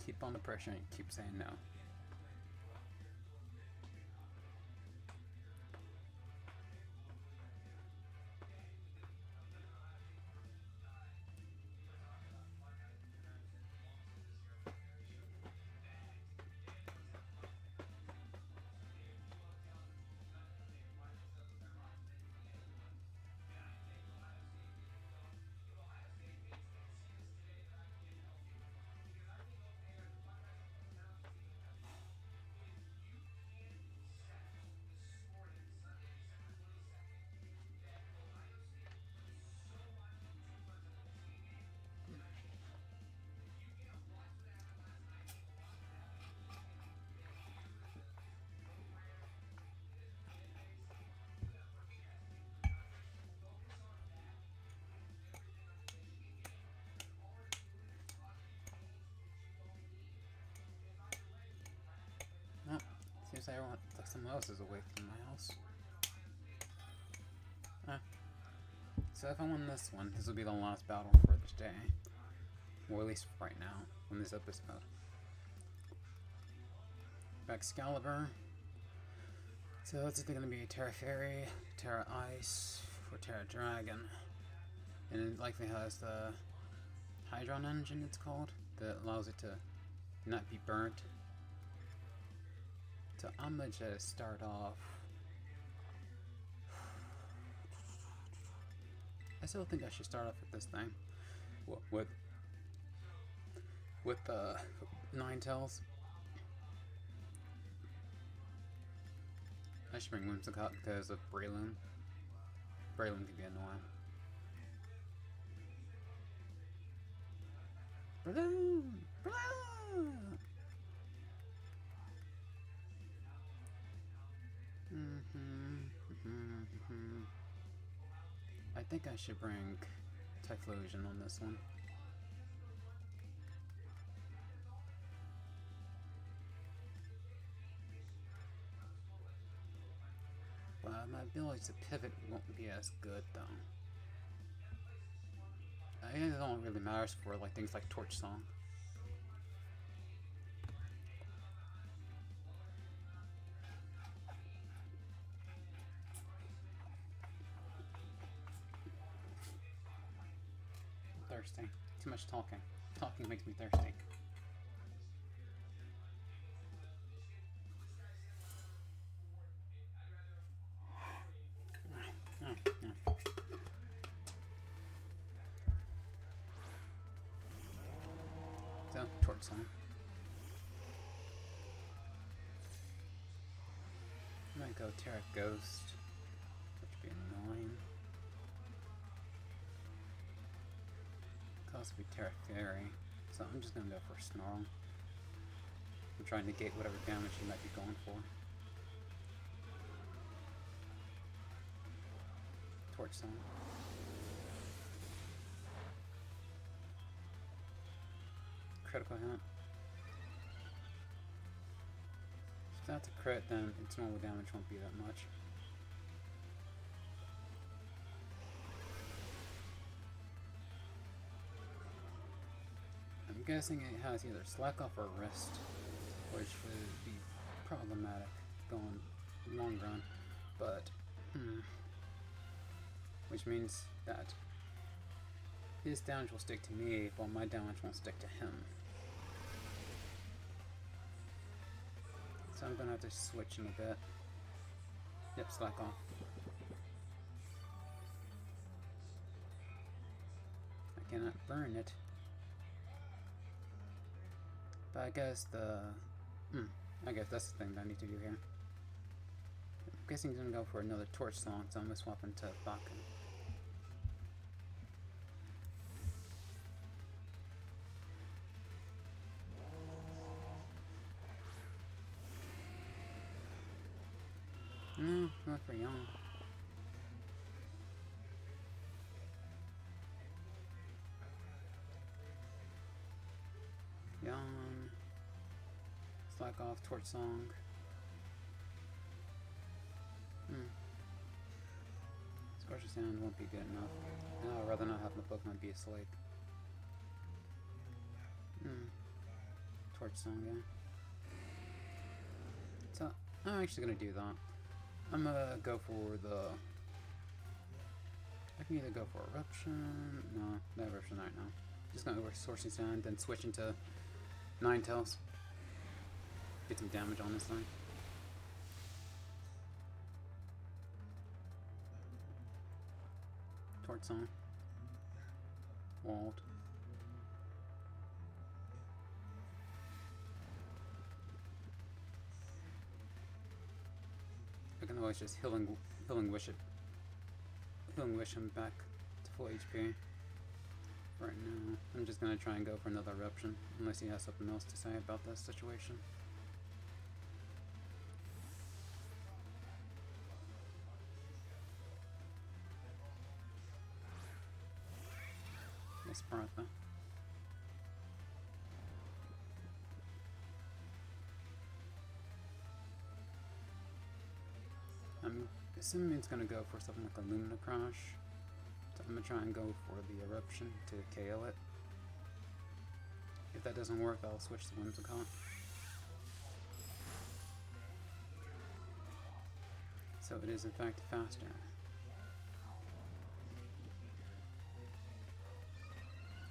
Keep on the pressure and keep saying no. Oh, seems like someone else is awake in my house. So if I win this one, this will be the last battle for this day. Or at least right now, in this episode. Excalibur. So it's either going to be Terra Fairy, Terra Ice, or Terra Dragon. And it likely has the Hydron engine, it's called, that allows it to not be burnt. So I'm going to just start off. I still think I should start off with this thing. With the Ninetales. I should bring Whimsicott because of Breloom. Breloom can be annoying. Breloom! Breloom! I think I should bring Typhlosion on this one. But my ability to pivot won't be as good though. I guess it don't really matters for like things like Torch Song. Thirsty. Too much talking. Talking makes me thirsty. So, Torch Song. I might go Terra Ghost, which would be annoying. Could also be Terra Fairy, so I'm just gonna go for Snarl. I'm trying to negate whatever damage he might be going for. Torch Song. Critical hit. If that's a crit, then its normal damage won't be that much. I'm guessing it has either Slack Off or Wrist, which would be problematic going long run, but which means that his damage will stick to me, while my damage won't stick to him. So I'm gonna have to switch in a bit. Yep, slack off. I cannot burn it. But I guess I guess that's the thing that I need to do here. I'm guessing he's gonna go for another torch song, so I'm gonna swap into Bakken. No, not for young. Yawn. Slack off, torch song. Scorcher sound won't be good enough. No, I'd rather not have the Pokemon be asleep. Torch song, yeah. So, I'm actually gonna do that. I'm gonna go for the... I can either go for Eruption... No, not Eruption right now. Just gonna go for Sourcing Sound, then switch into Ninetales. Get some damage on this thing. Torch Song. Walled. I can always just healing wish him back to full HP. Right now, I'm just gonna try and go for another Eruption, unless he has something else to say about this situation. Nice Partha. I'm assuming it's gonna go for something like a Lumina Crush. So I'm gonna try and go for the Eruption to KO it. If that doesn't work, I'll switch to Whimsicott. So it is in fact faster.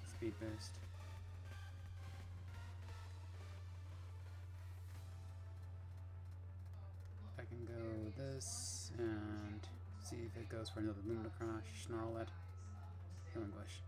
Speed boost. I can go this and see if it goes for another Lumina Crush, Scarlet, Healing Wish.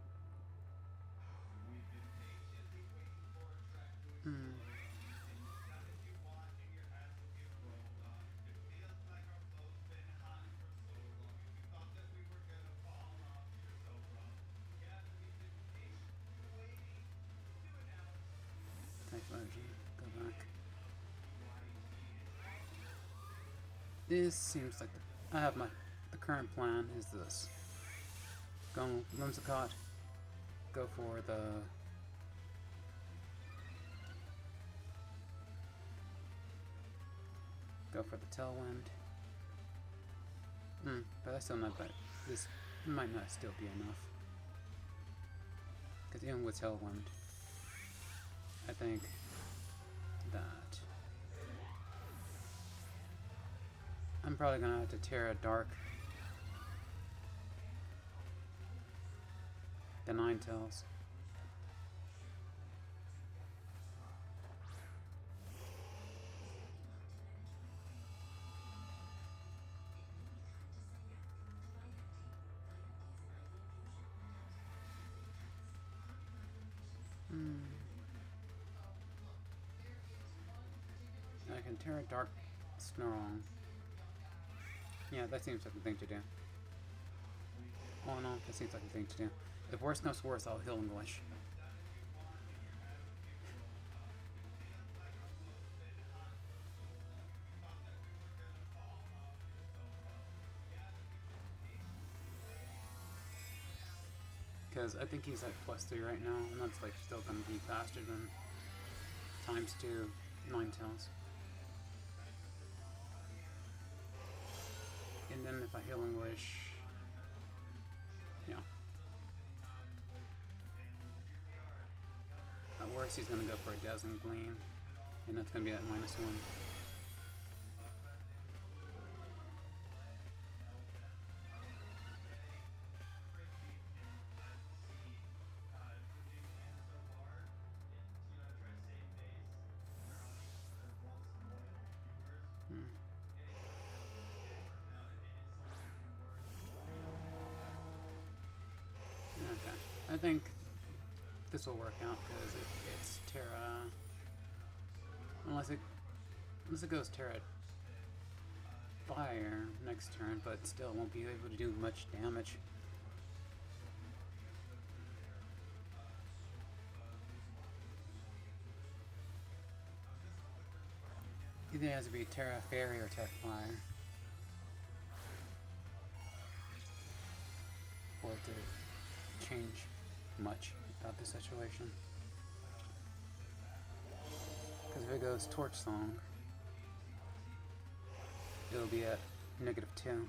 Go back. This seems like the current plan is this. Go Whimsicott, go for the Tailwind. But that's still not bad. This might not still be enough. Because even with Tailwind, I think that I'm probably gonna have to Terra Dark the Ninetales. I can Terra Dark Snarl. Yeah, that seems like the thing to do. Oh no, that seems like the thing to do. If worse comes to worse, I'll heal English. Because I think he's at +3 right now, and that's like still gonna be faster than ×2 Ninetales. And then if I heal English, yeah. At worst, he's gonna go for a Dazzling Gleam, and that's gonna be at -1. think this will work out because it's Terra. Unless it goes Terra Fire next turn, but still won't be able to do much damage. Either it has to be Terra Fairy or Terra Fire for it to change much about the situation. Because if it goes Torch Song, it'll be at -2.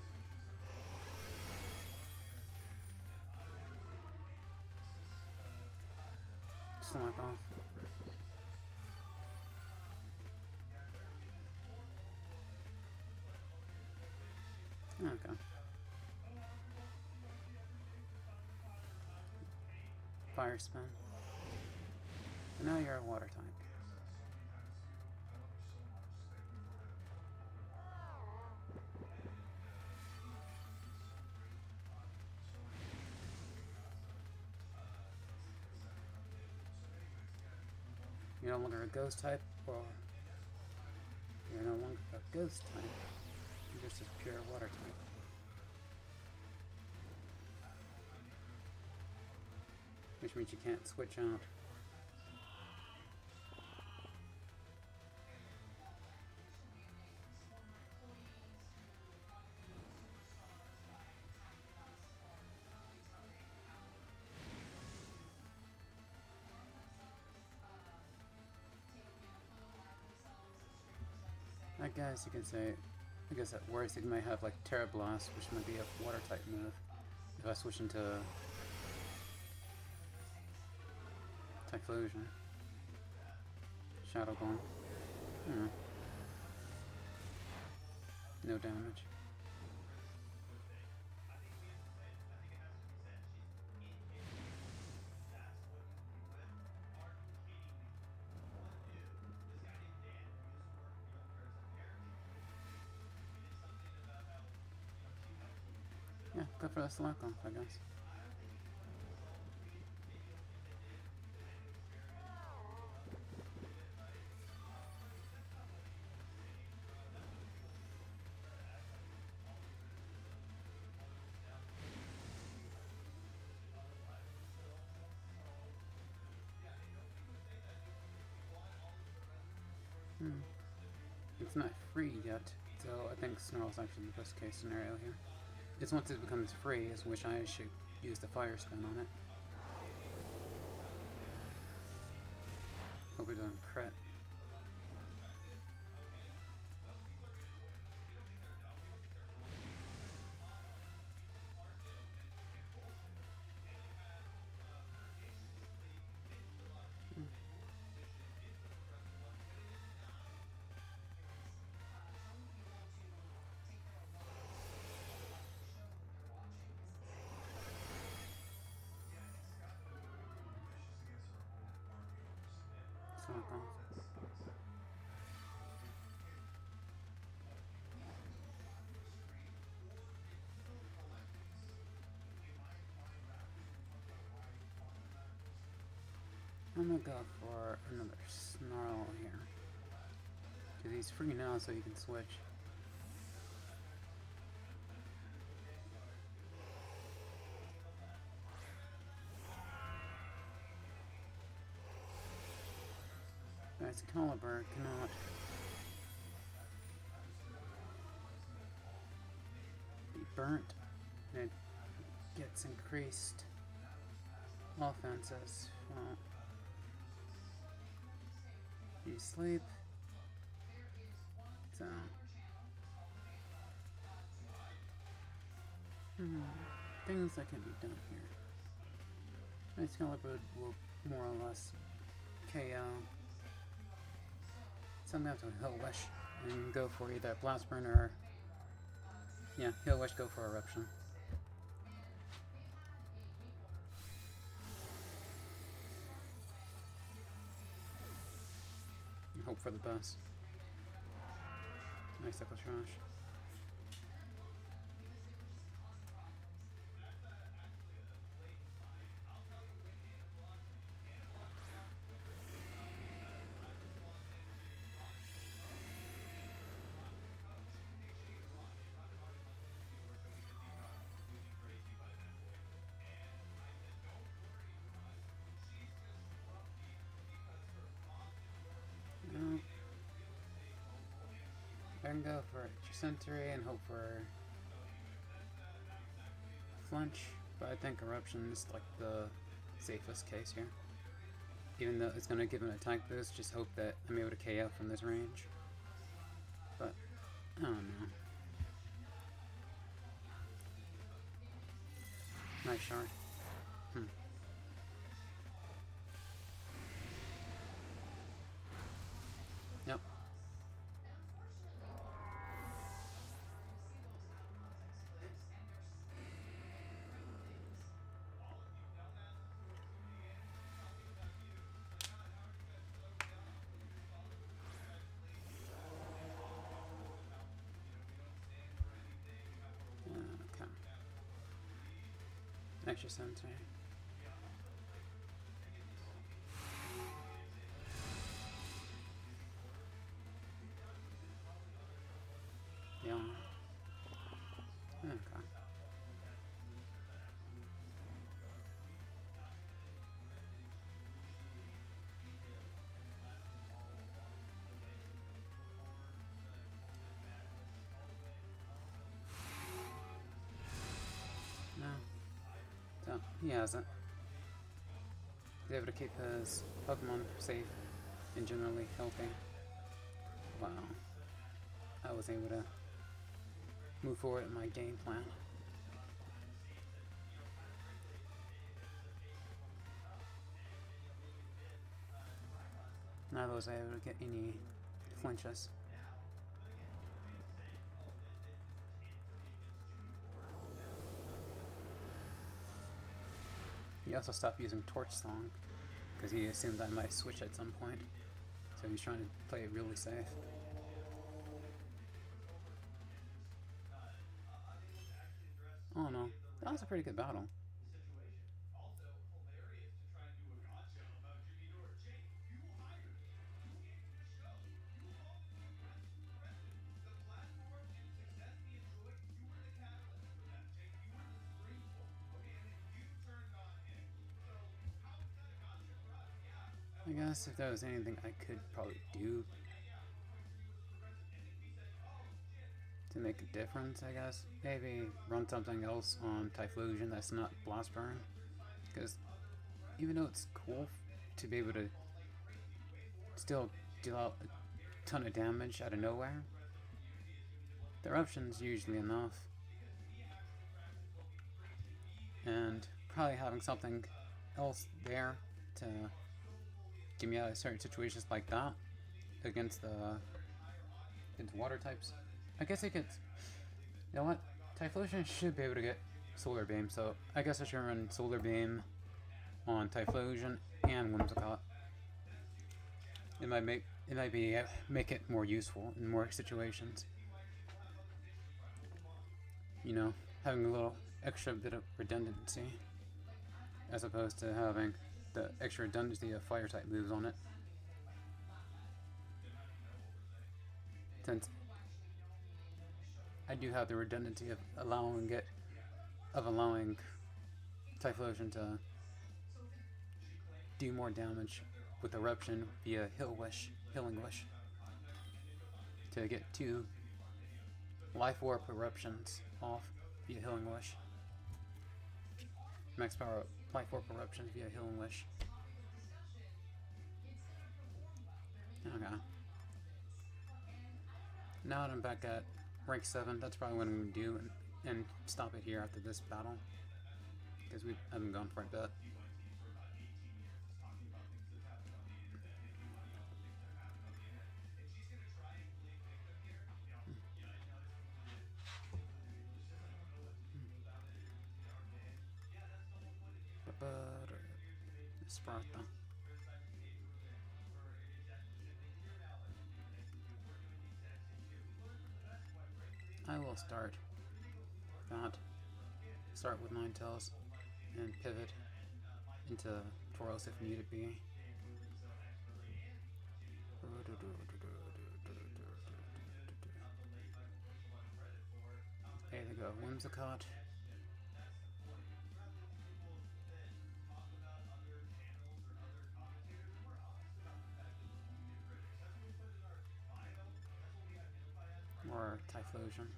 Slack off. Okay. Fire spin. And now you're a water type. You're no longer a ghost type, or you're no longer a ghost type. You're just a pure water type. Which means you can't switch out. I guess you can say, I guess at worst it might have like Terra Blast, which might be a water type move. If I switch into Typhlosion, Shadow Golem, no damage. Yeah, go for the slack off, I guess. It's not free yet, so I think Snarl's actually the best case scenario here. It's once it becomes free is which I should use the fire spin on it. Hope it doesn't crit. Slack off. I'm gonna go for another Snarl here. Because he's free now, so you can switch. Excalibur cannot be burnt, and it gets increased offenses. Well, you sleep, so things that can be done here. Excalibur will more or less KO. So I'm gonna have to Hill Wish and go for either Blast Burn or, yeah, Hill Wish, go for Eruption. And hope for the best. Nice Echo Trash. I can go for Century and hope for flinch, but I think Eruption is like the safest case here. Even though it's going to give an attack boost, just hope that I'm able to KO from this range. But, I don't know. Nice shard. Yep. Okay. Extra Sentry. Yeah. Okay. No. So, he hasn't. He's able to keep his Pokemon safe and generally healthy. Wow. I was able to move forward in my game plan. Neither was I able to get any flinches. He also stopped using Torch Song because he assumed I might switch at some point. So he's trying to play it really safe. Oh no, that was a pretty good battle. I guess if there was anything I could probably do to make a difference, I guess maybe run something else on Typhlosion that's not Blast Burn, because even though it's cool to be able to still deal out a ton of damage out of nowhere, the Eruption's usually enough, and probably having something else there to get me out of certain situations like that against water types. I guess it gets. You know what? Typhlosion should be able to get Solar Beam, so I guess I should run Solar Beam on Typhlosion and Whimsicott. It might make it more useful in more situations. You know, having a little extra bit of redundancy as opposed to having the extra redundancy of fire type moves on it. Since I do have the redundancy of allowing Typhlosion to do more damage with Eruption via Healing Wish, to get 2 Life Warp Eruptions off via Healing Wish. Max power up Life Warp Eruptions via Healing Wish. Okay. Now that I'm back at rank 7, that's probably what I'm going to do and stop it here after this battle, because we haven't gone for a bit. Sparta. I will start with Ninetales and pivot into Tauros if need be. There they go, Whimsicott. lower Typhlosion.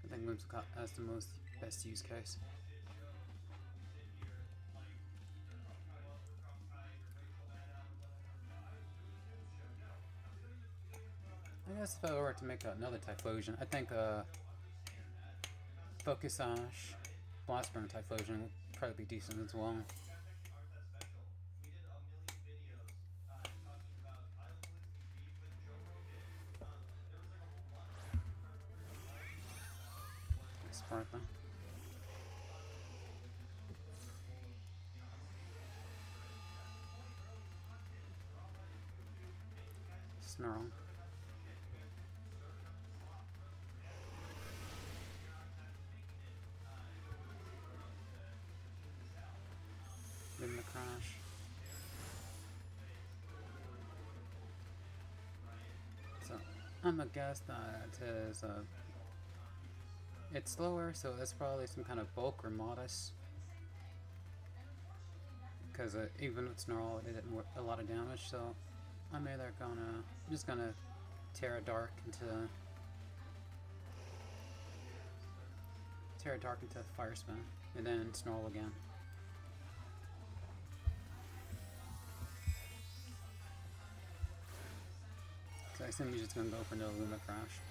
I think Whimsicott has the best use case. I guess if I were to make another Typhlosion, I think Focus Sash, Blast Burn Typhlosion would probably be decent as well. Sparta. Snarl. Give him a crash. So I'm gonna guess that is it's slower, so that's probably some kind of bulk or modest. Because even with Snarl, it did a lot of damage, so I'm either just gonna Terra Dark into Fire Spin, and then Snarl again. So I assume he's just gonna go for no Luma Crash.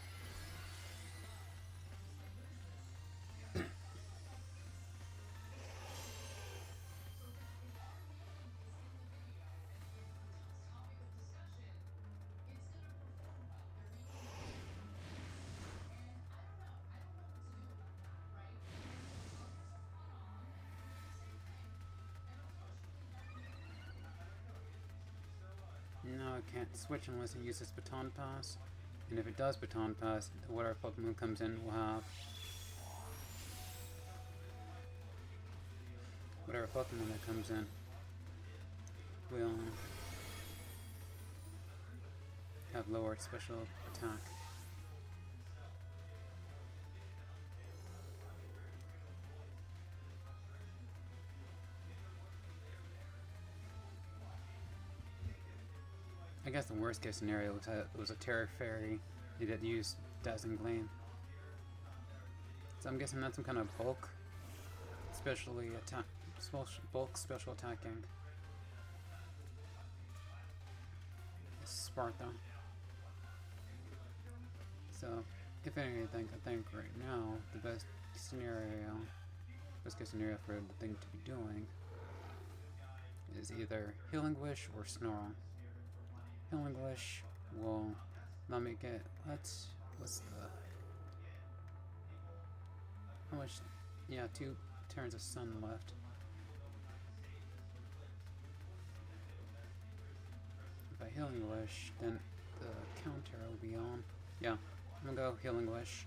No, I can't switch unless it uses Baton Pass. And if it does Baton Pass, whatever Pokemon comes in will have... Whatever Pokemon that comes in will have lower special attack. I guess the worst case scenario was a Terra Fairy that used Dazzling Gleam. So I'm guessing that's some kind of bulk, bulk special attacking. Sparta. So, if anything, I think right now the best case scenario for the thing to be doing is either Healing Wish or Snarl. Healing Wish will let me get, what's the, how much, yeah, 2 turns of sun left. If I Healing Wish, then the counter will be on. Yeah, I'm gonna go Healing Wish.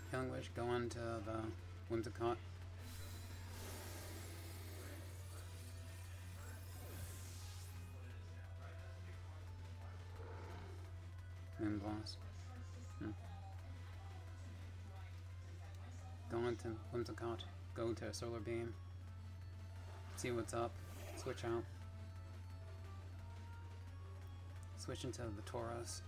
Healing Wish, go on to the Whimsicott. Moonblast. Go into Whimsicott, go to Solar Beam, see what's up, switch out, switch into the Tauros.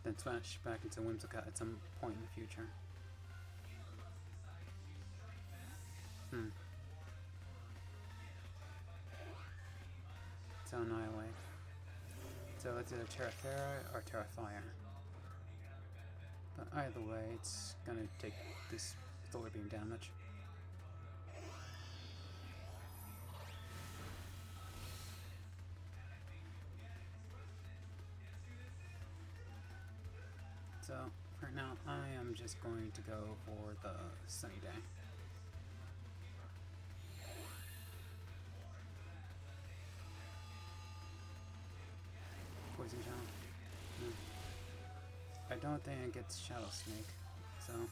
Then switch back into Whimsicott at some point in the future. So Annihilate. So it's either Terra or Terra Fire. But either way, it's gonna take this Solar Beam damage. So for now, I am just going to go for the Sunny Day. Poison Channel. I don't think it gets Shadow Snake, so.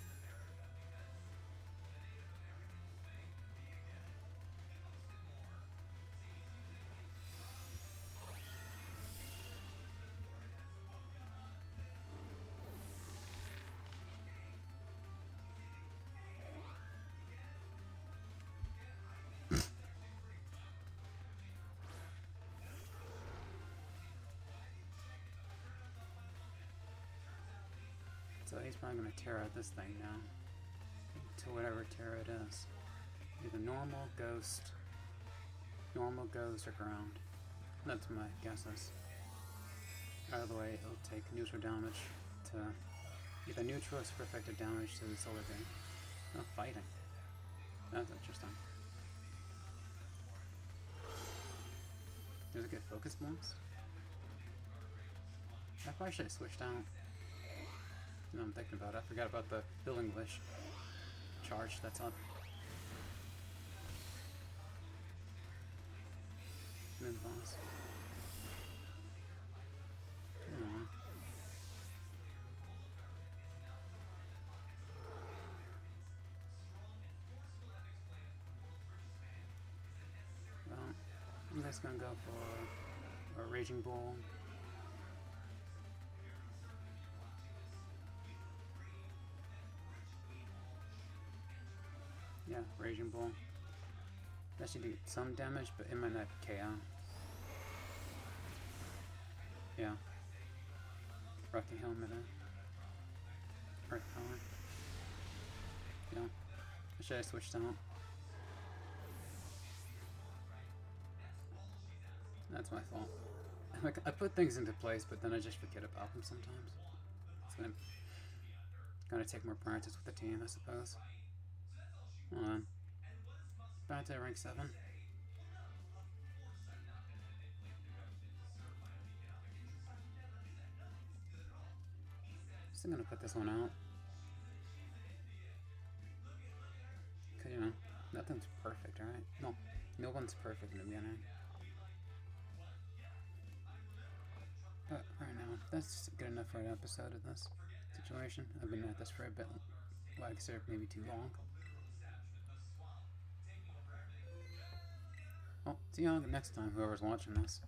So he's probably gonna tear out this thing now. To whatever tear it is. Either normal, ghost, or ground. That's my guesses. Either way, it'll take neutral damage to either neutral or super effective damage to the solar beam. Oh, fighting. That's interesting. Does it get focus bonus? I probably should have switched out. No, I'm thinking about it. I forgot about the Healing Wish charge that's up. Mid boss. Well, I'm just gonna go for a Raging Bull. Yeah, Raging Bull. That should do some damage, but it might not KO. Yeah. Rocky Helmet. Earth Power. Yeah. I should have switched out. That's my fault. Like, I put things into place, but then I just forget about them sometimes. It's gonna take more practice with the team, I suppose. Hold on. Back to rank 7. Still gonna put this one out. Cause, you know, nothing's perfect, alright? No one's perfect in the beginning. But right now, that's good enough for an episode of this situation. I've been at this for a bit, well, I consider maybe too long. Well, see you all next time, whoever's watching this.